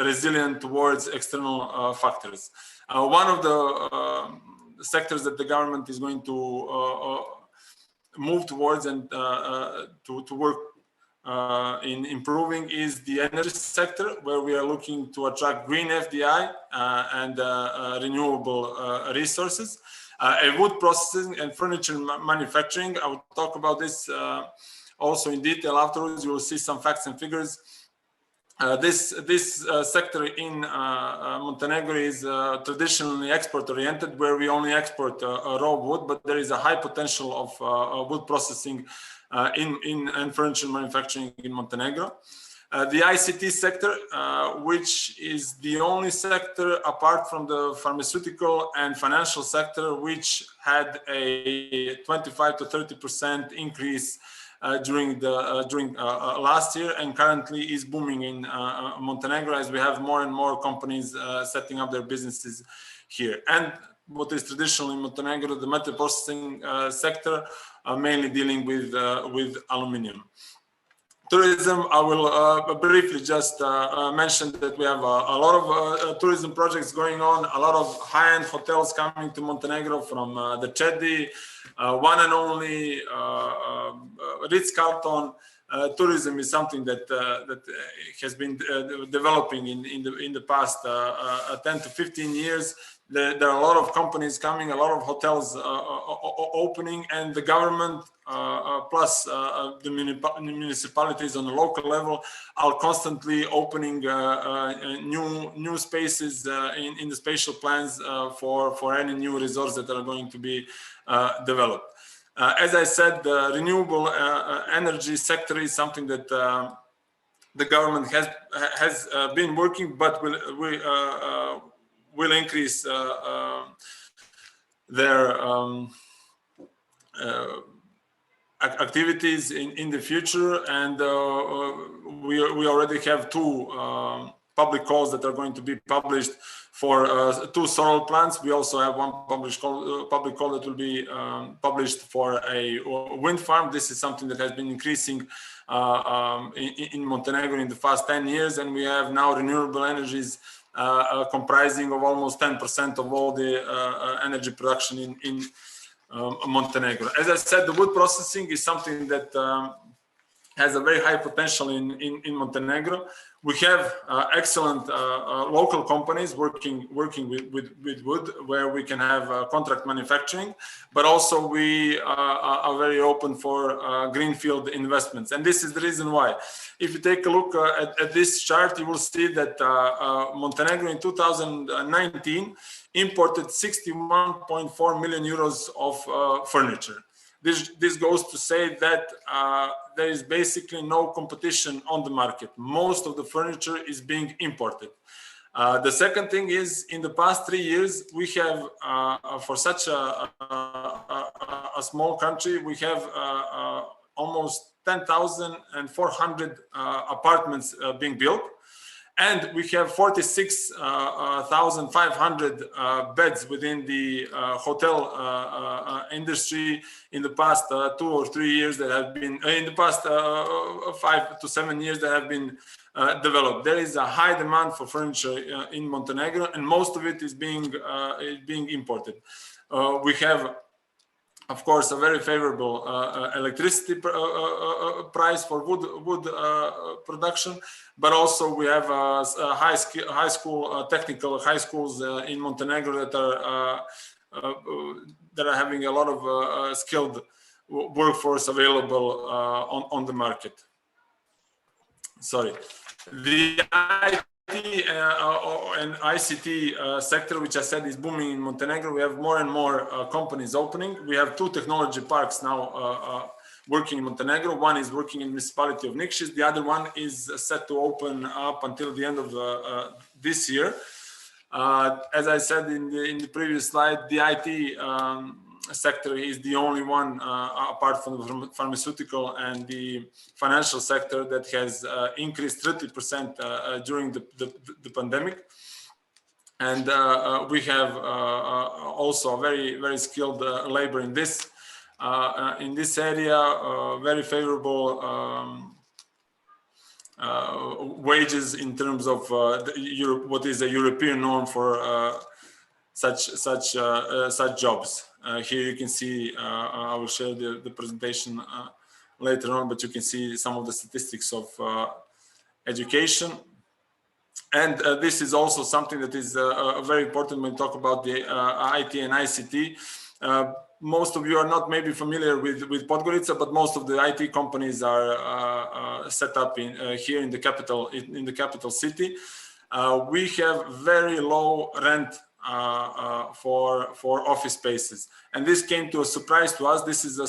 resilient towards external factors. One of the sectors that the government is going to move towards and to work in improving is the energy sector, where we are looking to attract green FDI and renewable resources. Wood processing and furniture manufacturing, I will talk about this also in detail afterwards. You will see some facts and figures. This sector in Montenegro is traditionally export-oriented, where we only export raw wood, but there is a high potential of wood processing and furniture manufacturing in Montenegro. The ICT sector, which is the only sector apart from the pharmaceutical and financial sector, which had a 25 to 30% increase during last year, and currently is booming in Montenegro, as we have more and more companies setting up their businesses here. And what is traditional in Montenegro, the metal processing sector, mainly dealing with aluminium. Tourism, I will briefly just mention that we have a lot of tourism projects going on, a lot of high-end hotels coming to Montenegro from the Chedi, one and only Ritz-Carlton. Tourism is something that has been developing in the past 10 to 15 years. There are a lot of companies coming, a lot of hotels opening, and the government plus the municipalities on the local level are constantly opening new spaces in the spatial plans for any new resorts that are going to be developed. As I said, the renewable energy sector is something that the government has been working, but will increase their activities in the future, and we already have two public calls that are going to be published for 2 solar plants. We also have one public call that will be published for a wind farm. This is something that has been increasing in Montenegro in the past 10 years, and we have now renewable energies comprising of almost 10% of all the energy production in Montenegro. As I said, the wood processing is something that has a very high potential in Montenegro. We have excellent local companies working with wood, where we can have contract manufacturing, but also we are very open for greenfield investments. And this is the reason why. If you take a look at this chart, you will see that Montenegro in 2019 imported 61.4 million euros of furniture. This goes to say that there is basically no competition on the market. Most of the furniture is being imported. The second thing is, in the past 3 years, we have, for such a small country, we have almost 10,400 apartments being built. And we have 46,500 beds within the hotel industry in the past 2 or 3 years that have been, in the past 5 to 7 years that have been developed. There is a high demand for furniture in Montenegro, and most of it is being imported. We have, of course, a very favorable electricity price for wood production, but also we have high school technical high schools in Montenegro that are having a lot of skilled workforce available on the market. Sorry, the IT and ICT sector, which I said is booming in Montenegro. We have more and more companies opening. We have 2 technology parks now working in Montenegro. One is working in the municipality of Nikšić. The other one is set to open up until the end of this year. As I said in the previous slide, the IT sector is the only one, apart from the pharmaceutical and the financial sector, that has increased 30% during the pandemic. And we have also a very skilled labor in this area, very favorable wages in terms of what is a European norm for such jobs. Here you can see, I will share the presentation later on, but you can see some of the statistics of education. And this is also something that is very important when we talk about the IT and ICT. Most of you are not maybe familiar with Podgorica, but most of the IT companies are set up here in the capital city. We have very low rent for office spaces, and this came to a surprise to us. This is the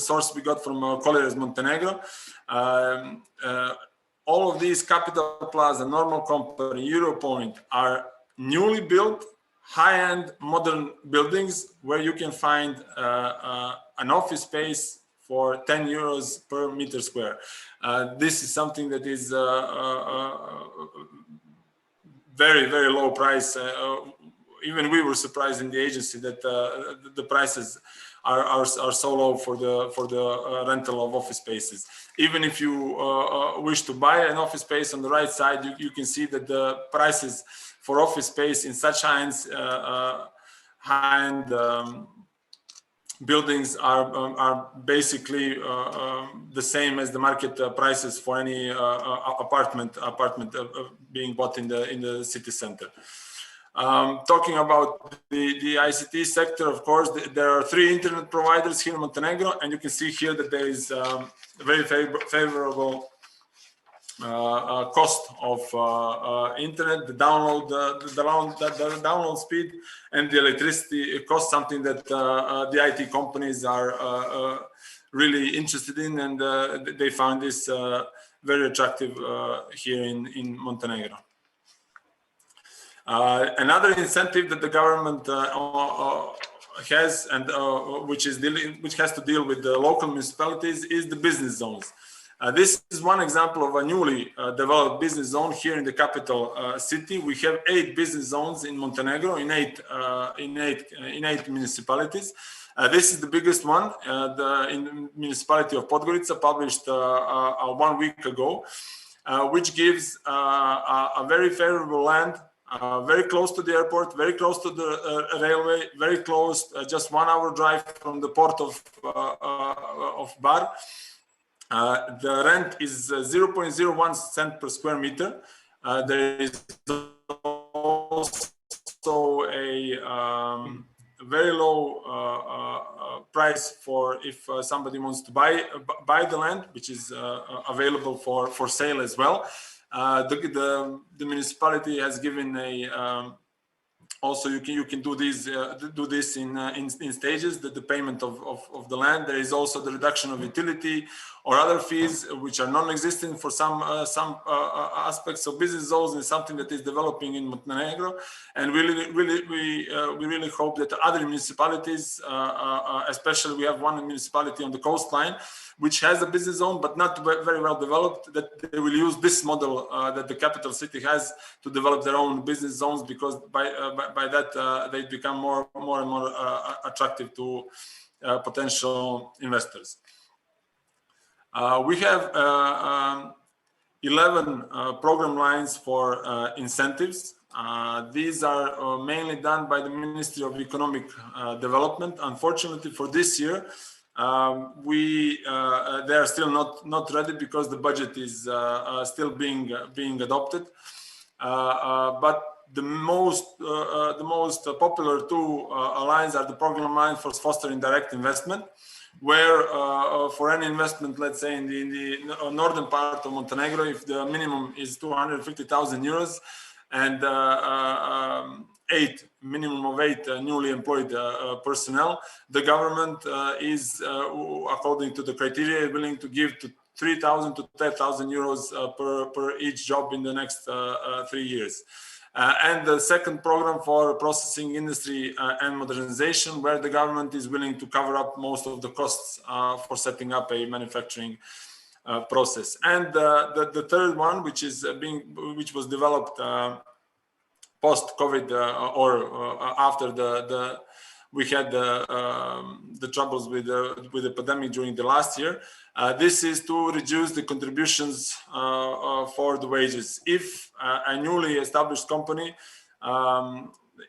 source we got from Colliers Montenegro. All of these Capital Plaza, Normal Company, Europoint are newly built, high-end modern buildings where you can find an office space for 10 euros per meter square. This is something that is very low price. Even we were surprised in the agency that the prices are so low for the rental of office spaces. Even if you wish to buy an office space, on the right side you can see that the prices for office space in such high-end buildings are basically the same as the market prices for any apartment being bought in the city center. Talking about the ICT sector, of course, there are 3 internet providers here in Montenegro, and you can see here that there is a very favorable cost of internet, the download speed, and the electricity cost, something that the IT companies are really interested in, and they found this very attractive here in Montenegro. Another incentive that the government has, and which has to deal with the local municipalities, is the business zones. This is one example of a newly developed business zone here in the capital city. We have 8 business zones in Montenegro in eight municipalities. This is the biggest one, in the municipality of Podgorica, published 1 week ago. which gives a very favorable land, very close to the airport, very close to the railway, very close, just 1 hour drive from the port of Bar. The rent is 0.01 cent per square meter. There is also a very low price for if somebody wants to buy the land, which is available for sale as well. The municipality has given a also you can do this in stages, the payment of the land. There is also the reduction of utility or other fees which are non-existent for some aspects. So business zones is something that is developing in Montenegro, and we really hope that other municipalities, especially we have one municipality on the coastline which has a business zone but not very well developed, that they will use this model that the capital city has to develop their own business zones, because by that they become more and more attractive to potential investors. We have 11 program lines for incentives. These are mainly done by the Ministry of Economic Development. Unfortunately for this year, they are still not ready because the budget is still being adopted. But the most popular two lines are the program line for fostering direct investment, where for any investment, let's say in the northern part of Montenegro, if the minimum is 250,000 euros and minimum of eight newly employed personnel, the government is, according to the criteria, willing to give to 3,000 to 10,000 euros per each job in the next 3 years. And the second program for processing industry and modernization, where the government is willing to cover up most of the costs for setting up a manufacturing process. And the third one, which was developed post-COVID or after we had the troubles with the pandemic during the last year. This is to reduce the contributions for the wages. If a newly established company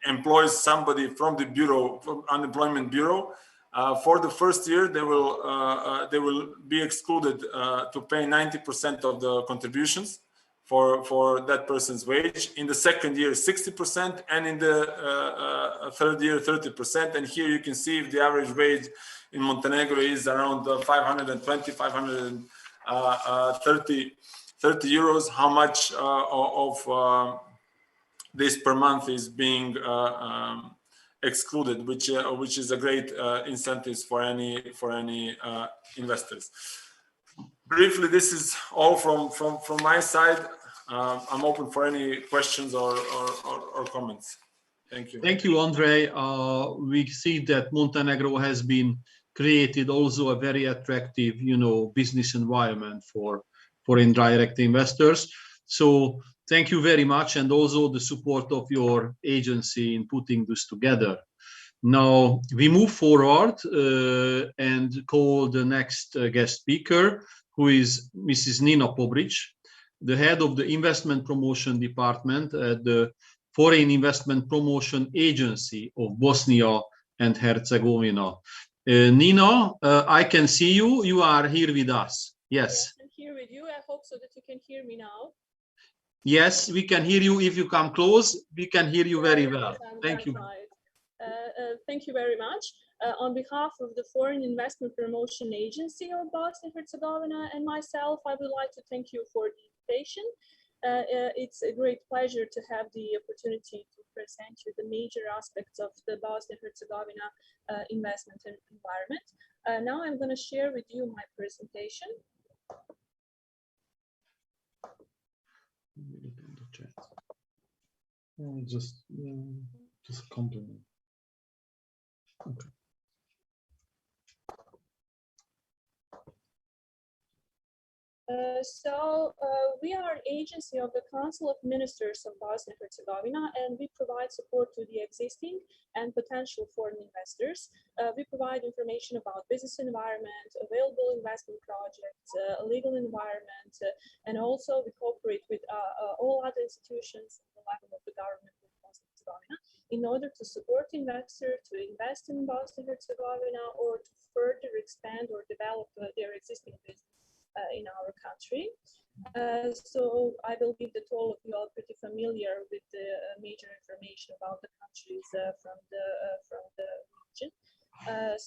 employs somebody from the bureau, from unemployment bureau, for the first year they will be excluded to pay 90% of the contributions for that person's wage. In the second year, 60%, and in the third year, 30%. And here you can see if the average wage in Montenegro is around 520, 530 euros, how much of this per month is being excluded, which is a great incentive for any investors. Briefly, this is all from my side. I'm open for any questions or comments. Thank you. Thank you, Andrei. We see that Montenegro has been created also a very attractive, business environment for indirect investors. So thank you very much, and also the support of your agency in putting this together. Now we move forward and call the next guest speaker, who is Mrs. Nina Pobric, the head of the Investment Promotion Department at the Foreign Investment Promotion Agency of Bosnia and Herzegovina. Nina, I can see you. You are here with us. Yes. I'm here with you. I hope so that you can hear me now. Yes, we can hear you. If you come close, we can hear you very well. Thank you. Thank you very much. On behalf of the Foreign Investment Promotion Agency of Bosnia and Herzegovina and myself, I would like to thank you for the invitation. It's a great pleasure to have the opportunity to present you the major aspects of the Bosnia and Herzegovina investment environment. Now I'm going to share with you my presentation. Just compliment. Okay. We are an agency of the Council of Ministers of Bosnia and Herzegovina, and we provide support to the existing and potential foreign investors. We provide information about business environment, available investment projects, legal environment, and also we cooperate with all other institutions at the level of the government of Bosnia and Herzegovina in order to support investors to invest in Bosnia and Herzegovina or to further expand or develop their existing business in our country. So I believe that all of you are pretty familiar with the major information about the countries from the region. I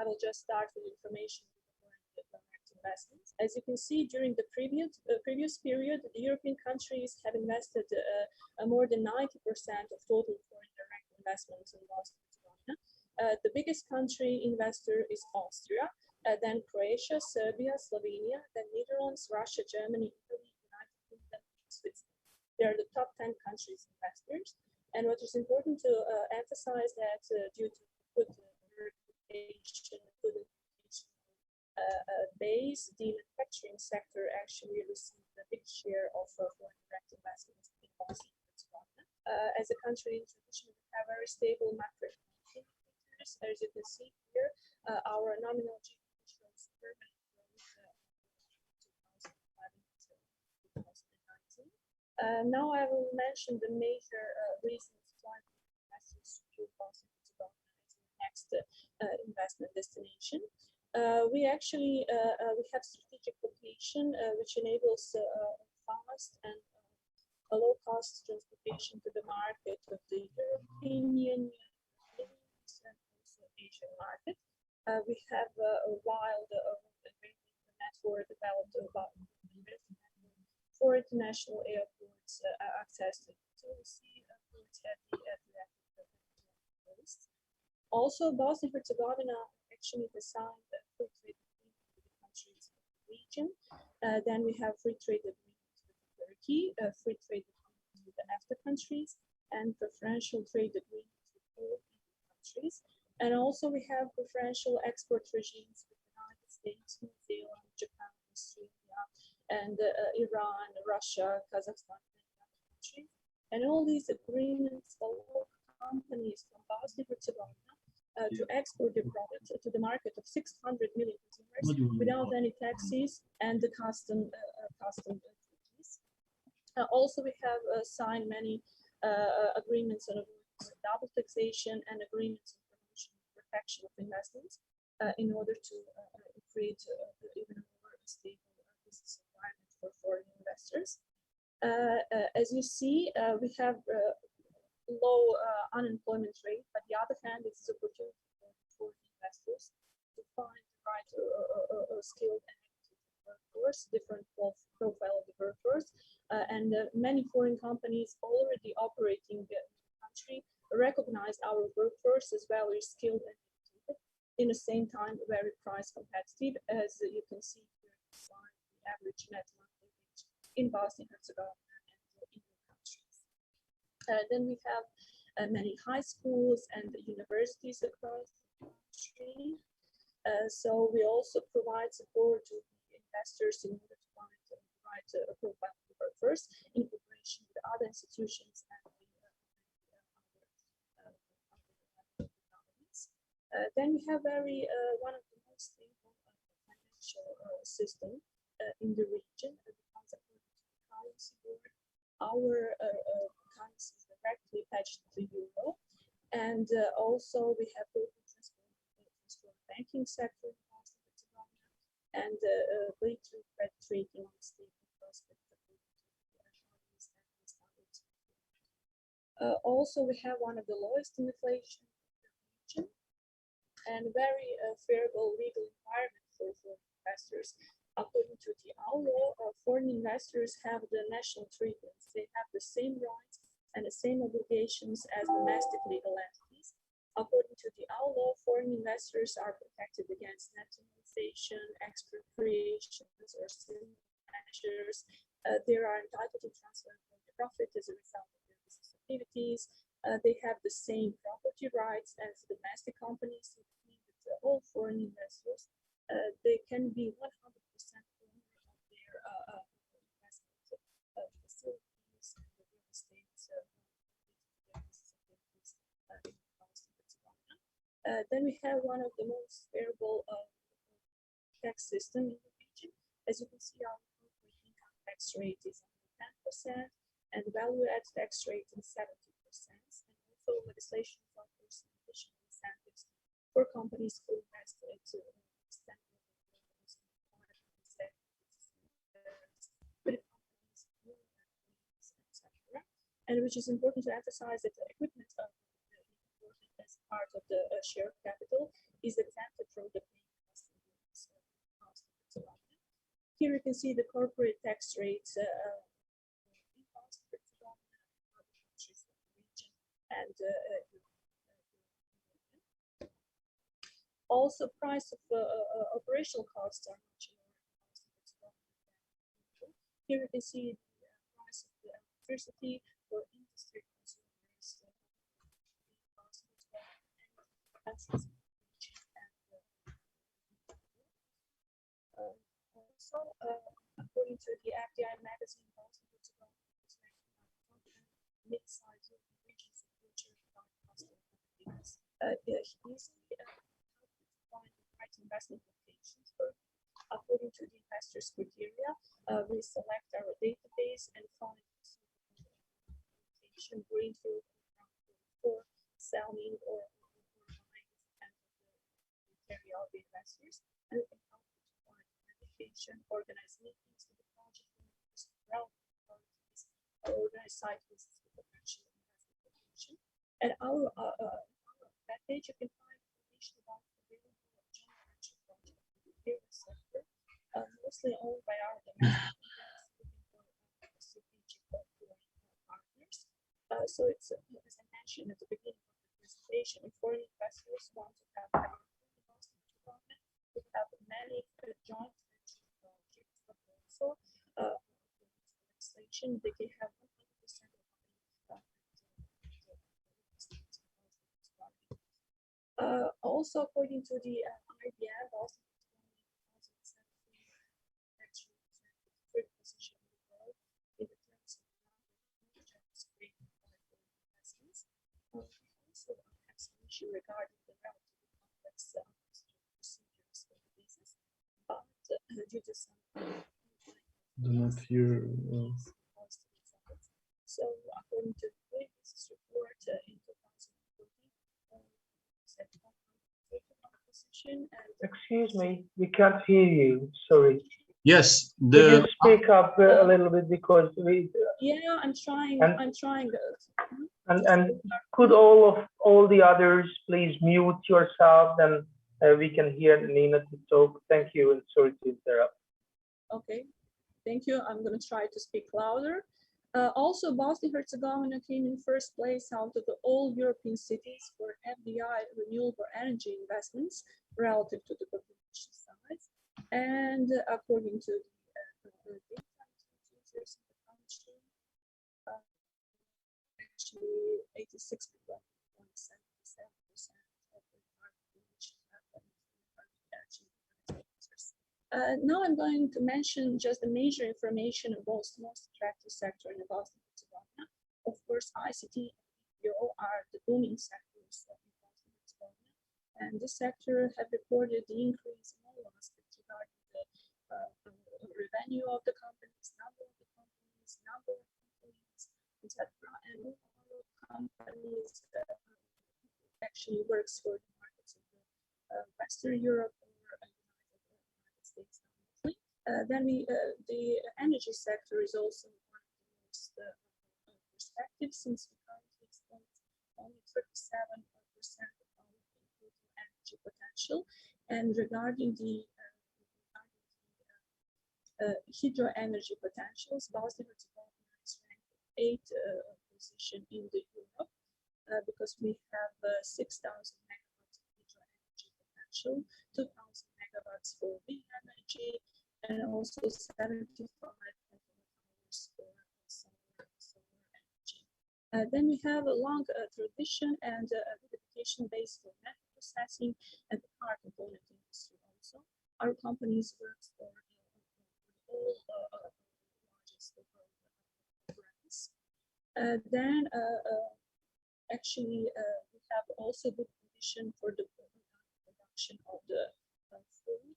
will just start with information on investments. As you can see, during the previous period, the European countries have invested more than 90% of total foreign direct investments in Bosnia and Herzegovina. The biggest country investor is Austria, then Croatia, Serbia, Slovenia, then Netherlands, Russia, Germany, Italy, United Kingdom, and Switzerland. They are the top 10 countries investors. And what is important to emphasize that due to good reputation, base, the manufacturing sector actually received a big share of foreign direct investments in Bosnia and Herzegovina. As a country, traditionally have very stable macroeconomic indicators. As you can see here, our nominal GDP shows permanent growth 2011 to 2019. Now I will mention the major reasons why investors choose Bosnia and Herzegovina as the next investment destination. We actually we have strategic location which enables fast and a low-cost transportation to the market of the European Union and also Asian market. We have a wide network developed about for international airports, access to sea ports at the coast. Also, Bosnia and Herzegovina actually has signed a free trade agreement with the countries of the region. Then we have free trade agreements with Turkey, free trade agreements with the EFTA countries, and preferential trade agreements with all EU countries. And also we have preferential export regimes with the United States, New Zealand, Japan, Australia, and Iran, Russia, Kazakhstan, and other countries. And all these agreements allow companies from Bosnia and Herzegovina to export their products to the market of 600 million consumers without any taxes and the custom duties. Also, we have signed many agreements on double taxation and agreements on promotion and protection of investments in order to create even more stable business environment for foreign investors. As you see, we have low unemployment rate, but the other hand, it's an opportunity for investors to find the right skilled and workforce, different profile of the workforce, and many foreign companies already operating in the country recognize our workforce as well as skilled and educated, in the same time very price competitive, as you can see here in the slide, the average net monthly wage in Bosnia and Herzegovina and EU countries. Then we have many high schools and universities across the country. So we also provide support to the investors in order to find the right profile of the workforce in cooperation with other institutions and the other governments. Then we have one of the most stable financial system in the region, because according to the currency board, our currency is directly attached to the euro, and also we have the banking sector in Bosnia and Herzegovina, and later credit rating on stable prospect of also, we have one of the lowest inflation in the region and very favorable legal environment for investors. According to the law, foreign investors have the national treatments. They have the same rights and the same obligations as domestic legal entities. According to the law, foreign investors are protected against nationalization, expropriations, or similar measures. They are entitled to transfer the profit as a result of their business activities. They have the same property rights as domestic companies, so that means that all foreign investors, they can be 100% owner Then we have one of the most favorable tax system in the region. As you can see, our corporate income tax rate is 10%, and value-add tax rate is 70%. And also legislation offers additional incentives for companies who invest into and which is important to emphasize that the equipment of as part of the share capital is exempted from the paying cost. Here you can see the corporate tax rates in countries in the region and also price of operational costs are much lower. Here you can see the price of the electricity for industry consumers. Also, according to the FDI magazine, mid-sized regions of future easily find the right investment locations. According to the investors' criteria, we select our database and find location greenfield for selling or buying and the criteria of the investors, and we can help to find application, organize meetings with the project managers, relevant authorities, organize site visits with potential investment location. And our that page you can find information about available joint venture projects in the area sector, mostly owned by our domestic strategic partners. So it's as I mentioned at the beginning of the presentation, if foreign investors want to have development, we have many joint venture projects, but also legislation they can have 100% of also according to the IBM, Boston third position in the world in the terms of investments. We also have some issue regarding the relatively complex procedures for the business, but due to some do not hear. So according to the Doing Business report in 2014, Excuse me, we can't hear you. Sorry. Yes, Could you speak up a little bit because we. Yeah, I'm trying. I'm trying. And could all the others please mute yourself? Then we can hear Nina to talk. Thank you, and sorry to interrupt. Okay, thank you. I'm going to try to speak louder. Also, Bosnia-Herzegovina came in first place out of all European cities for FDI renewable energy investments relative to the population size. And according to the data users in the country, actually 86.77% of the population now I'm going to mention just the major information about the most attractive sector in Bosnia-Herzegovina. Of course, ICT and BPO are the booming sectors in Bosnia-Herzegovina, and this sector have recorded the increase in all aspects regarding the revenue of the companies, number of employees, etc. And all companies actually works for the markets of the Western Europe. Then the energy sector is also one of the most perspective, since we currently exploit only 37% of our total energy potential. And regarding the hydro energy potentials, Bosnia-Herzegovina is ranked 8th position in the Europe because we have 6,000 megawatts of hydro energy potential, 2,000 megawatts for wind energy, and also 75 megawatts for solar energy. Then we have a long tradition and dedication base for metal processing and the car component industry also. Our companies work for all largest brands. Then actually we have also good condition for the production of the food.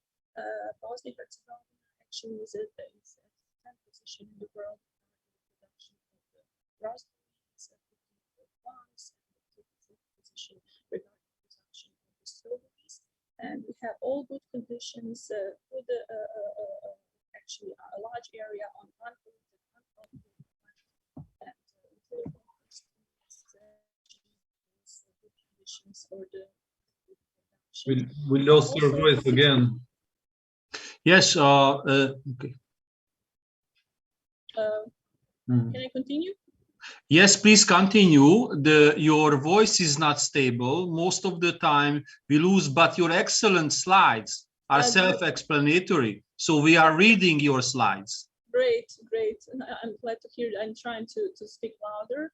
Bosnia and Herzegovina actually is at the 10th position in the world in the production of the raspberries, 15th plums, and the 34th position regarding the production of the strawberries. And we have all good conditions for the actually a large area on unpolluted, uncultivated land, and good conditions for the production. We lost your voice again. Yes. Okay. Can I continue? Yes, please continue. Your voice is not stable. Most of the time we lose, but your excellent slides are self-explanatory. So we are reading your slides. Great, great. I'm glad to hear. I'm trying to speak louder.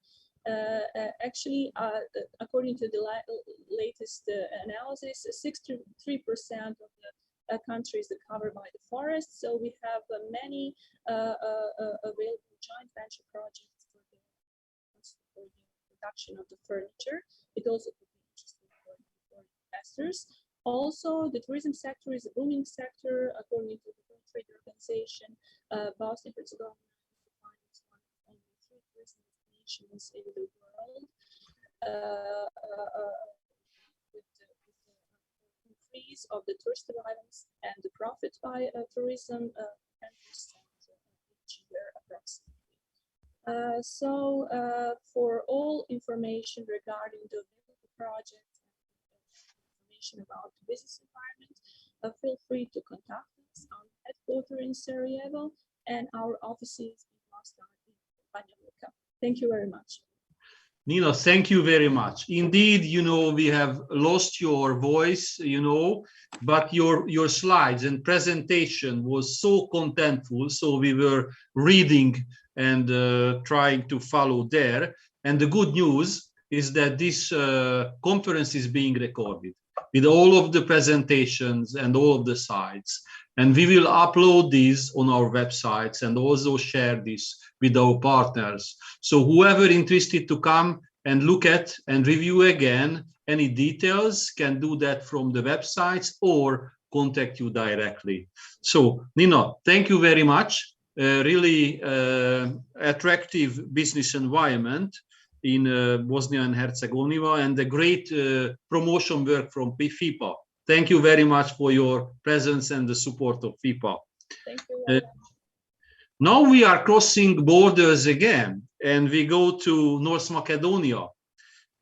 Actually, according to the latest analysis, 63% of the countries are covered by the forest. So we have many available joint venture projects for the production of the furniture. It also could be interesting for investors. Also, the tourism sector is a booming sector. According to the World Trade Organization, Bosnia and Herzegovina is defined as one of only 3 tourism destinations in the world. With the increase of the tourist arrivals and the profit by tourism, 10% each year approximately. For all information regarding the project, about the business environment, feel free to contact us on headquarters in Sarajevo and our offices in Mostar and Banja Luka. Thank you very much. Nina, thank you very much. Indeed, we have lost your voice, but your slides and presentation was so contentful. So we were reading and trying to follow there. And the good news is that this conference is being recorded with all of the presentations and all of the slides. And we will upload these on our websites and also share this with our partners. So whoever interested to come and look at and review again any details can do that from the websites or contact you directly. So Nina, thank you very much. Really attractive business environment in Bosnia and Herzegovina, and a great promotion work from FIPA. Thank you very much for your presence and the support of FIPA. Thank you very much. Now we are crossing borders again, and we go to North Macedonia.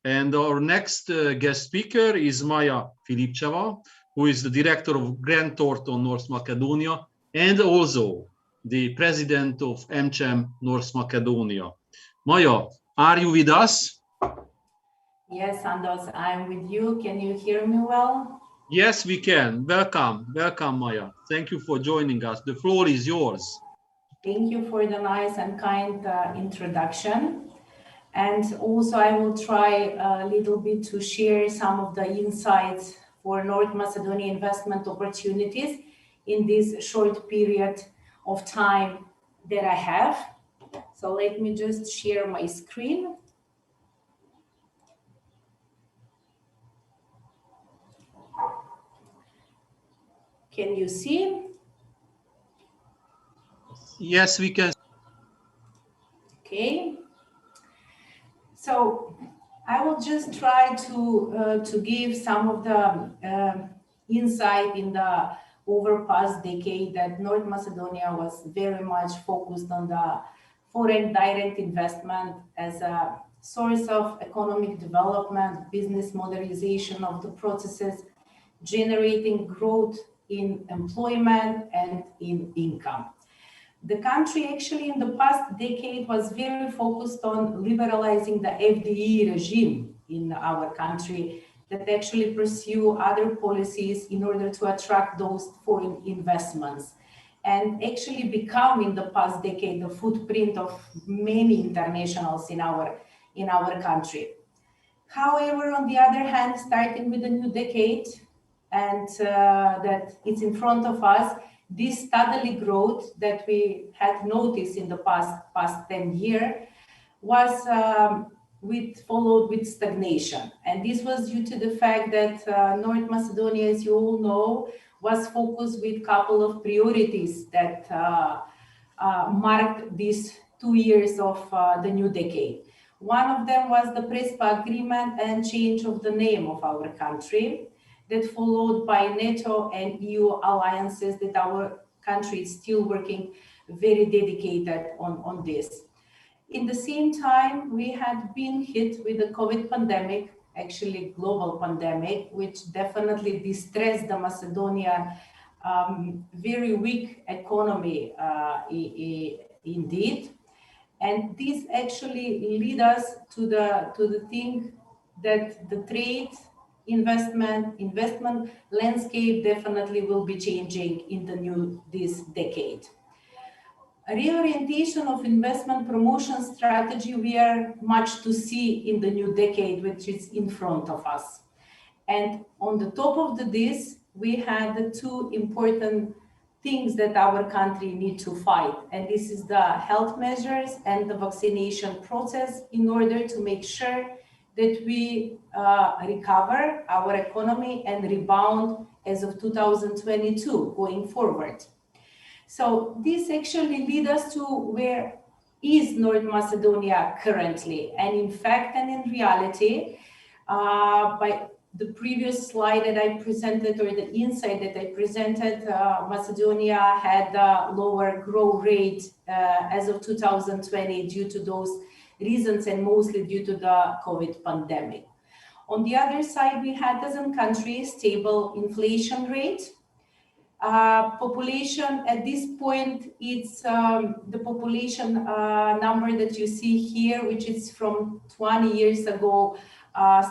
And our next guest speaker is Maja Filipcheva, who is the director of Grant Thornton North Macedonia, and also the president of MCHEM North Macedonia. Maja, are you with us? Yes, Sandos, I'm with you. Can you hear me well? Yes, we can. Welcome. Welcome, Maja. Thank you for joining us. The floor is yours. Thank you for the nice and kind introduction. And also I will try a little bit to share some of the insights for North Macedonia investment opportunities in this short period of time that I have. So let me just share my screen. Can you see? Yes, we can. Okay. So I will just try to give some of the insight in the over past decade that North Macedonia was very much focused on the foreign direct investment as a source of economic development, business modernization of the processes, generating growth in employment and in income. The country actually in the past decade was very focused on liberalizing the FDI regime in our country that actually pursue other policies in order to attract those foreign investments and actually become in the past decade the footprint of many internationals in our country. However, on the other hand, starting with the new decade and that it's in front of us, this steadily growth that we had noticed in the past 10 years was followed with stagnation. And this was due to the fact that North Macedonia, as you all know, was focused with a couple of priorities that marked these 2 years of the new decade. One of them was the Prespa agreement and change of the name of our country, that followed by NATO and EU alliances that our country is still working very dedicated on this. In the same time, we had been hit with the COVID pandemic, actually global pandemic, which definitely distressed the Macedonian very weak economy indeed. And this actually lead us to the thing that the trade investment landscape definitely will be changing in this decade. A reorientation of investment promotion strategy, we are much to see in the new decade, which is in front of us. And on the top of this, we had the two important things that our country need to fight. And this is the health measures and the vaccination process in order to make sure that we recover our economy and rebound as of 2022 going forward. So this actually leads us to where is North Macedonia currently. And in fact and in reality, by the previous slide that I presented, or the insight that I presented, Macedonia had a lower growth rate as of 2020 due to those reasons, and mostly due to the COVID pandemic. On the other side, we had as a country stable inflation rate. Population at this point, it's the population number that you see here, which is from 20 years ago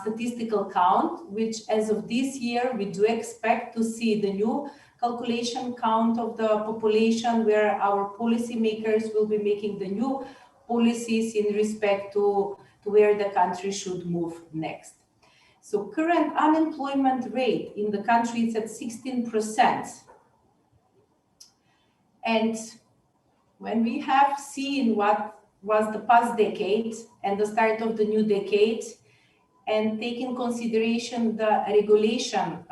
statistical count, which as of this year, we do expect to see the new calculation count of the population, where our policymakers will be making the new policies in respect to where the country should move next. So current unemployment rate in the country is at 16%. And when we have seen what was the past decade and the start of the new decade, and take in consideration the regulation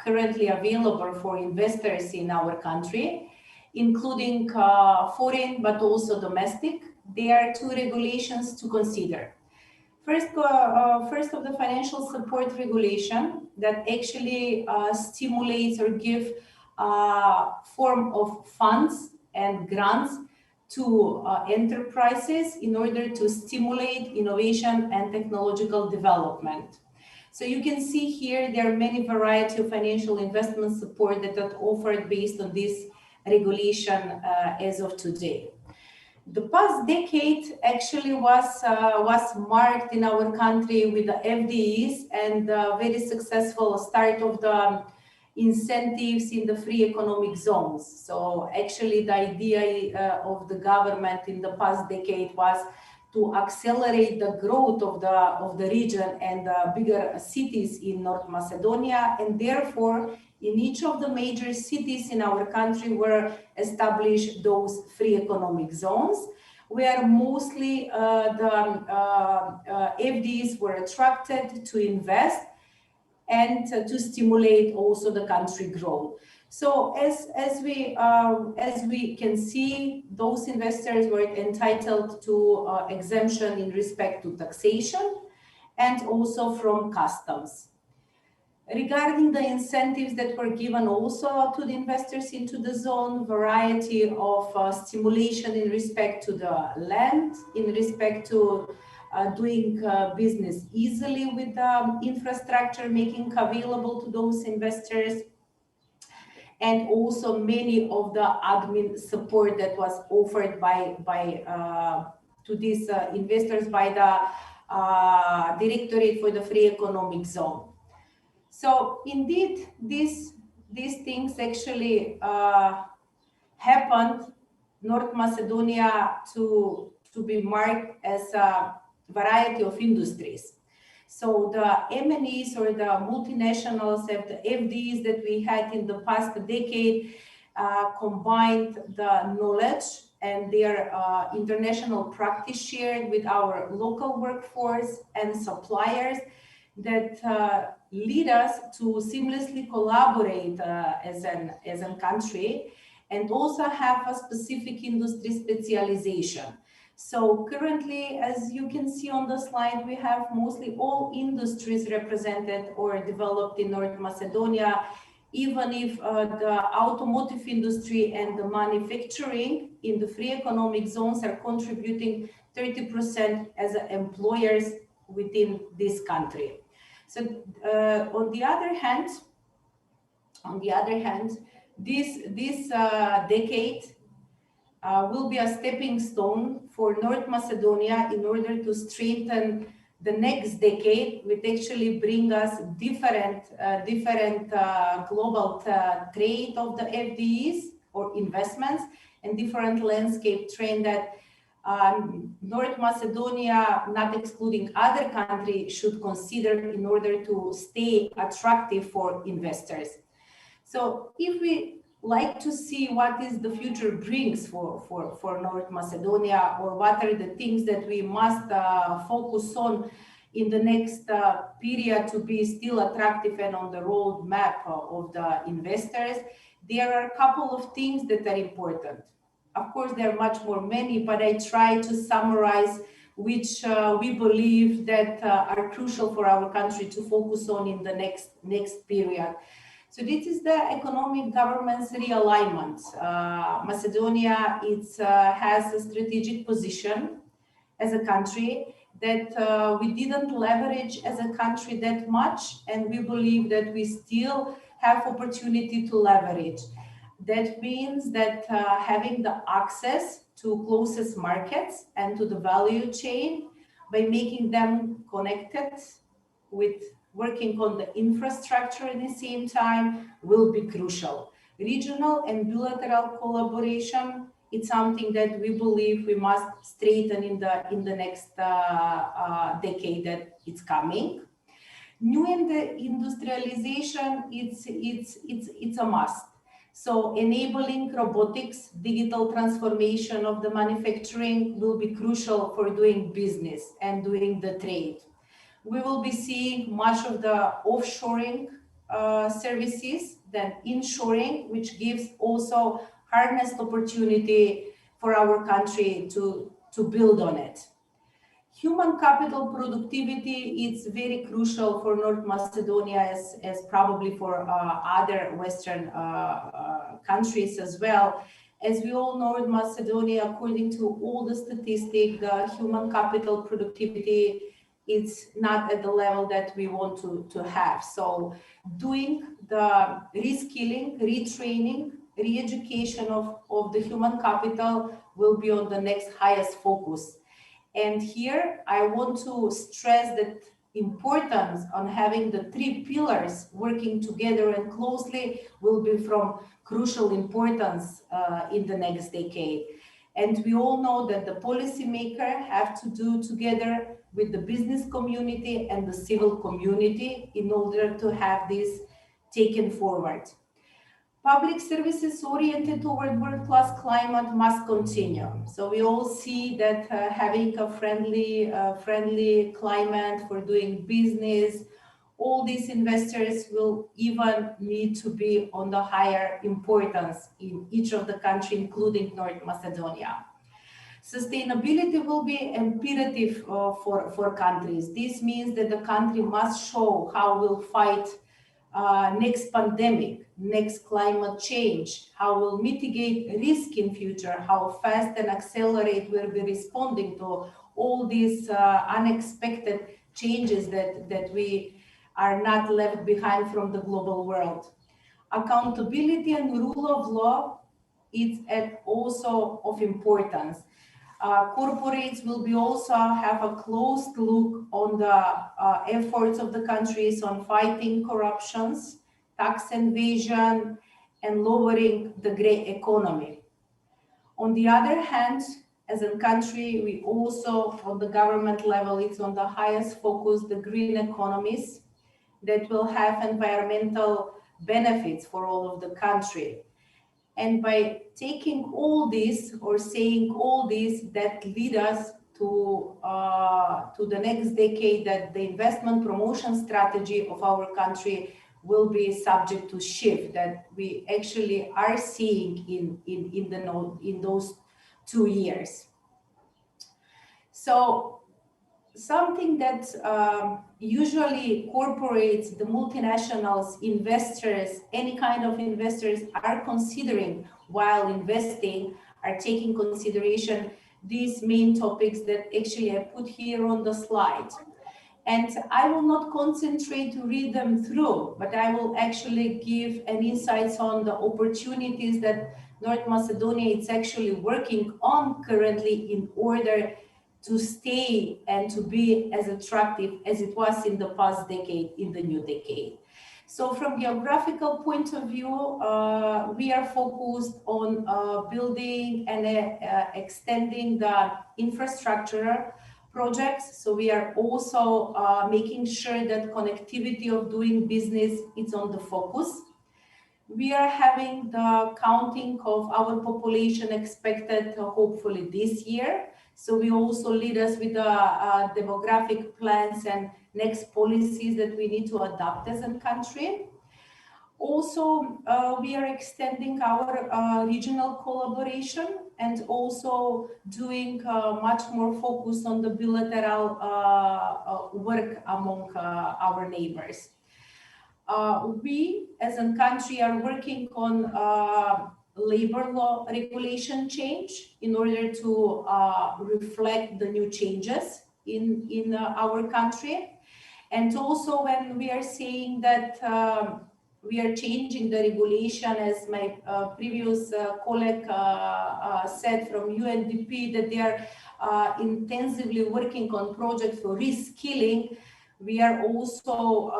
currently available for investors in our country, including foreign but also domestic, there are two regulations to consider. First of the financial support regulation that actually stimulates or give form of funds and grants to enterprises in order to stimulate innovation and technological development. So you can see here there are many variety of financial investment support that are offered based on this regulation as of today. The past decade actually was marked in our country with the FDIs and very successful start of the incentives in the free economic zones. So actually the idea of the government in the past decade was to accelerate the growth of the region and the bigger cities in North Macedonia, and therefore in each of the major cities in our country were established those free economic zones, where mostly the FDIs were attracted to invest and to stimulate also the country growth. So as we can see, those investors were entitled to exemption in respect to taxation and also from customs. Regarding the incentives that were given also to the investors into the zone, variety of stimulation in respect to the land, in respect to doing business easily with the infrastructure, making available to those investors, and also many of the admin support that was offered to these investors by the Directorate for the Free Economic Zone. So indeed, these things actually happened North Macedonia to be marked as a variety of industries. So the MNEs or the multinationals and the FDs that we had in the past decade combined the knowledge and their international practice shared with our local workforce and suppliers that lead us to seamlessly collaborate as a country, and also have a specific industry specialization. So currently, as you can see on the slide, we have mostly all industries represented or developed in North Macedonia, even if the automotive industry and the manufacturing in the free economic zones are contributing 30% as employers within this country. So on the other hand, this decade will be a stepping stone for North Macedonia in order to strengthen the next decade, which actually bring us different global trade of the FDEs or investments, and different landscape trend that North Macedonia, not excluding other countries, should consider in order to stay attractive for investors. So if we like to see what is the future brings for North Macedonia, or what are the things that we must focus on in the next period to be still attractive and on the roadmap of the investors, there are a couple of things that are important. Of course, there are much more many, but I try to summarize which we believe that are crucial for our country to focus on in the next period. So this is the economic governance realignment. Macedonia has a strategic position as a country that we didn't leverage as a country that much, and we believe that we still have opportunity to leverage. That means that having the access to closest markets and to the value chain by making them connected with working on the infrastructure at the same time will be crucial. Regional and bilateral collaboration, it's something that we believe we must strengthen in the next decade that it's coming. New industrialization, it's a must. So enabling robotics, digital transformation of the manufacturing will be crucial for doing business and doing the trade. We will be seeing much of the offshoring services than inshoring, which gives also harnessed opportunity for our country to build on it. Human capital productivity is very crucial for North Macedonia as probably for other Western countries as well. As we all know, in Macedonia, according to all the statistics, the human capital productivity is not at the level that we want to have. So doing the reskilling, retraining, re-education of the human capital will be on the next highest focus. And here I want to stress that importance on having the three pillars working together and closely will be from crucial importance in the next decade. And we all know that the policymakers have to do together with the business community and the civil community in order to have this taken forward. Public services oriented toward world-class climate must continue. So we all see that having a friendly climate for doing business, all these investors will even need to be on the higher importance in each of the countries, including North Macedonia. Sustainability will be imperative for countries. This means that the country must show how we'll fight next pandemic, next climate change, how we'll mitigate risk in future, how fast and accelerate we'll be responding to all these unexpected changes that we are not left behind from the global world. Accountability and rule of law is also of importance. Corporates will be also have a close look on the efforts of the countries on fighting corruptions, tax evasion, and lowering the grey economy. On the other hand, as a country, we also, on the government level, it's on the highest focus, the green economies that will have environmental benefits for all of the country. And by taking all this or saying all this, that lead us to the next decade, that the investment promotion strategy of our country will be subject to shift, that we actually are seeing in those 2 years. So something that usually corporates, the multinationals, investors, any kind of investors are considering while investing, are taking consideration these main topics that actually I put here on the slide. And I will not concentrate to read them through, but I will actually give an insights on the opportunities that North Macedonia is actually working on currently in order to stay and to be as attractive as it was in the past decade, in the new decade. So from geographical point of view, we are focused on building and extending the infrastructure projects. So we are also making sure that connectivity of doing business is on the focus. We are having the counting of our population expected hopefully this year. So we also lead us with the demographic plans and next policies that we need to adopt as a country. Also, we are extending our regional collaboration and also doing much more focus on the bilateral work among our neighbors. We as a country are working on labor law regulation change in order to reflect the new changes in our country. And also when we are saying that we are changing the regulation, as my previous colleague said from UNDP, that they are intensively working on projects for reskilling, we are also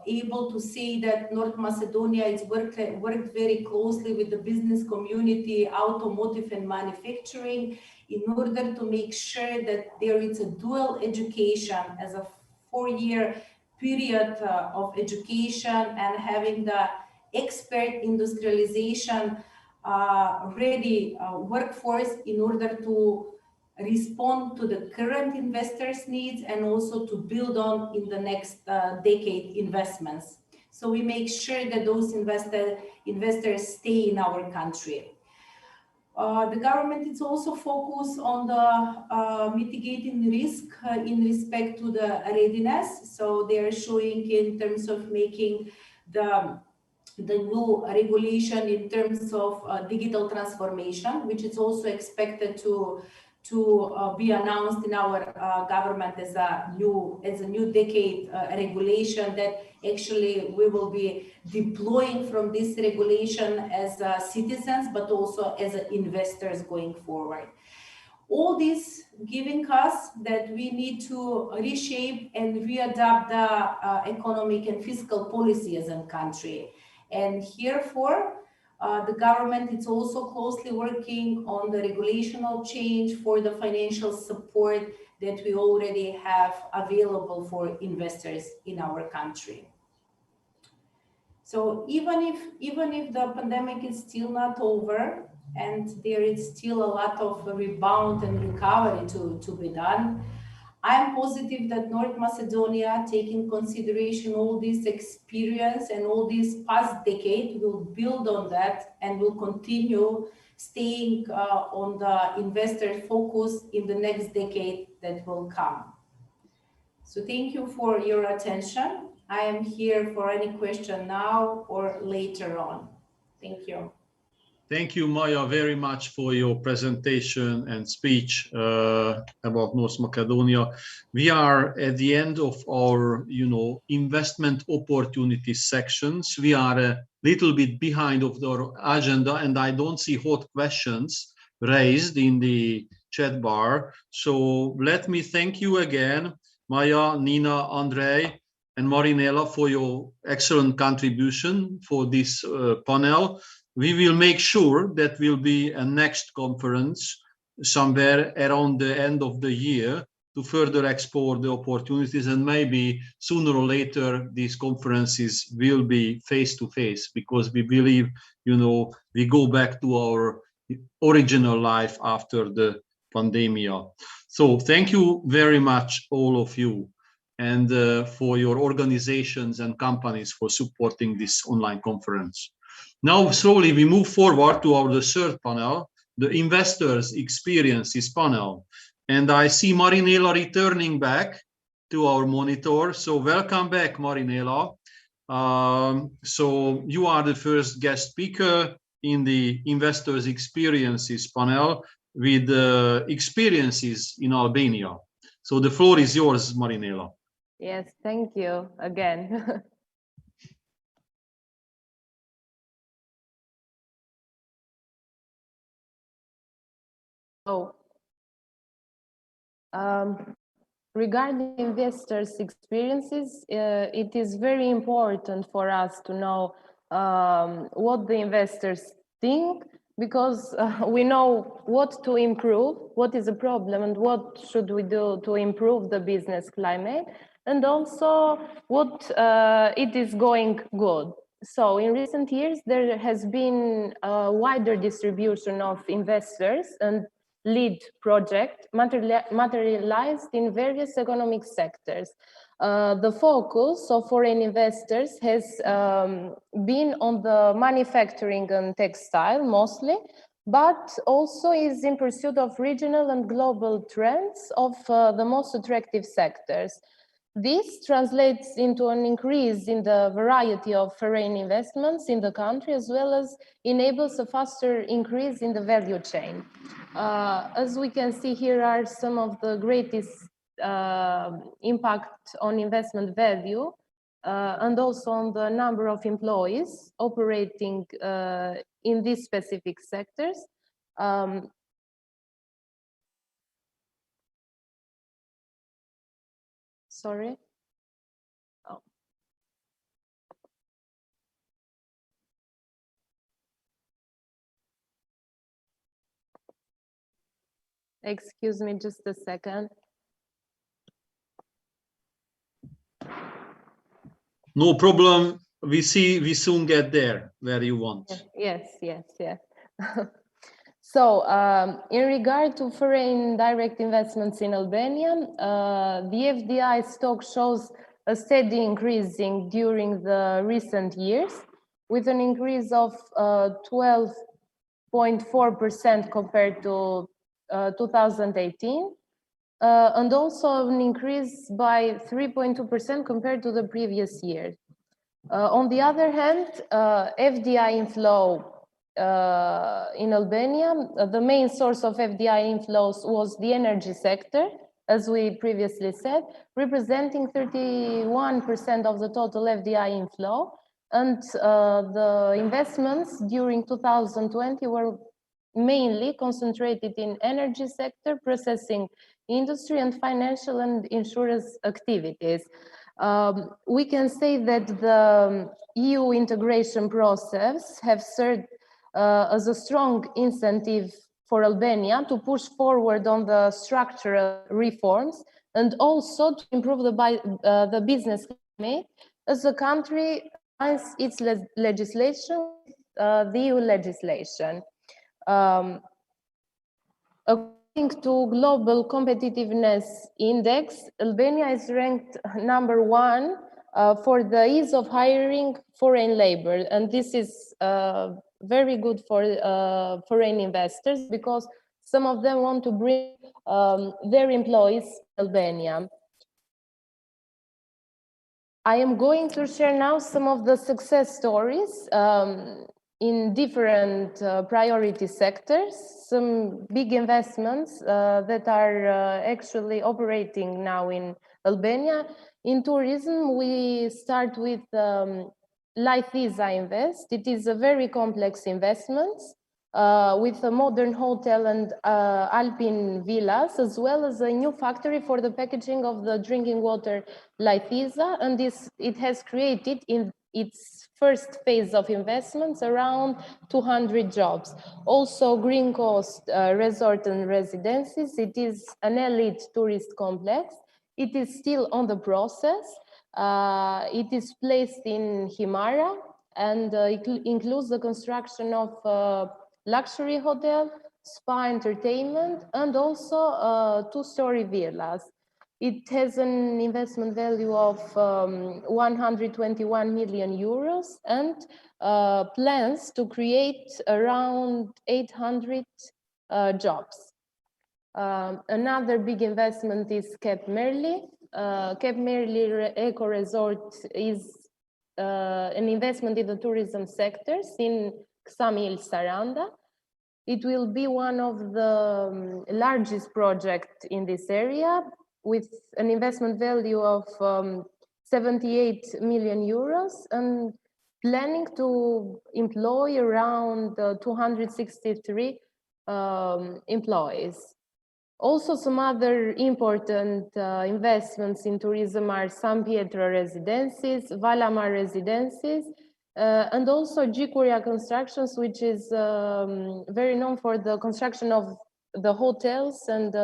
able to say that North Macedonia is worked very closely with the business community, automotive and manufacturing, in order to make sure that there is a dual education as a 4-year period of education and having the expert industrialization ready workforce in order to respond to the current investors' needs and also to build on in the next decade investments. So we make sure that those investors stay in our country. The government is also focused on the mitigating risk in respect to the readiness. So they are showing in terms of making the new regulation in terms of digital transformation, which is also expected to be announced in our government as a new decade regulation that actually we will be deploying from this regulation as citizens, but also as investors going forward. All this giving us that we need to reshape and readapt the economic and fiscal policy as a country. And herefore, the government is also closely working on the regulational change for the financial support that we already have available for investors in our country. So even if the pandemic is still not over and there is still a lot of rebound and recovery to be done, I am positive that North Macedonia, taking consideration all this experience and all this past decade, will build on that and will continue staying on the investor focus in the next decade that will come. So thank you for your attention. I am here for any question now or later on. Thank you. Thank you, Maya, very much for your presentation and speech about North Macedonia. We are at the end of our, investment opportunities sections. We are a little bit behind of the agenda, and I don't see hot questions raised in the chat bar. So let me thank you again, Maya, Nina, Andrei, and Marinela, for your excellent contribution for this panel. We will make sure that will be a next conference somewhere around the end of the year to further explore the opportunities, and maybe sooner or later these conferences will be face to face, because we believe, we go back to our original life after the pandemic. So thank you very much, all of you, and for your organizations and companies for supporting this online conference. Now, slowly we move forward to our third panel, the Investors Experiences panel. And I see Marinela returning back to our monitor. So welcome back, Marinela. So you are the first guest speaker in the Investors Experiences panel with experiences in Albania. So the floor is yours, Marinela. Yes, thank you again. So, regarding investors' experiences, it is very important for us to know what the investors think, because we know what to improve, what is a problem, and what should we do to improve the business climate, and also what it is going good. So in recent years, there has been a wider distribution of investors and lead project materialized in various economic sectors. The focus of foreign investors has been on the manufacturing and textile mostly, but also is in pursuit of regional and global trends of the most attractive sectors. This translates into an increase in the variety of foreign investments in the country, as well as enables a faster increase in the value chain. As we can see, here are some of the greatest impact on investment value and also on the number of employees operating in these specific sectors. Sorry. Oh. Excuse me just a second. No problem. We soon get there where you want. Yes. So in regard to foreign direct investments in Albania, the FDI stock shows a steady increasing during the recent years, with an increase of 12.4% compared to 2018, and also an increase by 3.2% compared to the previous year. On the other hand, FDI inflow in Albania, the main source of FDI inflows was the energy sector, as we previously said, representing 31% of the total FDI inflow. And the investments during 2020 were mainly concentrated in energy sector, processing industry, and financial and insurance activities. We can say that the EU integration process have served as a strong incentive for Albania to push forward on the structural reforms and also to improve the business climate as the country aligns its legislation with the EU legislation. According to Global Competitiveness Index, Albania is ranked #1 for the ease of hiring foreign labor, and this is very good for foreign investors because some of them want to bring their employees to Albania. I am going to share now some of the success stories in different priority sectors, some big investments that are actually operating now in Albania. In tourism, we start with Lythiza Invest. It is a very complex investment with a modern hotel and alpine villas, as well as a new factory for the packaging of the drinking water Lythiza, and it has created its first phase of investments, around 200 jobs. Also, Green Coast Resort and Residences, it is an elite tourist complex. It is still on the process. It is placed in Himara, and it includes the construction of luxury hotel, spa, entertainment, and also 2-story villas. It has an investment value of 121 million euros and plans to create around 800 jobs. Another big investment is Cape Merli. Cape Merli Eco Resort is an investment in the tourism sectors in Ksamil, Saranda. It will be one of the largest projects in this area, with an investment value of 78 million euros and planning to employ around 263 employees. Also, some other important investments in tourism are San Pietro Residences, Valamar Residences, and also Gikuria Constructions, which is very known for the construction of the hotels and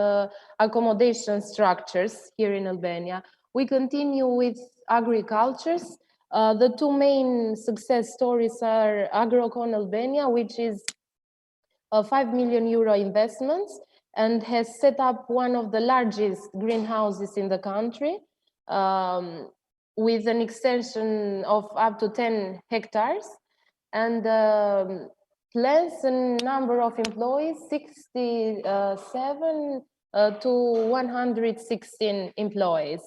accommodation structures here in Albania. We continue with agricultures. The two main success stories are Agrocon Albania, which is a 5 million euro investments and has set up one of the largest greenhouses in the country, with an extension of up to 10 hectares, and plans a number of employees, 67 to 116 employees.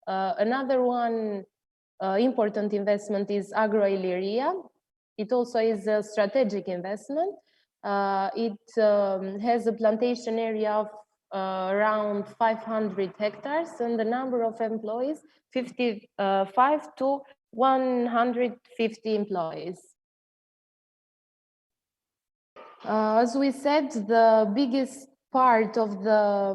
Another one important investment is Agro Illyria. It also is a strategic investment. It has a plantation area of around 500 hectares and the number of employees 55 to 150 employees. As we said, the biggest part of the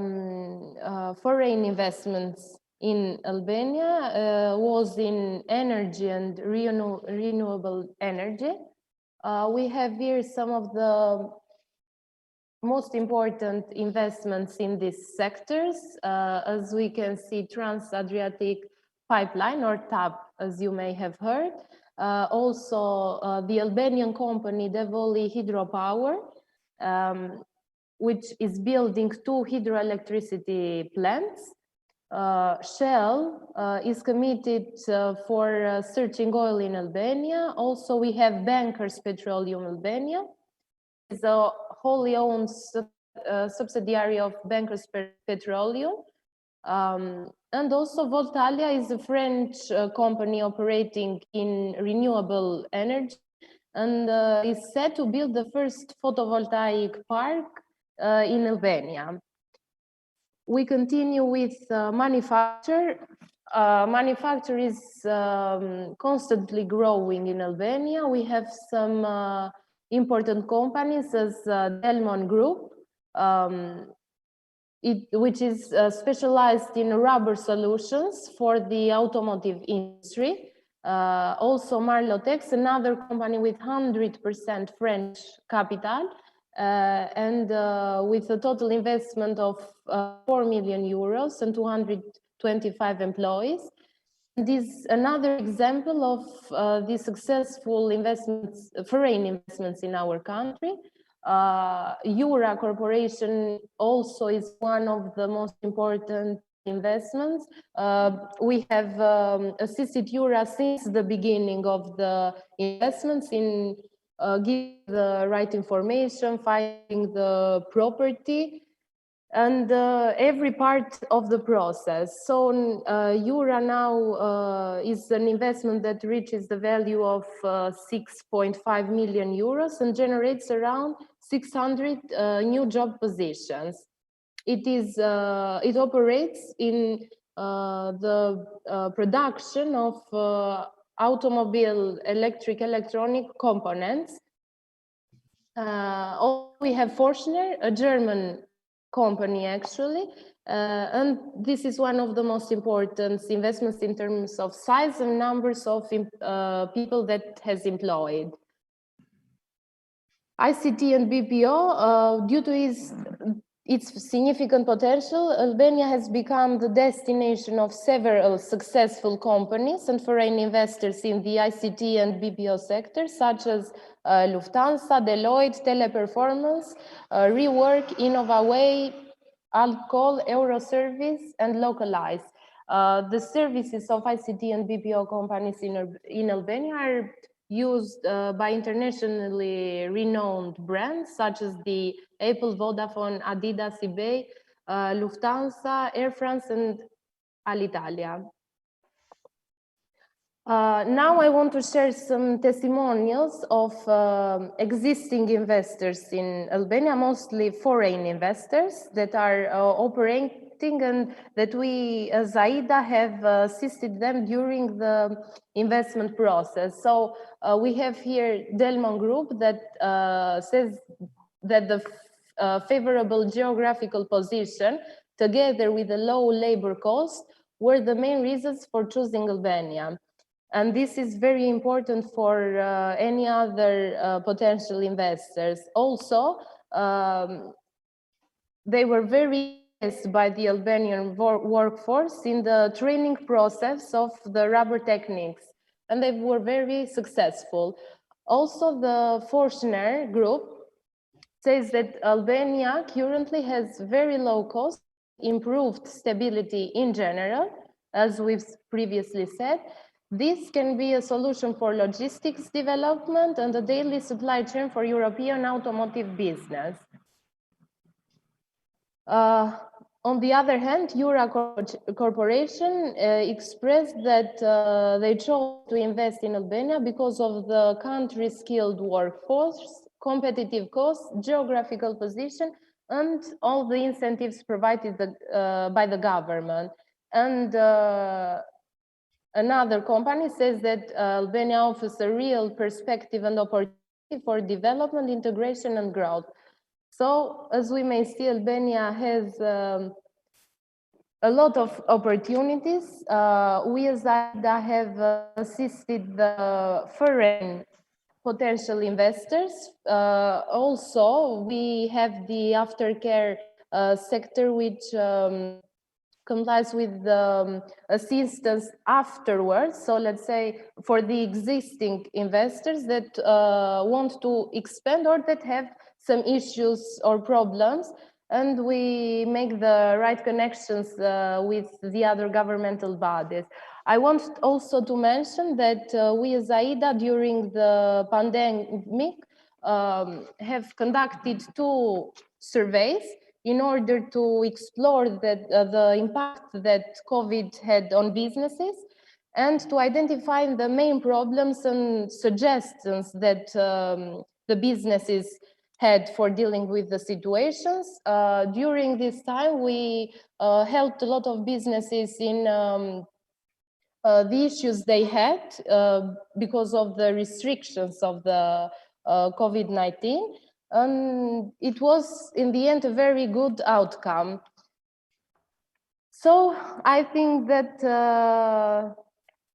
foreign investments in Albania was in energy and renewable energy. We have here some of the most important investments in these sectors. As we can see, Trans-Adriatic Pipeline, or TAP, as you may have heard. Also, the Albanian company Devoli Hydropower, which is building 2 hydroelectricity plants. Shell is committed for searching oil in Albania. Also, we have Bankers Petroleum Albania. It's a wholly owned subsidiary of Bankers Petroleum. And also Voltalia is a French company operating in renewable energy and is set to build the first photovoltaic park in Albania. We continue with manufacture. Manufacture is constantly growing in Albania. We have some important companies as Delmon Group, which is specialized in rubber solutions for the automotive industry. Also Marlotex, another company with 100% French capital, and with a total investment of 4 million euros and 225 employees. This is another example of the successful investments, foreign investments in our country. Eura Corporation also is one of the most important investments. We have assisted Eura since the beginning of the investments in giving the right information, finding the property, and every part of the process. So Eura now is an investment that reaches the value of 6.5 million euros and generates around 600 new job positions. It operates in the production of automobile electronic components. Also, we have Forschner, a German company actually, And this is one of the most important investments in terms of size and numbers of people that has employed. ICT and BPO, due to its significant potential, Albania has become the destination of several successful companies and foreign investors in the ICT and BPO sector, such as Lufthansa, Deloitte, Teleperformance, Rework, Innovaway, Alcohol, Euroservice, and Localize. The services of ICT and BPO companies in Albania are used by internationally renowned brands such as the Apple, Vodafone, Adidas, eBay, Lufthansa, Air France, and Alitalia. Now I want to share some testimonials of existing investors in Albania, mostly foreign investors that are operating and that we as AIDA have assisted them during the investment process. So we have here Delmon Group that says that the favorable geographical position together with the low labor cost were the main reasons for choosing Albania. And this is very important for any other potential investors. Also, they were very impressed by the Albanian workforce in the training process of the rubber techniques, and they were very successful. Also, the Forschner group says that Albania currently has very low cost, improved stability in general, as we've previously said. This can be a solution for logistics development and a daily supply chain for European automotive business. On the other hand, Eura Corporation expressed that they chose to invest in Albania because of the country's skilled workforce, competitive costs, geographical position, and all the incentives provided by the government. And another company says that Albania offers a real perspective and opportunity for development, integration, and growth. So, as we may see, Albania has a lot of opportunities. We as AIDA have assisted the foreign potential investors. Also, we have the aftercare sector, which complies with the assistance afterwards. So let's say for the existing investors that want to expand or that have some issues or problems, and we make the right connections with the other governmental bodies. I want also to mention that we as AIDA during the pandemic have conducted 2 surveys in order to explore the impact that COVID had on businesses and to identify the main problems and suggestions that the businesses had for dealing with the situations. During this time, we helped a lot of businesses in the issues they had because of the restrictions of the COVID-19. And it was, in the end, a very good outcome. So I think that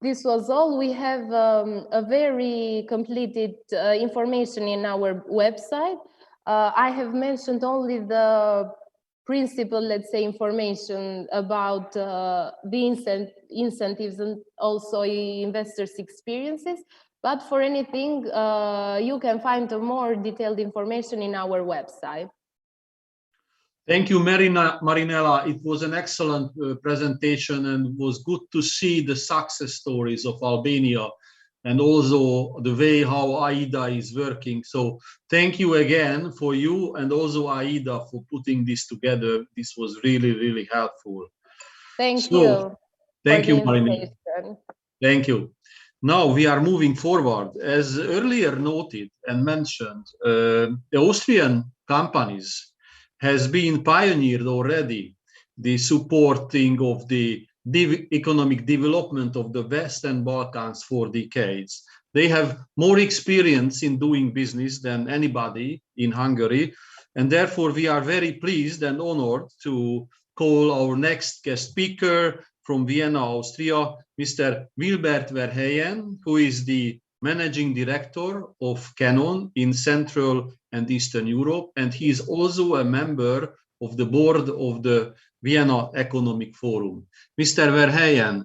this was all. We have a very completed information in our website. I have mentioned only the principal, let's say, information about the incentives and also investors' experiences. But for anything, you can find more detailed information in our website. Thank you, Marinella. It was an excellent presentation and it was good to see the success stories of Albania and also the way how AIDA is working. So thank you again for you and also AIDA for putting this together. This was really, really helpful. Thank you. Thank you, Marinella. Thank you. Now we are moving forward. As earlier noted and mentioned, the Austrian companies has been pioneered already the supporting of the economic development of the Western Balkans for decades. They have more experience in doing business than anybody in Hungary, and therefore we are very pleased and honored to call our next guest speaker from Vienna, Austria, Mr. Wilbert Verheyen, who is the Managing Director of Canon in Central and Eastern Europe, and he is also a member of the board of the Vienna Economic Forum. Mr. Verheyen,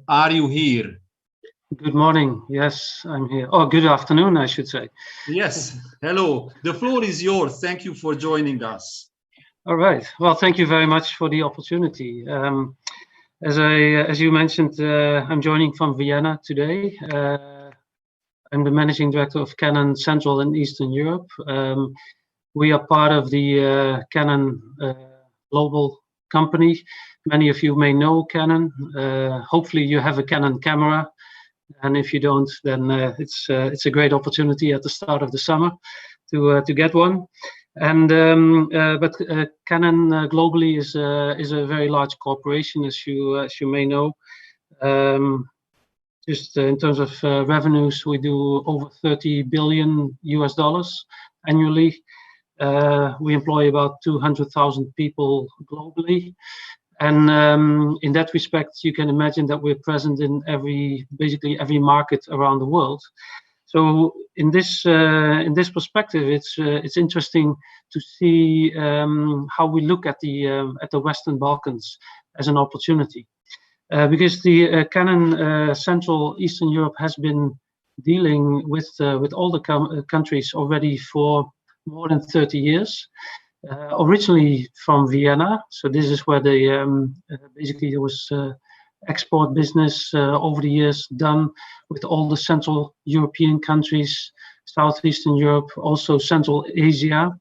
are you here? Good morning. Yes, I'm here. Oh, good afternoon, I should say. Yes. Hello. The floor is yours. Thank you for joining us. All right. Well, thank you very much for the opportunity. As you mentioned, I'm joining from Vienna today. I'm the managing director of Canon Central and Eastern Europe. We are part of the Canon global company. Many of you may know Canon. Hopefully, you have a Canon camera. And if you don't, then it's a great opportunity at the start of the summer to get one. And but Canon globally is a very large corporation, as you may know. Just in terms of revenues, we do over $30 billion annually. We employ about 200,000 people globally. And in that respect, you can imagine that we're present in basically every market around the world. So in this perspective, it's interesting to see how we look at the Western Balkans as an opportunity, because the Canon Central Eastern Europe has been dealing with all the countries already for more than 30 years. Originally from Vienna, so this is where basically there was export business over the years done with all the Central European countries, Southeastern Europe, also Central Asia,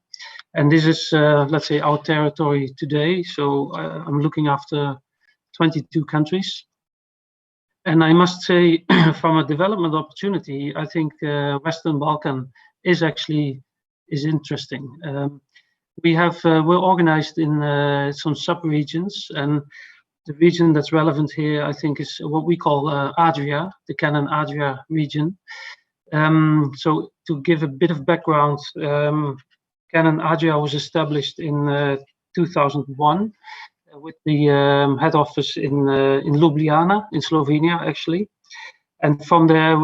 and this is let's say our territory today. So I'm looking after 22 countries, and I must say, from a development opportunity, I think Western Balkan is interesting. We're organized in some sub-regions, and the region that's relevant here, I think, is what we call Adria, the Canon Adria region. So to give a bit of background, Canon Adria was established in 2001 with the head office in Ljubljana, in Slovenia, actually. And from there,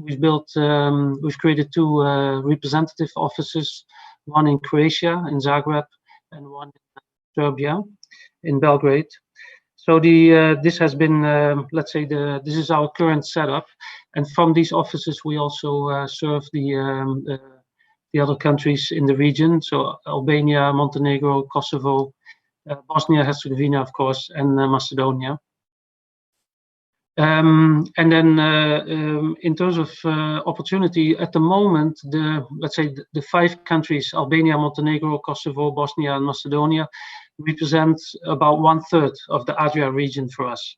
we've created two representative offices, one in Croatia, in Zagreb, and one in Serbia, in Belgrade. So this has been, let's say, this is our current setup. And from these offices, we also serve the other countries in the region. So Albania, Montenegro, Kosovo, Bosnia-Herzegovina, of course, and Macedonia. And then in terms of opportunity, at the moment, let's say the 5 countries, Albania, Montenegro, Kosovo, Bosnia, and Macedonia, represent about 1/3 of the Adria region for us.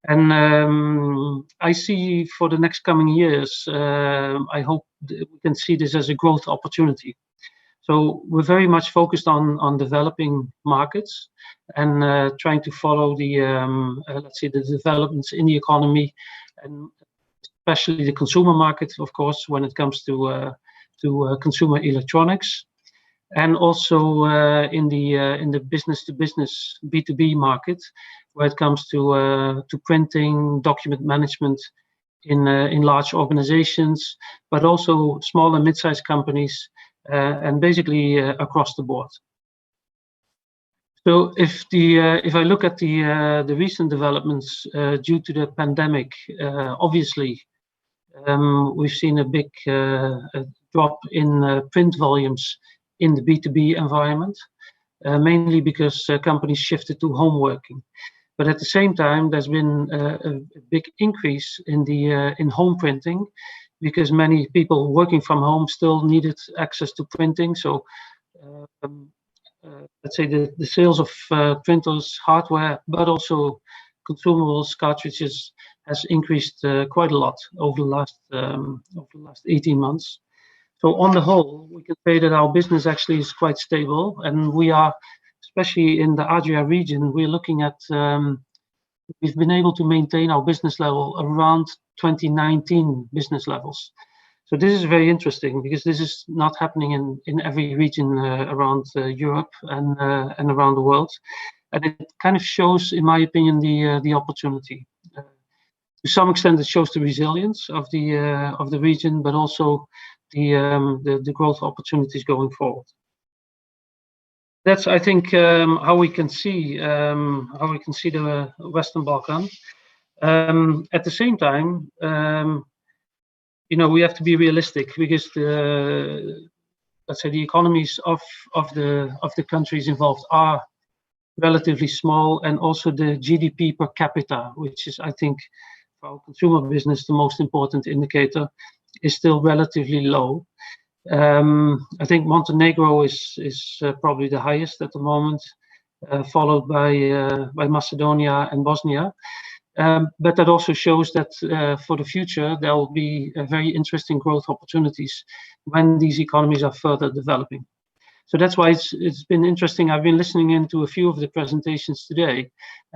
And I see for the next coming years, I hope we can see this as a growth opportunity. So we're very much focused on developing markets and trying to follow let's say, the developments in the economy, and especially the consumer market, of course, when it comes to consumer electronics, and also in the business-to-business B2B market, where it comes to printing, document management in large organizations, but also small and mid-sized companies. And basically across the board. So if I look at the recent developments due to the pandemic, obviously we've seen a big drop in print volumes in the B2B environment, mainly because companies shifted to home working. But at the same time, there's been a big increase in home printing, because many people working from home still needed access to printing. So let's say the sales of printers, hardware, but also consumables, cartridges, has increased quite a lot over the last 18 months. So on the whole, we can say that our business actually is quite stable, and we are, especially in the Adria region, we're looking at we've been able to maintain our business level around 2019 business levels. So this is very interesting because this is not happening in every region around Europe and around the world, and it kind of shows, in my opinion, the opportunity. To some extent, it shows the resilience of the region, but also the growth opportunities going forward. That's, I think, how we can see the Western Balkans. At the same time, we have to be realistic because let's say the economies of the countries involved are relatively small, and also the GDP per capita, which is, I think, for our consumer business, the most important indicator, is still relatively low. I think Montenegro is probably the highest at the moment, followed by Macedonia and Bosnia. But that also shows that for the future, there will be very interesting growth opportunities when these economies are further developing. So that's why it's been interesting. I've been listening into a few of the presentations today,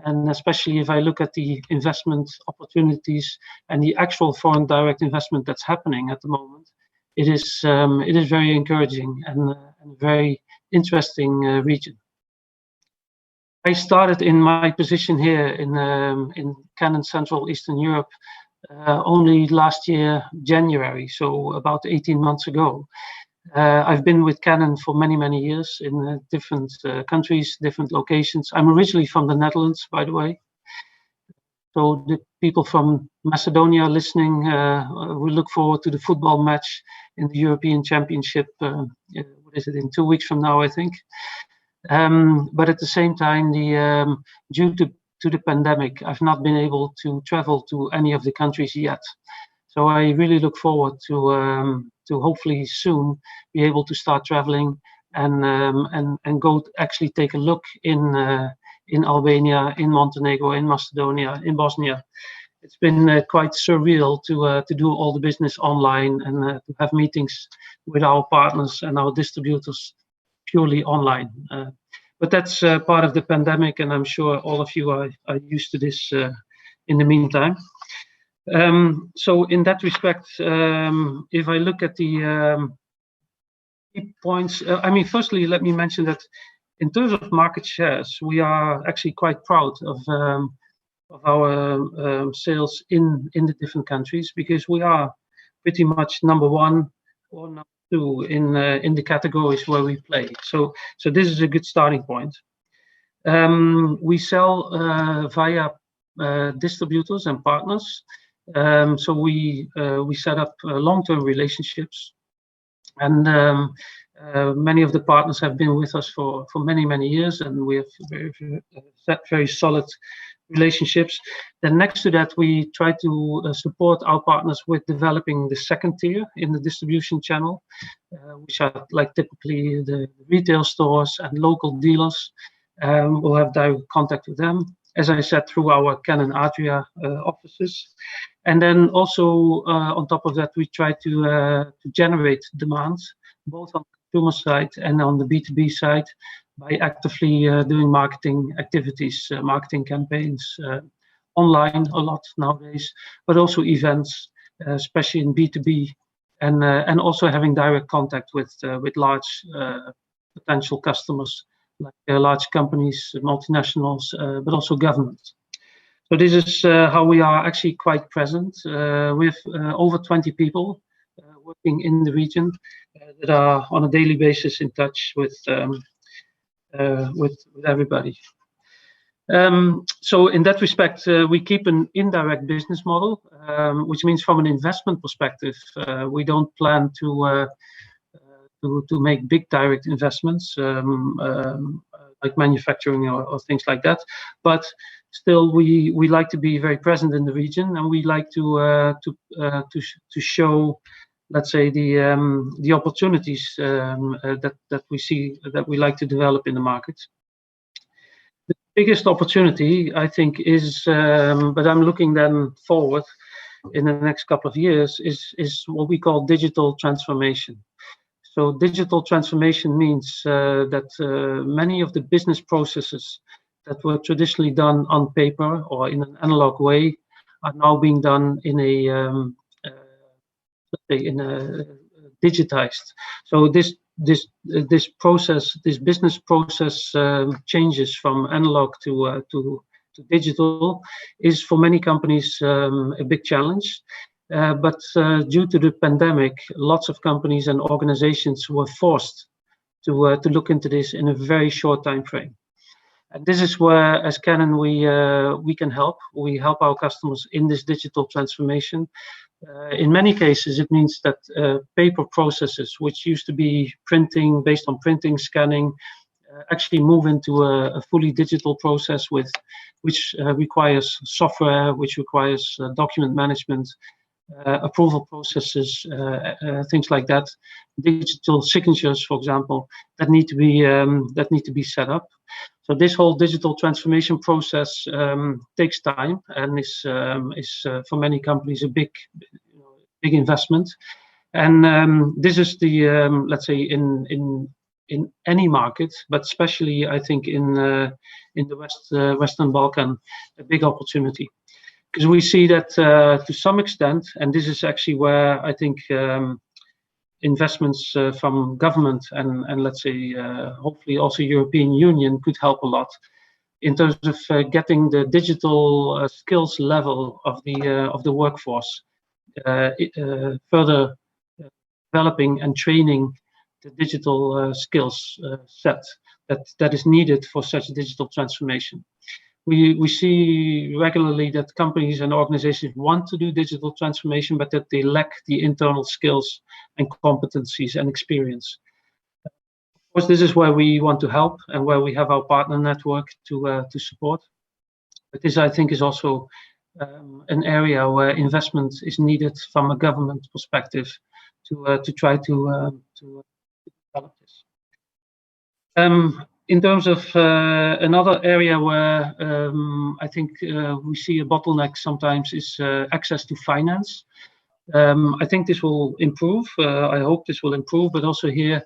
and especially if I look at the investment opportunities and the actual foreign direct investment that's happening at the moment, it is very encouraging and a very interesting region. I started in my position here in Canon Central Eastern Europe only last year, January, so about 18 months ago. I've been with Canon for many, many years in different countries, different locations. I'm originally from the Netherlands, by the way. So the people from Macedonia listening, we look forward to the football match in the European Championship. What is it, in 2 weeks from now, I think. But at the same time, due to the pandemic, I've not been able to travel to any of the countries yet. So I really look forward to hopefully soon be able to start traveling and go actually take a look in Albania, in Montenegro, in Macedonia, in Bosnia. It's been quite surreal to do all the business online and to have meetings with our partners and our distributors purely online. But that's part of the pandemic, and I'm sure all of you are used to this in the meantime. So in that respect, if I look at the key points, I mean, firstly, let me mention that in terms of market shares, we are actually quite proud of our sales in the different countries, because we are pretty much number one or number two in the categories where we play. So this is a good starting point. We sell via distributors and partners. So we set up long-term relationships, and many of the partners have been with us for many, many years, and we have very solid relationships. Then next to that, we try to support our partners with developing the second tier in the distribution channel, which are like typically the retail stores and local dealers. We'll have direct contact with them, as I said, through our Canon Adria offices. And then also on top of that, we try to generate demand, both on the consumer side and on the B2B side, by actively doing marketing activities, marketing campaigns, online a lot nowadays, but also events, especially in B2B, and also having direct contact with large potential customers, like large companies, multinationals, but also governments. So this is how we are actually quite present, with over 20 people working in the region that are on a daily basis in touch with everybody. So in that respect, we keep an indirect business model, which means from an investment perspective, we don't plan to make big direct investments like manufacturing or things like that. But still, we like to be very present in the region, and we like to show, let's say, the opportunities that we see, that we like to develop in the market. The biggest opportunity, I think, is, but I'm looking then forward in the next couple of years, is what we call digital transformation. So digital transformation means that many of the business processes that were traditionally done on paper or in an analog way are now being done in a digitized. So this process, this business process changes from analog to digital is for many companies a big challenge. But due to the pandemic, lots of companies and organizations were forced to look into this in a very short time frame. And this is where, as Canon, we can help. We help our customers in this digital transformation. In many cases, it means that paper processes, which used to be printing, based on printing, scanning, actually move into a fully digital process which requires software, which requires document management, approval processes, things like that, digital signatures, for example, that need to be set up. So this whole digital transformation process takes time and is for many companies a big investment. And this is the let's say in any market, but especially I think in the Western Balkan, a big opportunity. Because we see that to some extent, and this is actually where I think investments from government and let's say hopefully also European Union could help a lot in terms of getting the digital skills level of the workforce further developing and training the digital skills set that is needed for such digital transformation. We see regularly that companies and organizations want to do digital transformation, but that they lack the internal skills and competencies and experience. Of course, this is where we want to help and where we have our partner network to support. But this, I think, is also an area where investment is needed from a government perspective to try to develop this. In terms of another area where I think we see a bottleneck sometimes is access to finance. I think this will improve. I hope this will improve, but also here,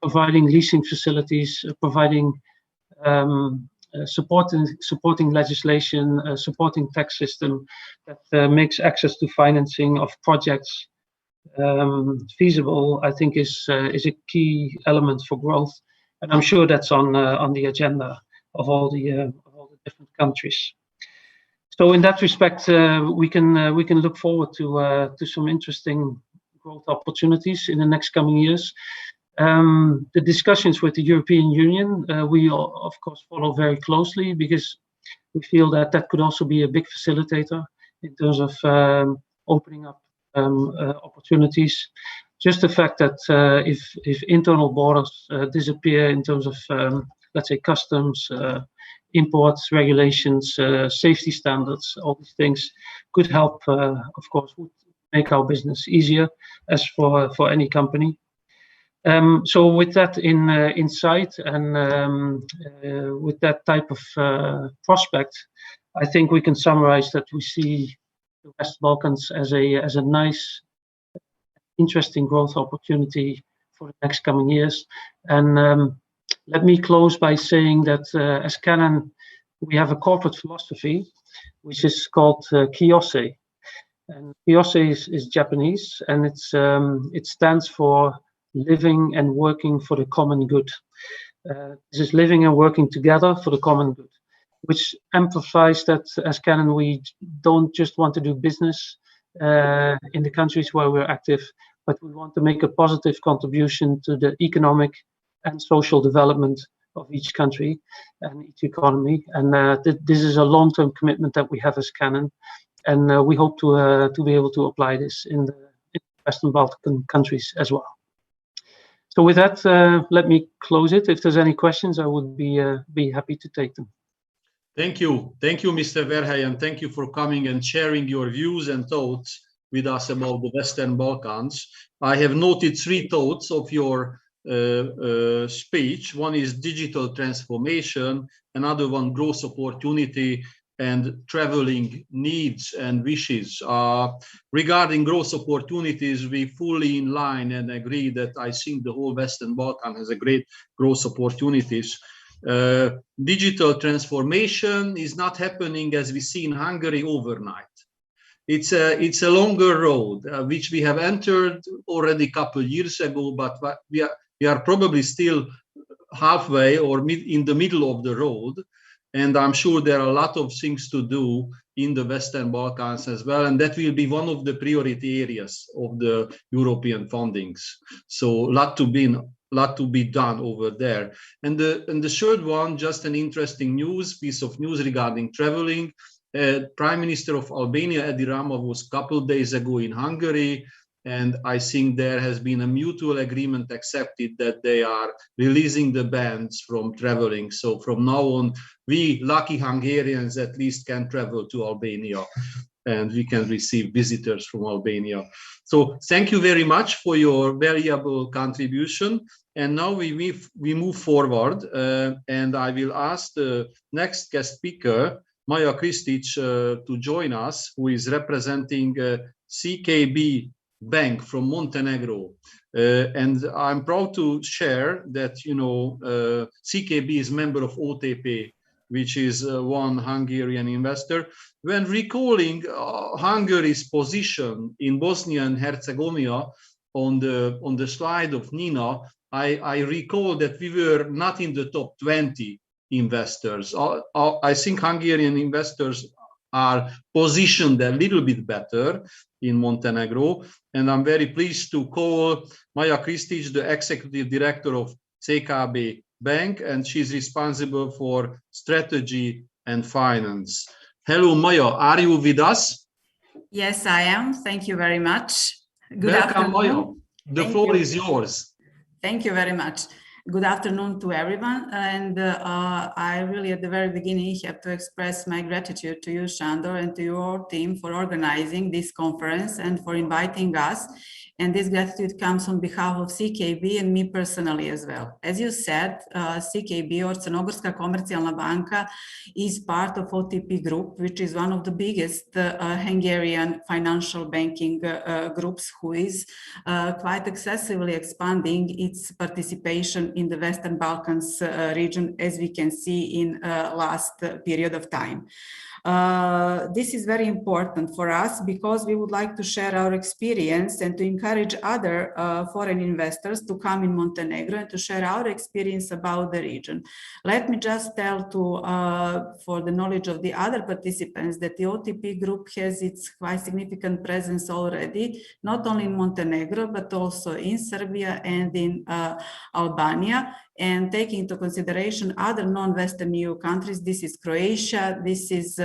providing leasing facilities, providing supporting legislation, supporting tax system that makes access to financing of projects feasible, I think is a key element for growth, and I'm sure that's on the agenda of all the different countries. So in that respect, we can look forward to some interesting growth opportunities in the next coming years. The discussions with the European Union, we of course follow very closely because we feel that could also be a big facilitator in terms of opening up opportunities. Just the fact that if internal borders disappear in terms of let's say customs, imports, regulations, safety standards, all these things could help, of course, would make our business easier as for any company. So with that in sight and with that type of prospect, I think we can summarize that we see the West Balkans as a nice, interesting growth opportunity for the next coming years. And let me close by saying that as Canon, we have a corporate philosophy which is called Kiyose. And Kiyose is Japanese, and it stands for living and working for the common good. This is living and working together for the common good, which amplifies that as Canon, we don't just want to do business in the countries where we're active, but we want to make a positive contribution to the economic and social development of each country and each economy. And this is a long-term commitment that we have as Canon, and we hope to be able to apply this in the Western Balkan countries as well. So with that, let me close it. If there's any questions, I would be happy to take them. Thank you, Mr. Verheyen. Thank you for coming and sharing your views and thoughts with us about the Western Balkans. I have noted 3 thoughts of your speech. One is digital transformation, another one growth opportunity, and traveling needs and wishes. Regarding growth opportunities, we fully in line and agree that I think the whole Western Balkan has a great growth opportunities. Digital transformation is not happening as we see in Hungary overnight. it's a longer road, which we have entered already a couple of years ago, but we are probably still halfway or in the middle of the road. And I'm sure there are a lot of things to do in the Western Balkans as well. And that will be one of the priority areas of the European fundings. So a lot to be done over there. And the third one, just an interesting piece of news regarding traveling. Prime Minister of Albania, Edi Rama, was a couple of days ago in Hungary. And I think there has been a mutual agreement accepted that they are releasing the bans from traveling. So from now on, we lucky Hungarians at least can travel to Albania and we can receive visitors from Albania. So thank you very much for your valuable contribution. And now we move forward and I will ask the next guest speaker, Maja Kristic, to join us, who is representing CKB Bank from Montenegro. And I'm proud to share that, CKB is member of OTP, which is one Hungarian investor. When recalling Hungary's position in Bosnia and Herzegovina on the slide of Nina, I recall that we were not in the top 20 investors. I think Hungarian investors are positioned a little bit better in Montenegro. And I'm very pleased to call Maja Kristic, the executive director of CKB Bank, and she's responsible for strategy and finance. Hello, Maja, are you with us? Yes, I am. Thank you very much. Good Welcome, afternoon. Maja. The floor is yours. Thank you very much. Good afternoon to everyone. And I really, at the very beginning, have to express my gratitude to you, Sandor, and to your team for organizing this conference and for inviting us. And this gratitude comes on behalf of CKB and me personally as well. As you said, CKB, or Crnogorska Komercijalna Banka, is part of OTP Group, which is one of the biggest Hungarian financial banking groups, who is quite excessively expanding its participation in the Western Balkans region, as we can see in last period of time. This is very important for us because we would like to share our experience and to encourage other foreign investors to come in Montenegro and to share our experience about the region. Let me just tell for the knowledge of the other participants, that the OTP Group has its quite significant presence already, not only in Montenegro, but also in Serbia and in Albania. And taking into consideration other non-Western EU countries, this is Croatia, this is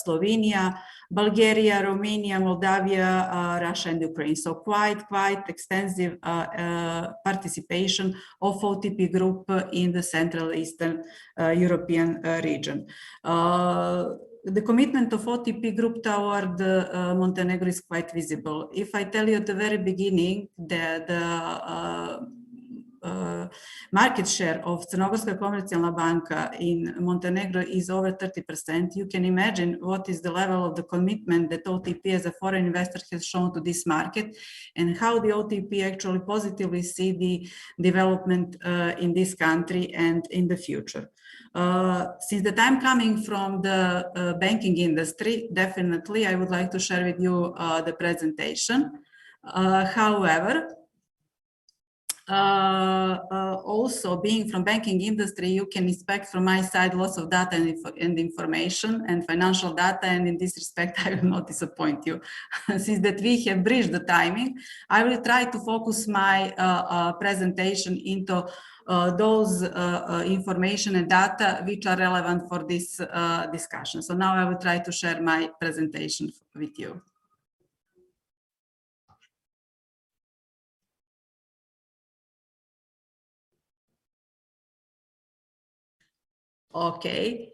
Slovenia, Bulgaria, Romania, Moldavia, Russia, and Ukraine. So quite extensive participation of OTP Group in the Central Eastern European region. The commitment of OTP Group toward Montenegro is quite visible. If I tell you at the very beginning that the market share of Crnogorska Komercijalna Banka in Montenegro is over 30%, you can imagine what is the level of the commitment that OTP as a foreign investor has shown to this market, and how the OTP actually positively see the development in this country and in the future. Since the time coming from the banking industry, definitely I would like to share with you the presentation. However, also being from banking industry, you can expect from my side lots of data and information and financial data, and in this respect I will not disappoint you. Since that we have bridged the timing, I will try to focus my presentation into those information and data which are relevant for this discussion. So now I will try to share my presentation with you. Okay,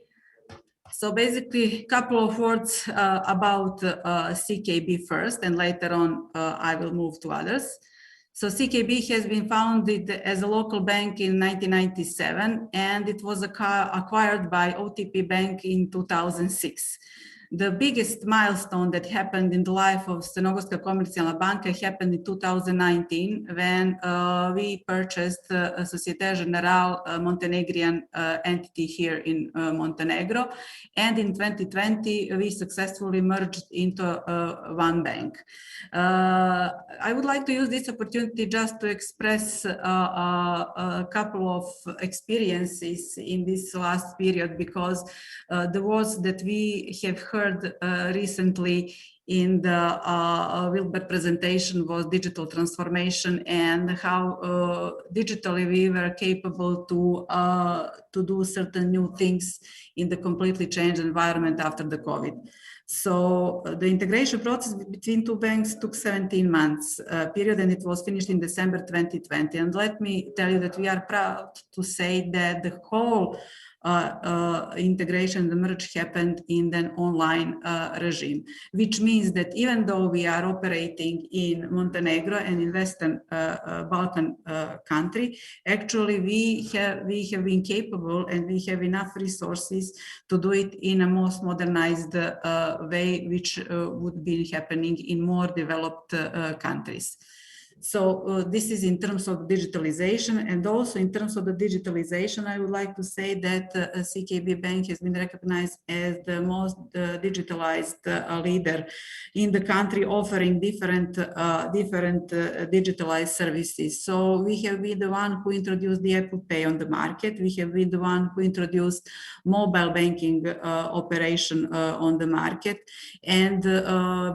so basically a couple of words about CKB first, and later on I will move to others. So CKB has been founded as a local bank in 1997, and it was acquired by OTP Bank in 2006. The biggest milestone that happened in the life of Crnogorska Komercijalna Banka happened in 2019 when we purchased Societe Generale Montenegrin entity here in Montenegro. And in 2020, we successfully merged into one bank. I would like to use this opportunity just to express a couple of experiences in this last period, because the words that we have heard recently in the Wilbert presentation was digital transformation and how digitally we were capable to do certain new things in the completely changed environment after the COVID. So the integration process between two banks took 17 months period, and it was finished in December 2020. And let me tell you that we are proud to say that the whole integration, the merge happened in an online regime, which means that even though we are operating in Montenegro and in Western Balkan country, actually we have been capable and we have enough resources to do it in a most modernized way, which would be happening in more developed countries. So this is in terms of digitalization, and also in terms of the digitalization, I would like to say that CKB Bank has been recognized as the most digitalized leader in the country, offering different digitalized services. So we have been the one who introduced the Apple Pay on the market. We have been the one who introduced mobile banking operation on the market, and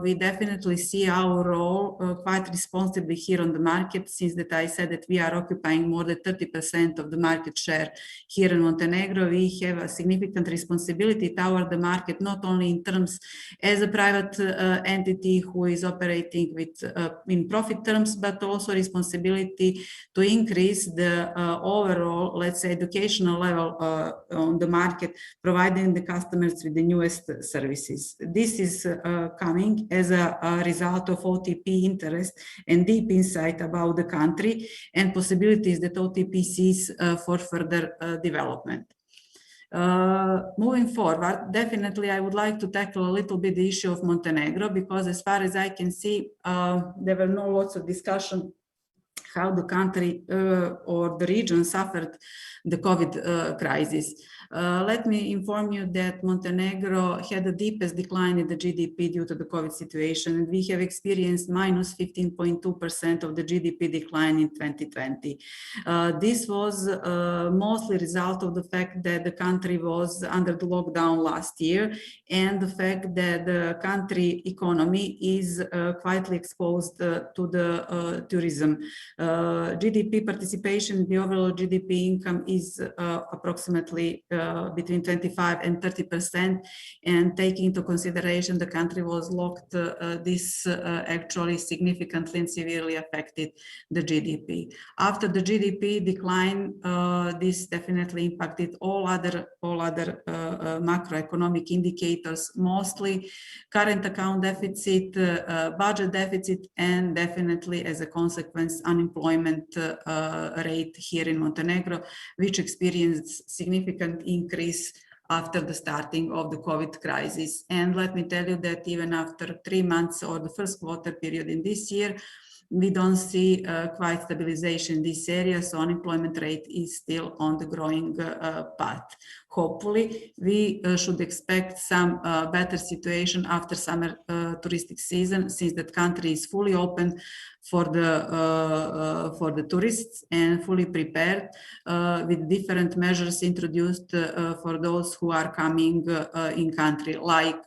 we definitely see our role quite responsibly here on the market, since that I said that we are occupying more than 30% of the market share here in Montenegro. We have a significant responsibility toward the market, not only in terms as a private entity who is operating with in profit terms, but also responsibility to increase the overall, let's say, educational level on the market, providing the customers with the newest services. This is coming as a result of OTP interest and deep insight about the country and possibilities that OTP sees for further development. Moving forward, definitely I would like to tackle a little bit the issue of Montenegro, because as far as I can see, there were no lots of discussion how the country or the region suffered the COVID crisis. Let me inform you that Montenegro had the deepest decline in the GDP due to the COVID situation, and we have experienced minus 15.2% of the GDP decline in 2020. This was mostly a result of the fact that the country was under the lockdown last year, and the fact that the country economy is quietly exposed to the tourism. GDP participation in the overall GDP income is approximately between 25 and 30%, and taking into consideration the country was locked, this actually significantly and severely affected the GDP. After the GDP decline, this definitely impacted all other macroeconomic indicators, mostly current account deficit, budget deficit, and definitely as a consequence unemployment rate here in Montenegro, which experienced significant increase after the starting of the COVID crisis. And let me tell you that even after 3 months or the first quarter period in this year, we don't see quite stabilization in this area, so unemployment rate is still on the growing path. Hopefully, we should expect some better situation after summer touristic season, since that country is fully open for the tourists and fully prepared with different measures introduced for those who are coming in country, like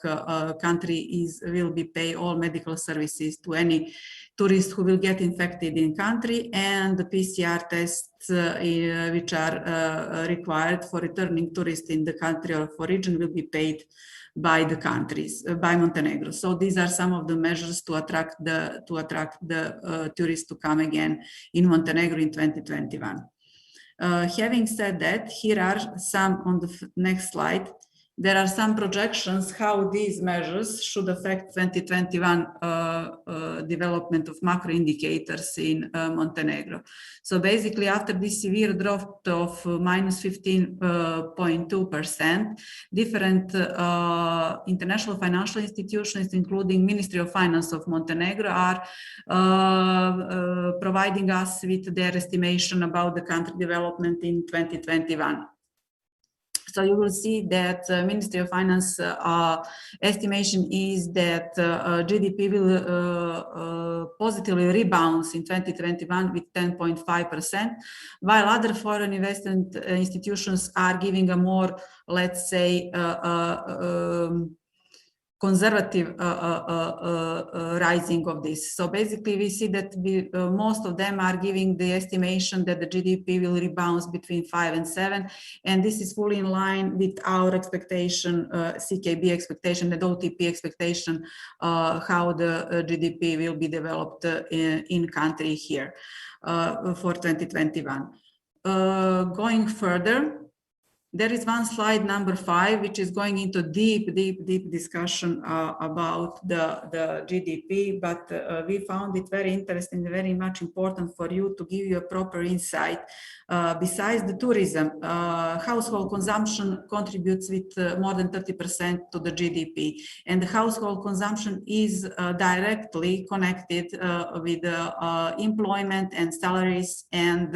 country will be pay all medical services to any tourists who will get infected in country, and the PCR tests which are required for returning tourists in the country or for region will be paid by the countries, by Montenegro. So these are some of the measures to attract the tourists to come again in Montenegro in 2021. Having said that, here are some on the next slide. there are some projections how these measures should affect 2021 development of macro indicators in Montenegro. So basically, after this severe drop of minus 15.2%, different international financial institutions, including Ministry of Finance of Montenegro, are providing us with their estimation about the country development in 2021. So you will see that Ministry of Finance estimation is that GDP will positively rebound in 2021 with 10.5%, while other foreign investment institutions are giving a more, let's say, conservative rising of this. So basically we see that most of them are giving the estimation that the GDP will rebound between 5 and 7, and this is fully in line with our expectation, CKB expectation, the OTP expectation, how the GDP will be developed in country here for 2021. Going further, there is one slide, number 5, which is going into deep discussion about the GDP, but we found it very interesting, very much important for you to give you a proper insight. Besides the tourism, household consumption contributes with more than 30% to the GDP, and the household consumption is directly connected with employment and salaries and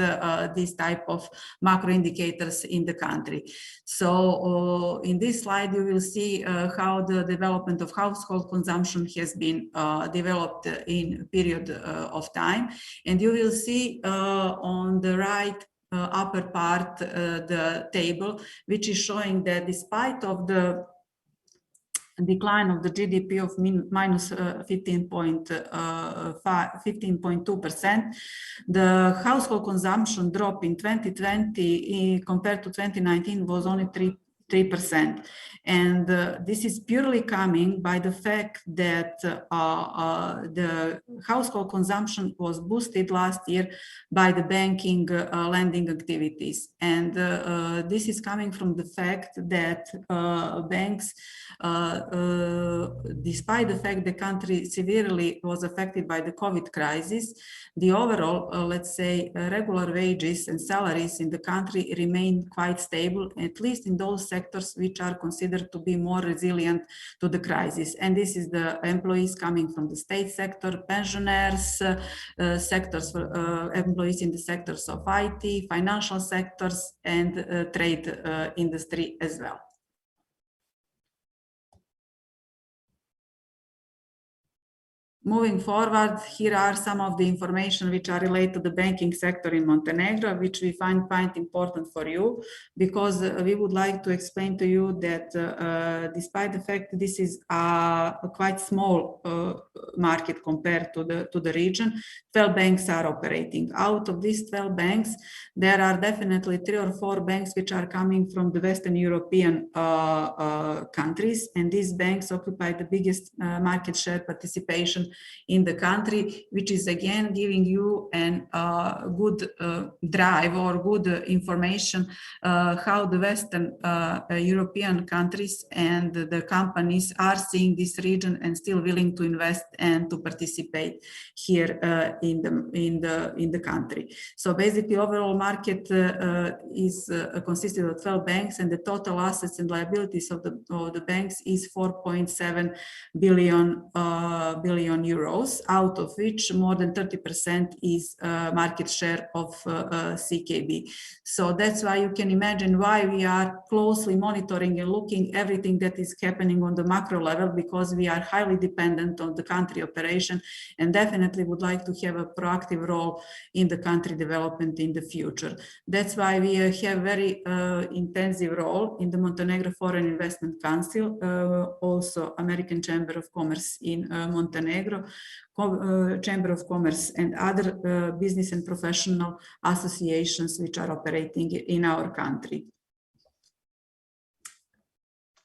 this type of macro indicators in the country. So in this slide, you will see how the development of household consumption has been developed in a period of time. And you will see on the right upper part the table, which is showing that despite of the decline of the GDP of minus 15.2%, the household consumption drop in 2020 compared to 2019 was only 3%. And this is purely coming by the fact that the household consumption was boosted last year by the banking lending activities. And this is coming from the fact that banks, despite the fact the country severely was affected by the COVID crisis, the overall, let's say, regular wages and salaries in the country remain quite stable, at least in those sectors which are considered to be more resilient to the crisis. And this is the employees coming from the state sector, pensioners, sectors for employees in the sectors of IT, financial sectors, and trade industry as well. Moving forward, here are some of the information which are related to the banking sector in Montenegro, which we find quite important for you, because we would like to explain to you that despite the fact this is a quite small market compared to the region, 12 banks are operating. Out of these 12 banks, there are definitely 3 or 4 banks which are coming from the Western European countries, and these banks occupy the biggest market share participation in the country, which is again giving you an good drive or good information how the Western European countries and the companies are seeing this region and still willing to invest and to participate here in the country. So basically, overall market is consisted of 12 banks, and the total assets and liabilities of the banks is 4.7 billion euros, out of which more than 30% is market share of CKB. So that's why you can imagine why we are closely monitoring and looking everything that is happening on the macro level, because we are highly dependent on the country operation and definitely would like to have a proactive role in the country development in the future. That's why we have very intensive role in the Montenegro Foreign Investment Council, also American Chamber of Commerce in Montenegro, Chamber of Commerce, and other business and professional associations which are operating in our country.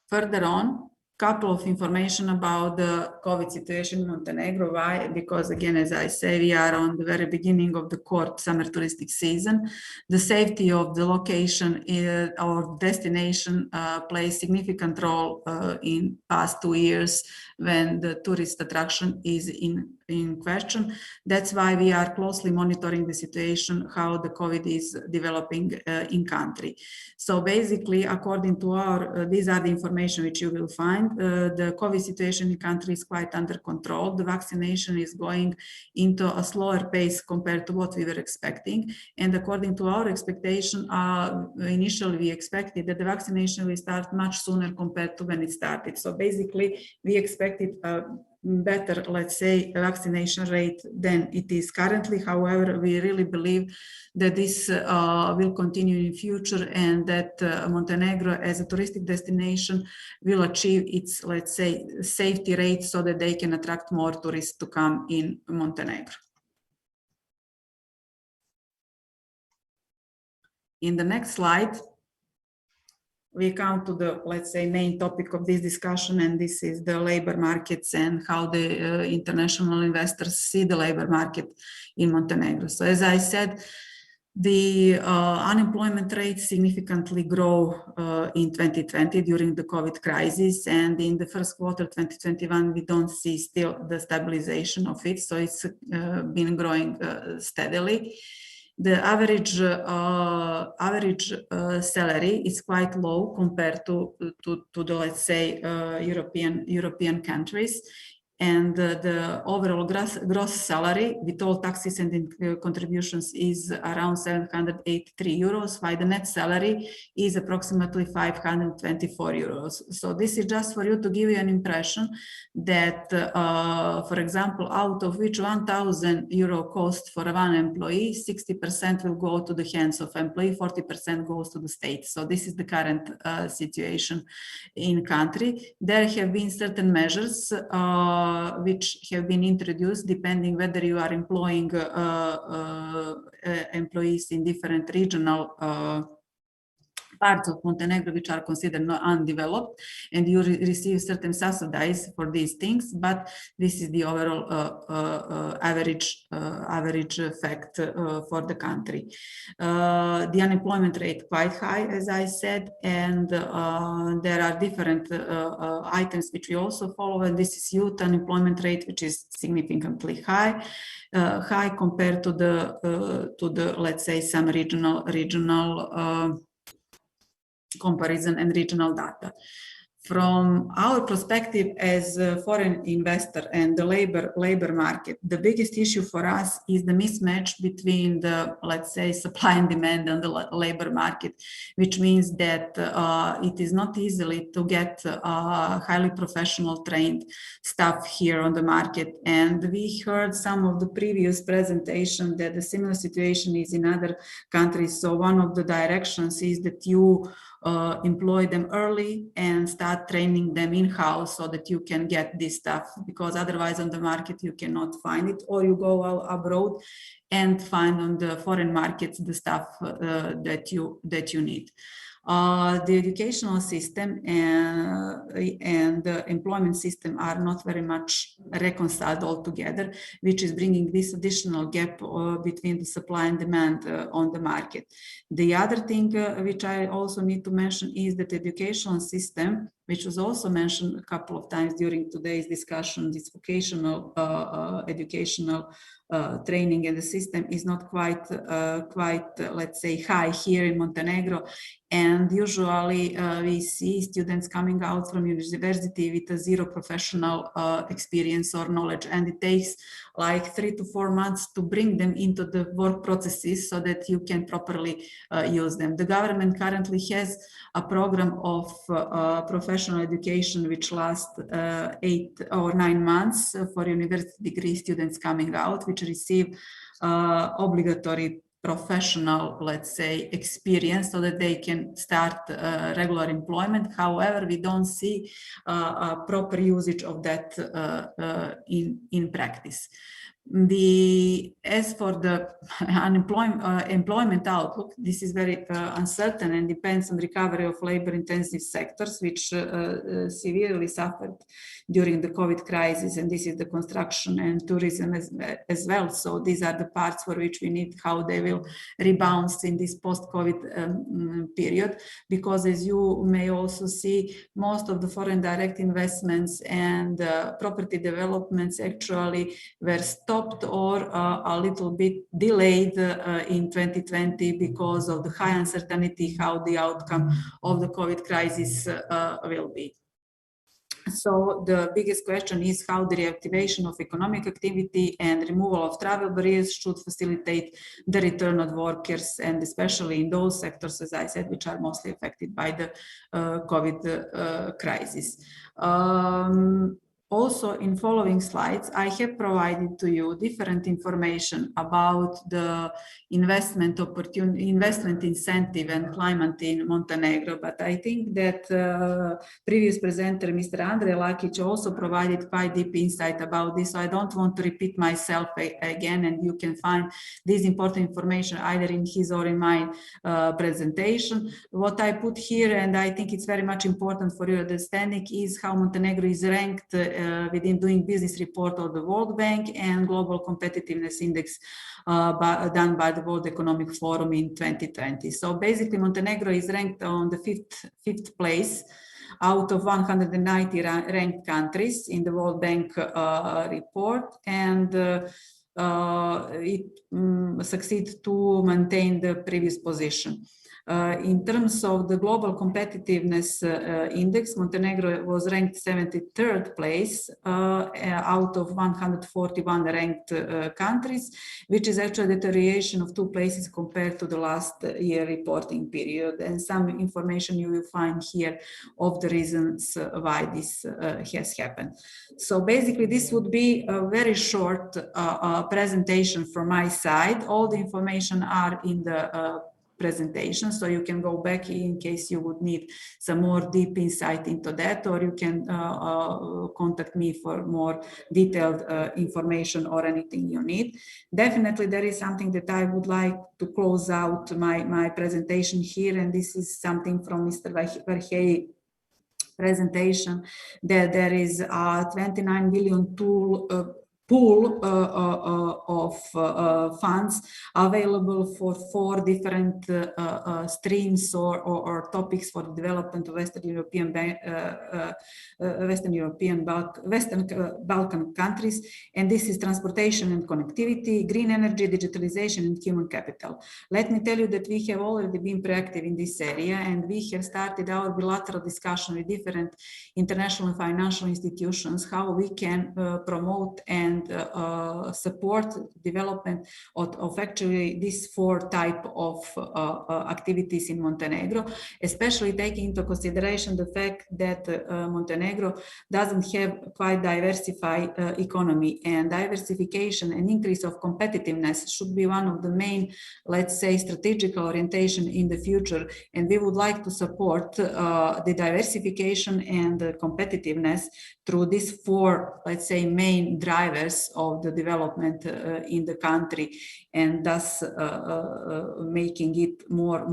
Further on, couple of information about the COVID situation in Montenegro. Why? Because again, as I say, we are on the very beginning of the core summer touristic season. The safety of the location or destination plays significant role in past 2 years when the tourist attraction is in question. That's why we are closely monitoring the situation, how the COVID is developing in country. So basically, according to our, these are the information which you will find. The COVID situation in country is quite under control. The vaccination is going into a slower pace compared to what we were expecting. And according to our expectation, initially we expected that the vaccination will start much sooner compared to when it started. So basically, we expected a better, let's say, vaccination rate than it is currently. However, we really believe that this will continue in future and that Montenegro as a touristic destination will achieve its, let's say, safety rate so that they can attract more tourists to come in Montenegro. In the next slide, we come to the, let's say, main topic of this discussion, and this is the labor markets and how the international investors see the labor market in Montenegro. So as I said, the unemployment rate significantly grew in 2020 during the COVID crisis, and in the first quarter 2021 we don't see still the stabilization of it, so it's been growing steadily. The average salary is quite low compared to the, let's say, European countries. And the overall gross salary with all taxes and contributions is around 783 euros, while the net salary is approximately 524 euros. So this is just for you to give you an impression that, for example, out of which 1,000 euro cost for one employee, 60% will go to the hands of employee, 40% goes to the state. So this is the current situation in country. There have been certain measures which have been introduced depending whether you are employing employees in different regional parts of Montenegro which are considered undeveloped, and you receive certain subsidies for these things, but this is the overall average fact for the country. The unemployment rate quite high, as I said, and there are different items which we also follow, and this is youth unemployment rate, which is significantly high compared to the let's say some regional comparison and regional data. From our perspective as a foreign investor and the labor market, the biggest issue for us is the mismatch between the, let's say, supply and demand on the labor market, which means that it is not easily to get highly professional trained staff here on the market. And we heard some of the previous presentation that the similar situation is in other countries. So one of the directions is that you employ them early and start training them in-house so that you can get this stuff, because otherwise on the market you cannot find it, or you go abroad and find on the foreign markets the stuff that you need. The educational system and the employment system are not very much reconciled altogether, which is bringing this additional gap between the supply and demand on the market. The other thing which I also need to mention is that the educational system, which was also mentioned a couple of times during today's discussion, this vocational educational training and the system is not quite, let's say, high here in Montenegro. And usually we see students coming out from university with a zero professional experience or knowledge, and it takes like 3 to 4 months to bring them into the work processes so that you can properly use them. The government currently has a program of professional education which lasts 8 or 9 months for university degree students coming out, which receive obligatory professional, let's say, experience so that they can start regular employment. However, we don't see a proper usage of that in practice. As for the employment outlook, this is very uncertain and depends on recovery of labor-intensive sectors, which severely suffered during the COVID crisis, and this is the construction and tourism as well. So these are the parts for which we need how they will rebound in this post-COVID period, because as you may also see, most of the foreign direct investments and property developments actually were stopped or a little bit delayed in 2020 because of the high uncertainty how the outcome of the COVID crisis will be. So the biggest question is how the reactivation of economic activity and removal of travel barriers should facilitate the return of workers, and especially in those sectors, as I said, which are mostly affected by the COVID crisis. Also, in following slides, I have provided to you different information about the investment opportunity, investment incentive and climate in Montenegro. But I think that previous presenter, Mr. Andrej Lakic, also provided quite deep insight about this. So I don't want to repeat myself again, and you can find this important information either in his or in my presentation. What I put here, and I think it's very much important for your understanding, is how Montenegro is ranked within Doing Business report of the World Bank and Global Competitiveness Index done by the World Economic Forum in 2020. So basically Montenegro is ranked on the fifth place out of 190 ranked countries in the World Bank report, and it succeeds to maintain the previous position. In terms of the Global Competitiveness Index, Montenegro was ranked 73rd place out of 141 ranked countries, which is actually a deterioration of 2 places compared to the last year reporting period. And some information you will find here of the reasons why this has happened. So basically, this would be a very short presentation from my side. All the information are in the presentation, so you can go back in case you would need some more deep insight into that, or you can contact me for more detailed information or anything you need. Definitely there is something that I would like to close out my presentation here, and this is something from Mr. Verhey presentation, that there is a 29 billion pool of funds available for 4 different streams or topics for the development of Western Balkan countries, and this is transportation and connectivity, green energy, digitalization, and human capital. Let me tell you that we have already been proactive in this area, and we have started our bilateral discussion with different international and financial institutions how we can promote and support development of actually these 4 type of activities in Montenegro, especially taking into consideration the fact that Montenegro doesn't have quite diversified economy, and diversification and increase of competitiveness should be one of the main, let's say, strategic orientation in the future, and we would like to support the diversification and the competitiveness through these 4, let's say, main drivers of the development in the country, and thus making it more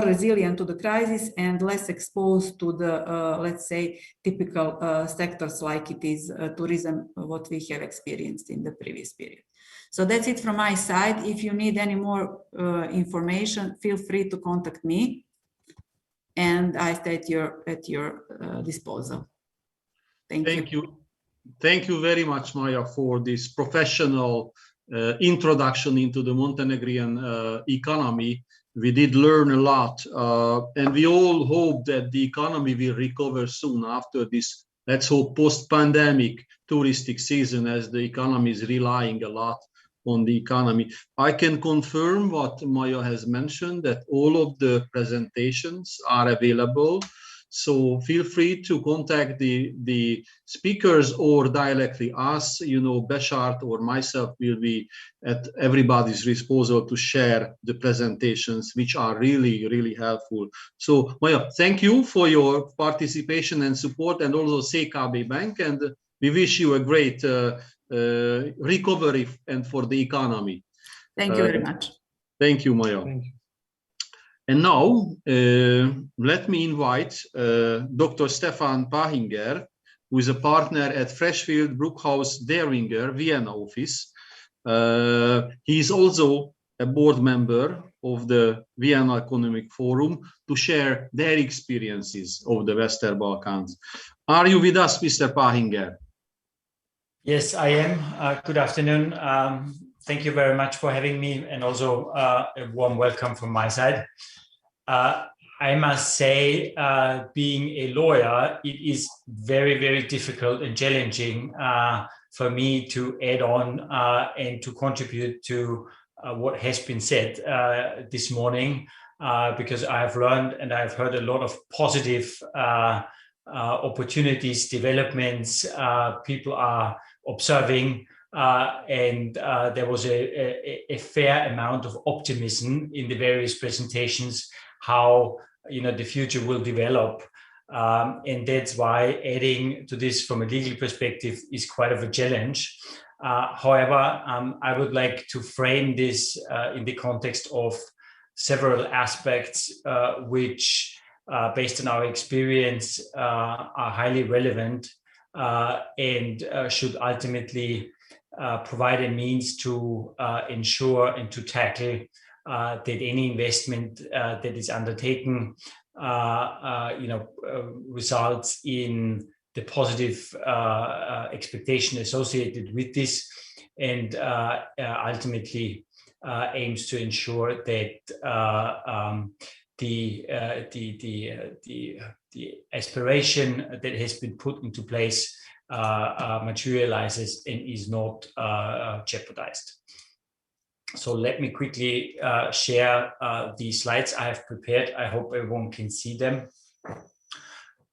resilient to the crisis and less exposed to the, let's say, typical sectors like it is tourism, what we have experienced in the previous period. So that's it from my side. If you need any more information, feel free to contact me, and I stay at your disposal. Thank you. Thank you very much, Maya, for this professional introduction into the Montenegrin economy. We did learn a lot, and we all hope that the economy will recover soon after this, let's hope, post-pandemic touristic season, as the economy is relying a lot on the economy. I can confirm what Maya has mentioned, that all of the presentations are available. So feel free to contact the speakers or directly us. You know, Beshart or myself will be at everybody's disposal to share the presentations, which are really, really helpful. So Maya, thank you for your participation and support, and also CKB Bank. And We wish you a great recovery and for the economy. Thank you very much. Thank you, Maya. Thank you. And now, let me invite Dr. Stefan Pahinger, who is a partner at Freshfield Brookhouse Deringer Vienna office. He is also a board member of the Vienna Economic Forum to share their experiences of the Western Balkans. Are you with us, Mr. Pahinger? Yes, I am. Good afternoon. Thank you very much for having me, and also a warm welcome from my side. I must say, being a lawyer, it is very, very difficult and challenging for me to add on and to contribute to what has been said this morning, because I've learned and I've heard a lot of positive opportunities, developments, people are observing, and there was a fair amount of optimism in the various presentations how the future will develop, and that's why adding to this from a legal perspective is quite of a challenge. However, I would like to frame this in the context of several aspects which, based on our experience, are highly relevant and should ultimately provide a means to ensure and to tackle that any investment that is undertaken, results in the positive expectation associated with this, and ultimately aims to ensure that the aspiration that has been put into place materializes and is not jeopardized. So let me quickly share the slides I have prepared. I hope everyone can see them.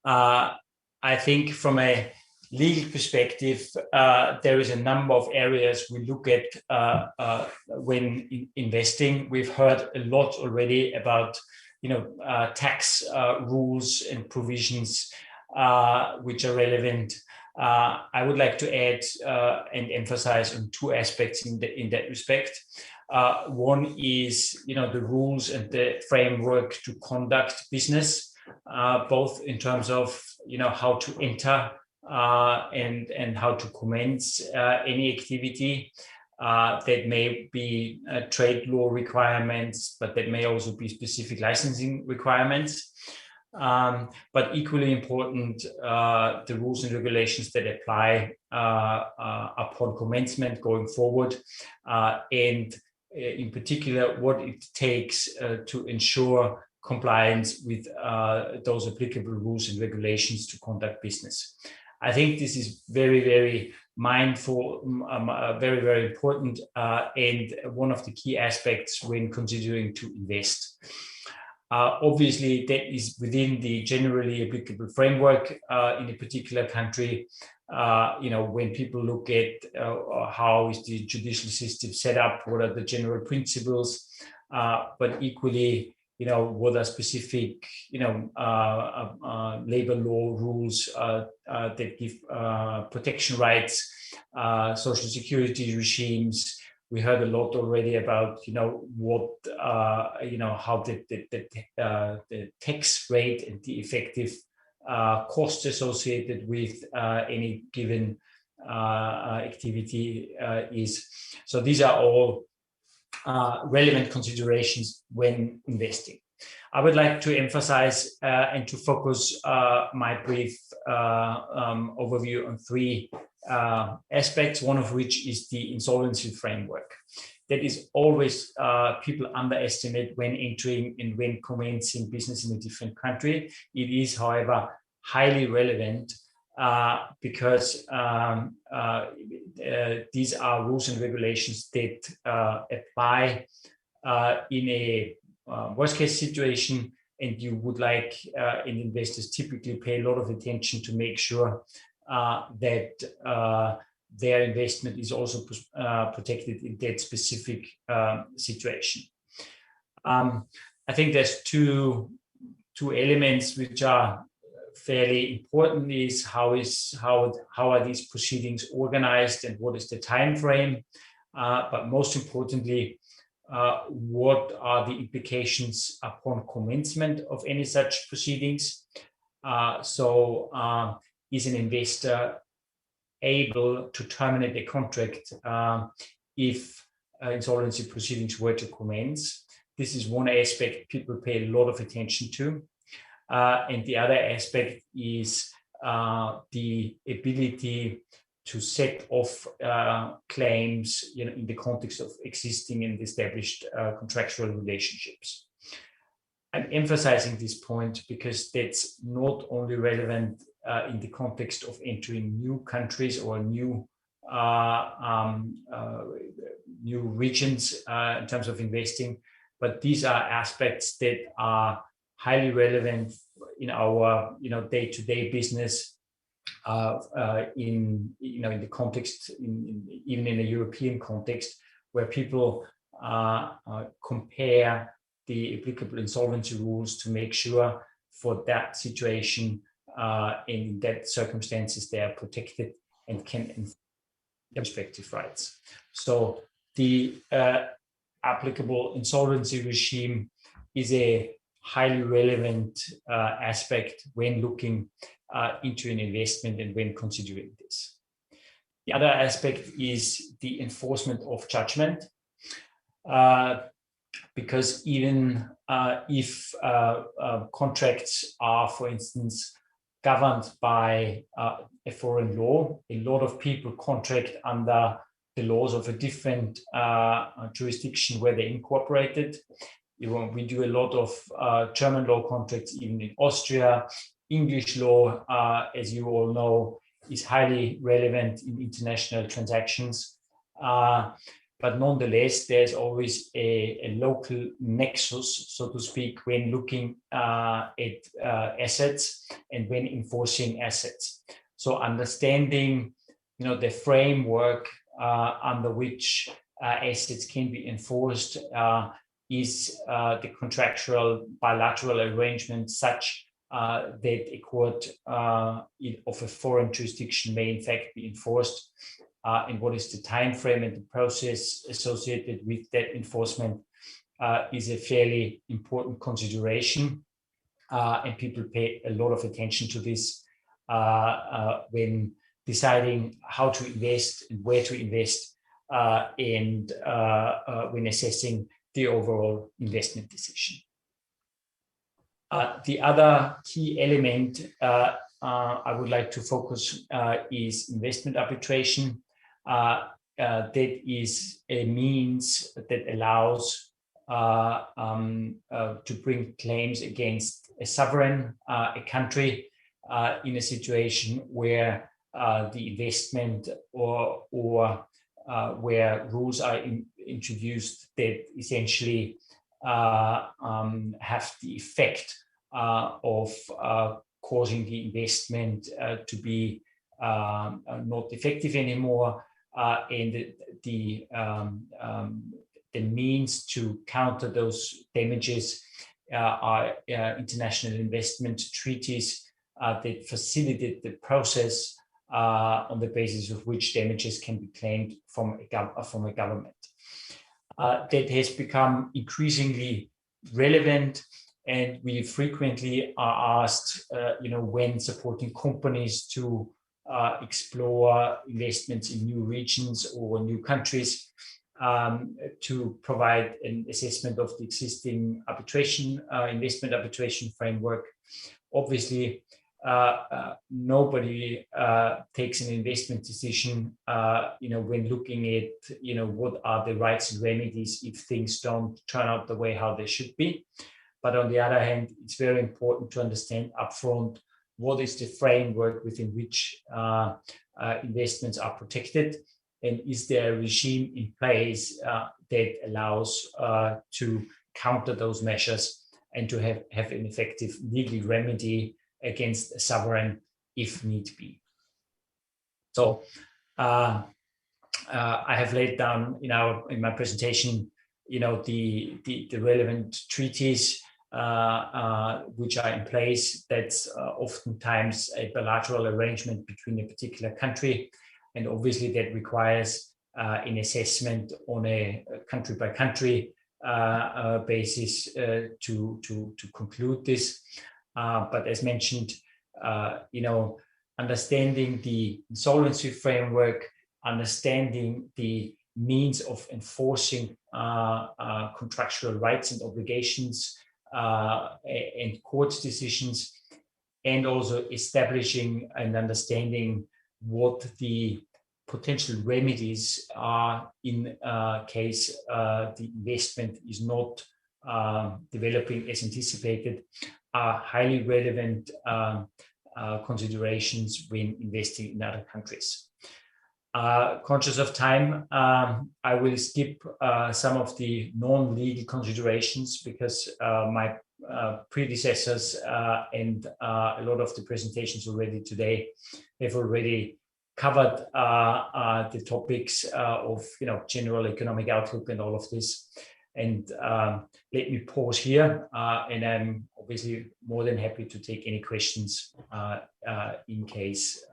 I think from a legal perspective, there is a number of areas we look at when investing. We've heard a lot already about tax rules and provisions which are relevant. I would like to add and emphasize on two aspects in that respect. One is, the rules and the framework to conduct business, both in terms of, how to enter and how to commence any activity. That may be trade law requirements, but that may also be specific licensing requirements. But equally important, the rules and regulations that apply upon commencement going forward, and in particular, what it takes to ensure compliance with those applicable rules and regulations to conduct business. I think this is very, very mindful, very, very important, and one of the key aspects when considering to invest. Obviously, that is within the generally applicable framework in a particular country. When people look at how is the judicial system set up, what are the general principles, but equally, what are specific, labor law rules that give protection rights, social security regimes. We heard a lot already about, how the tax rate and the effective cost associated with any given activity is. So these are all relevant considerations when investing. I would like to emphasize and to focus my brief overview on three aspects, one of which is the insolvency framework. That is always people underestimate when entering and when commencing business in a different country. It is, however, highly relevant because these are rules and regulations that apply in a worst case situation, and you would like, and investors typically pay a lot of attention to make sure that their investment is also protected in that specific situation. I think there's two elements which are fairly important is how are these proceedings organized and what is the time frame, but most importantly, what are the implications upon commencement of any such proceedings. Is an investor able to terminate a contract if insolvency proceedings were to commence? This is one aspect people pay a lot of attention to. And the other aspect is the ability to set off claims, in the context of existing and established contractual relationships. I'm emphasizing this point because that's not only relevant in the context of entering new countries or new regions in terms of investing, but these are aspects that are highly relevant in our day-to-day business in the context, even in a European context, where people compare the applicable insolvency rules to make sure for that situation, in that circumstances, they are protected and can enforce their respective rights. So the applicable insolvency regime is a highly relevant aspect when looking into an investment and when considering this. The other aspect is the enforcement of judgment, because even if contracts are, for instance, governed by a foreign law, a lot of people contract under the laws of a different jurisdiction where they incorporated. We do a lot of German law contracts, even in Austria. English law, as you all know, is highly relevant in international transactions. But nonetheless, there's always a local nexus, so to speak, when looking at assets and when enforcing assets. So understanding, the framework under which assets can be enforced is the contractual bilateral arrangement such that a court of a foreign jurisdiction may in fact be enforced, and what is the time frame and the process associated with that enforcement is a fairly important consideration, and people pay a lot of attention to this when deciding how to invest and where to invest, and when assessing the overall investment decision. The other key element I would like to focus is investment arbitration. That is a means that allows to bring claims against a sovereign, a country, in a situation where the investment or where rules are introduced that essentially have the effect of causing the investment to be not effective anymore, and the means to counter those damages are international investment treaties that facilitate the process on the basis of which damages can be claimed from a government. That has become increasingly relevant, and we frequently are asked, when supporting companies to explore investments in new regions or new countries, to provide an assessment of the existing investment arbitration framework. Obviously, nobody takes an investment decision, when looking at, what are the rights and remedies if things don't turn out the way how they should be. But on the other hand, it's very important to understand upfront what is the framework within which investments are protected, and is there a regime in place that allows to counter those measures and to have an effective legal remedy against a sovereign if need be. So I have laid down in my presentation, the relevant treaties which are in place. That's oftentimes a bilateral arrangement between a particular country. And obviously that requires an assessment on a country by country basis to conclude this. But as mentioned, understanding the insolvency framework, understanding the means of enforcing contractual rights and obligations and court decisions, and also establishing and understanding what the potential remedies are in case the investment is not developing as anticipated, are highly relevant considerations when investing in other countries. Conscious of time, I will skip some of the non-legal considerations because my predecessors and a lot of the presentations already today have already covered the topics of general economic outlook and all of this. And let me pause here, and I'm obviously more than happy to take any questions in case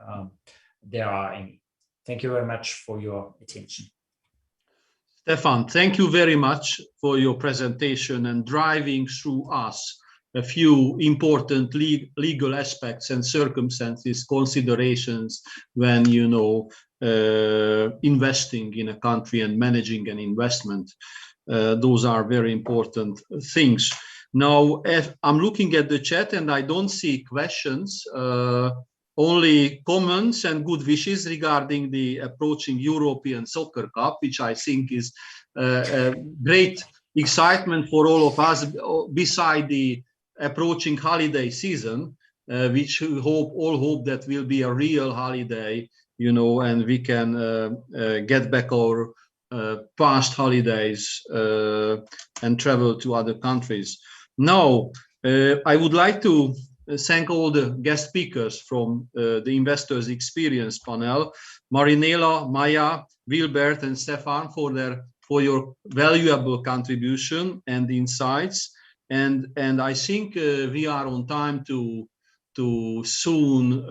there are any. Thank you very much for your attention. Stefan, thank you very much for your presentation and driving through us a few important legal aspects and circumstances, considerations when investing in a country and managing an investment. Those are very important things. Now, if I'm looking at the chat and I don't see questions, only comments and good wishes regarding the approaching European Soccer Cup, which I think is a great excitement for all of us, beside the approaching holiday season, which we all hope that will be a real holiday, and we can get back our past holidays and travel to other countries. Now, I would like to thank all the guest speakers from the Investors Experience panel, Marinela, Maya, Wilbert, and Stefan for your valuable contribution and insights. And I think we are on time to soon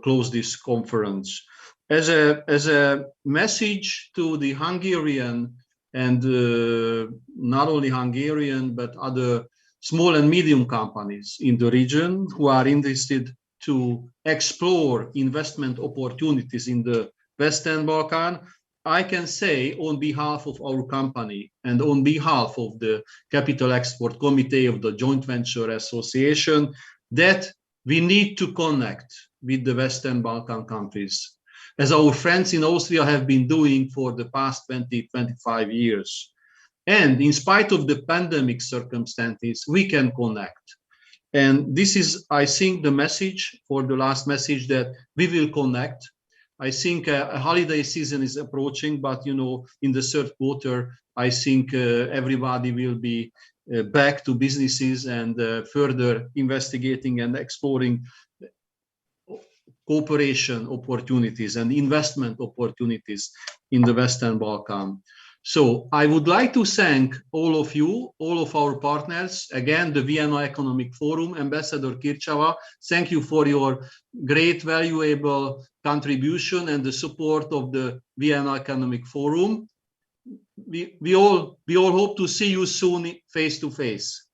close this conference. As a message to the Hungarian and not only Hungarian but other small and medium companies in the region who are interested to explore investment opportunities in the Western Balkans, I can say on behalf of our company and on behalf of the Capital Export Committee of the Joint Venture Association that we need to connect with the Western Balkan countries, as our friends in Austria have been doing for the past 20-25 years. And in spite of the pandemic circumstances, we can connect. And this is, I think, the message for the last message, that we will connect. I think a holiday season is approaching, but in the third quarter, I think everybody will be back to businesses and further investigating and exploring cooperation opportunities and investment opportunities in the Western Balkans. So I would like to thank all of you, all of our partners, again, the Vienna Economic Forum, Ambassador Kirchava, thank you for your great, valuable contribution and the support of the Vienna Economic Forum. We all hope to see you soon face to face.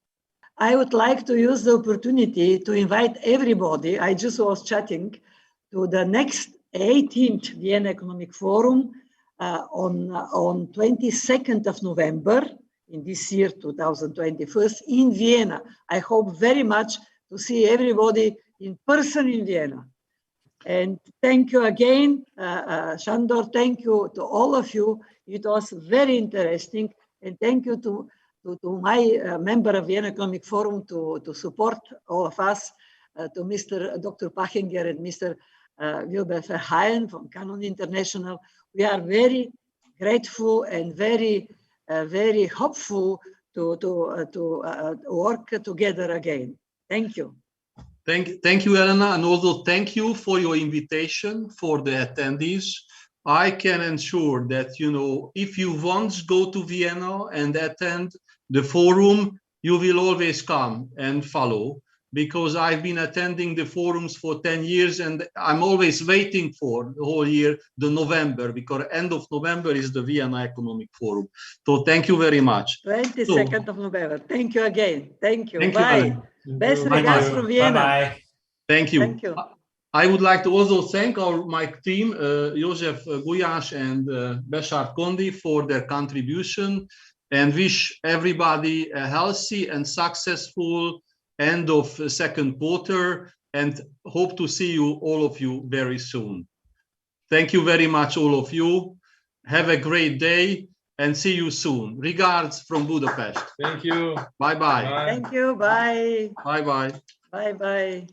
I would like to use the opportunity to invite everybody. I just was chatting to the next 18th Vienna Economic Forum on 22nd of November in this year, 2021, in Vienna. I hope very much to see everybody in person in Vienna. And thank you again, Sandor. Thank you to all of you. It was very interesting. And thank you to my member of Vienna Economic Forum to support all of us, to Mr. Dr. Pachinger and Mr. Wilbert Verheyen from Canon International. We are very grateful and very hopeful to work together again. Thank you. Thank you, Elena, and also thank you for your invitation for the attendees. I can ensure that if you once go to Vienna and attend the forum, you will always come and follow, because I've been attending the forums for 10 years and I'm always waiting for the whole year, the November, because end of November is the Vienna Economic Forum. So thank you very much. 22nd of November. Thank you again. Thank you. Thank Bye. you. Best regards from Vienna. Bye-bye. Thank you. Thank you. I would like to also thank my team, Josef Gulyás and Beshart Kondi, for their contribution, and wish everybody a healthy and successful end of second quarter, and hope to see you, all of you, very soon. Thank you very much, all of you. Have a great day and see you soon. Regards from Budapest. Thank you. Bye-bye. Thank you. Bye. Bye-bye. Bye-bye.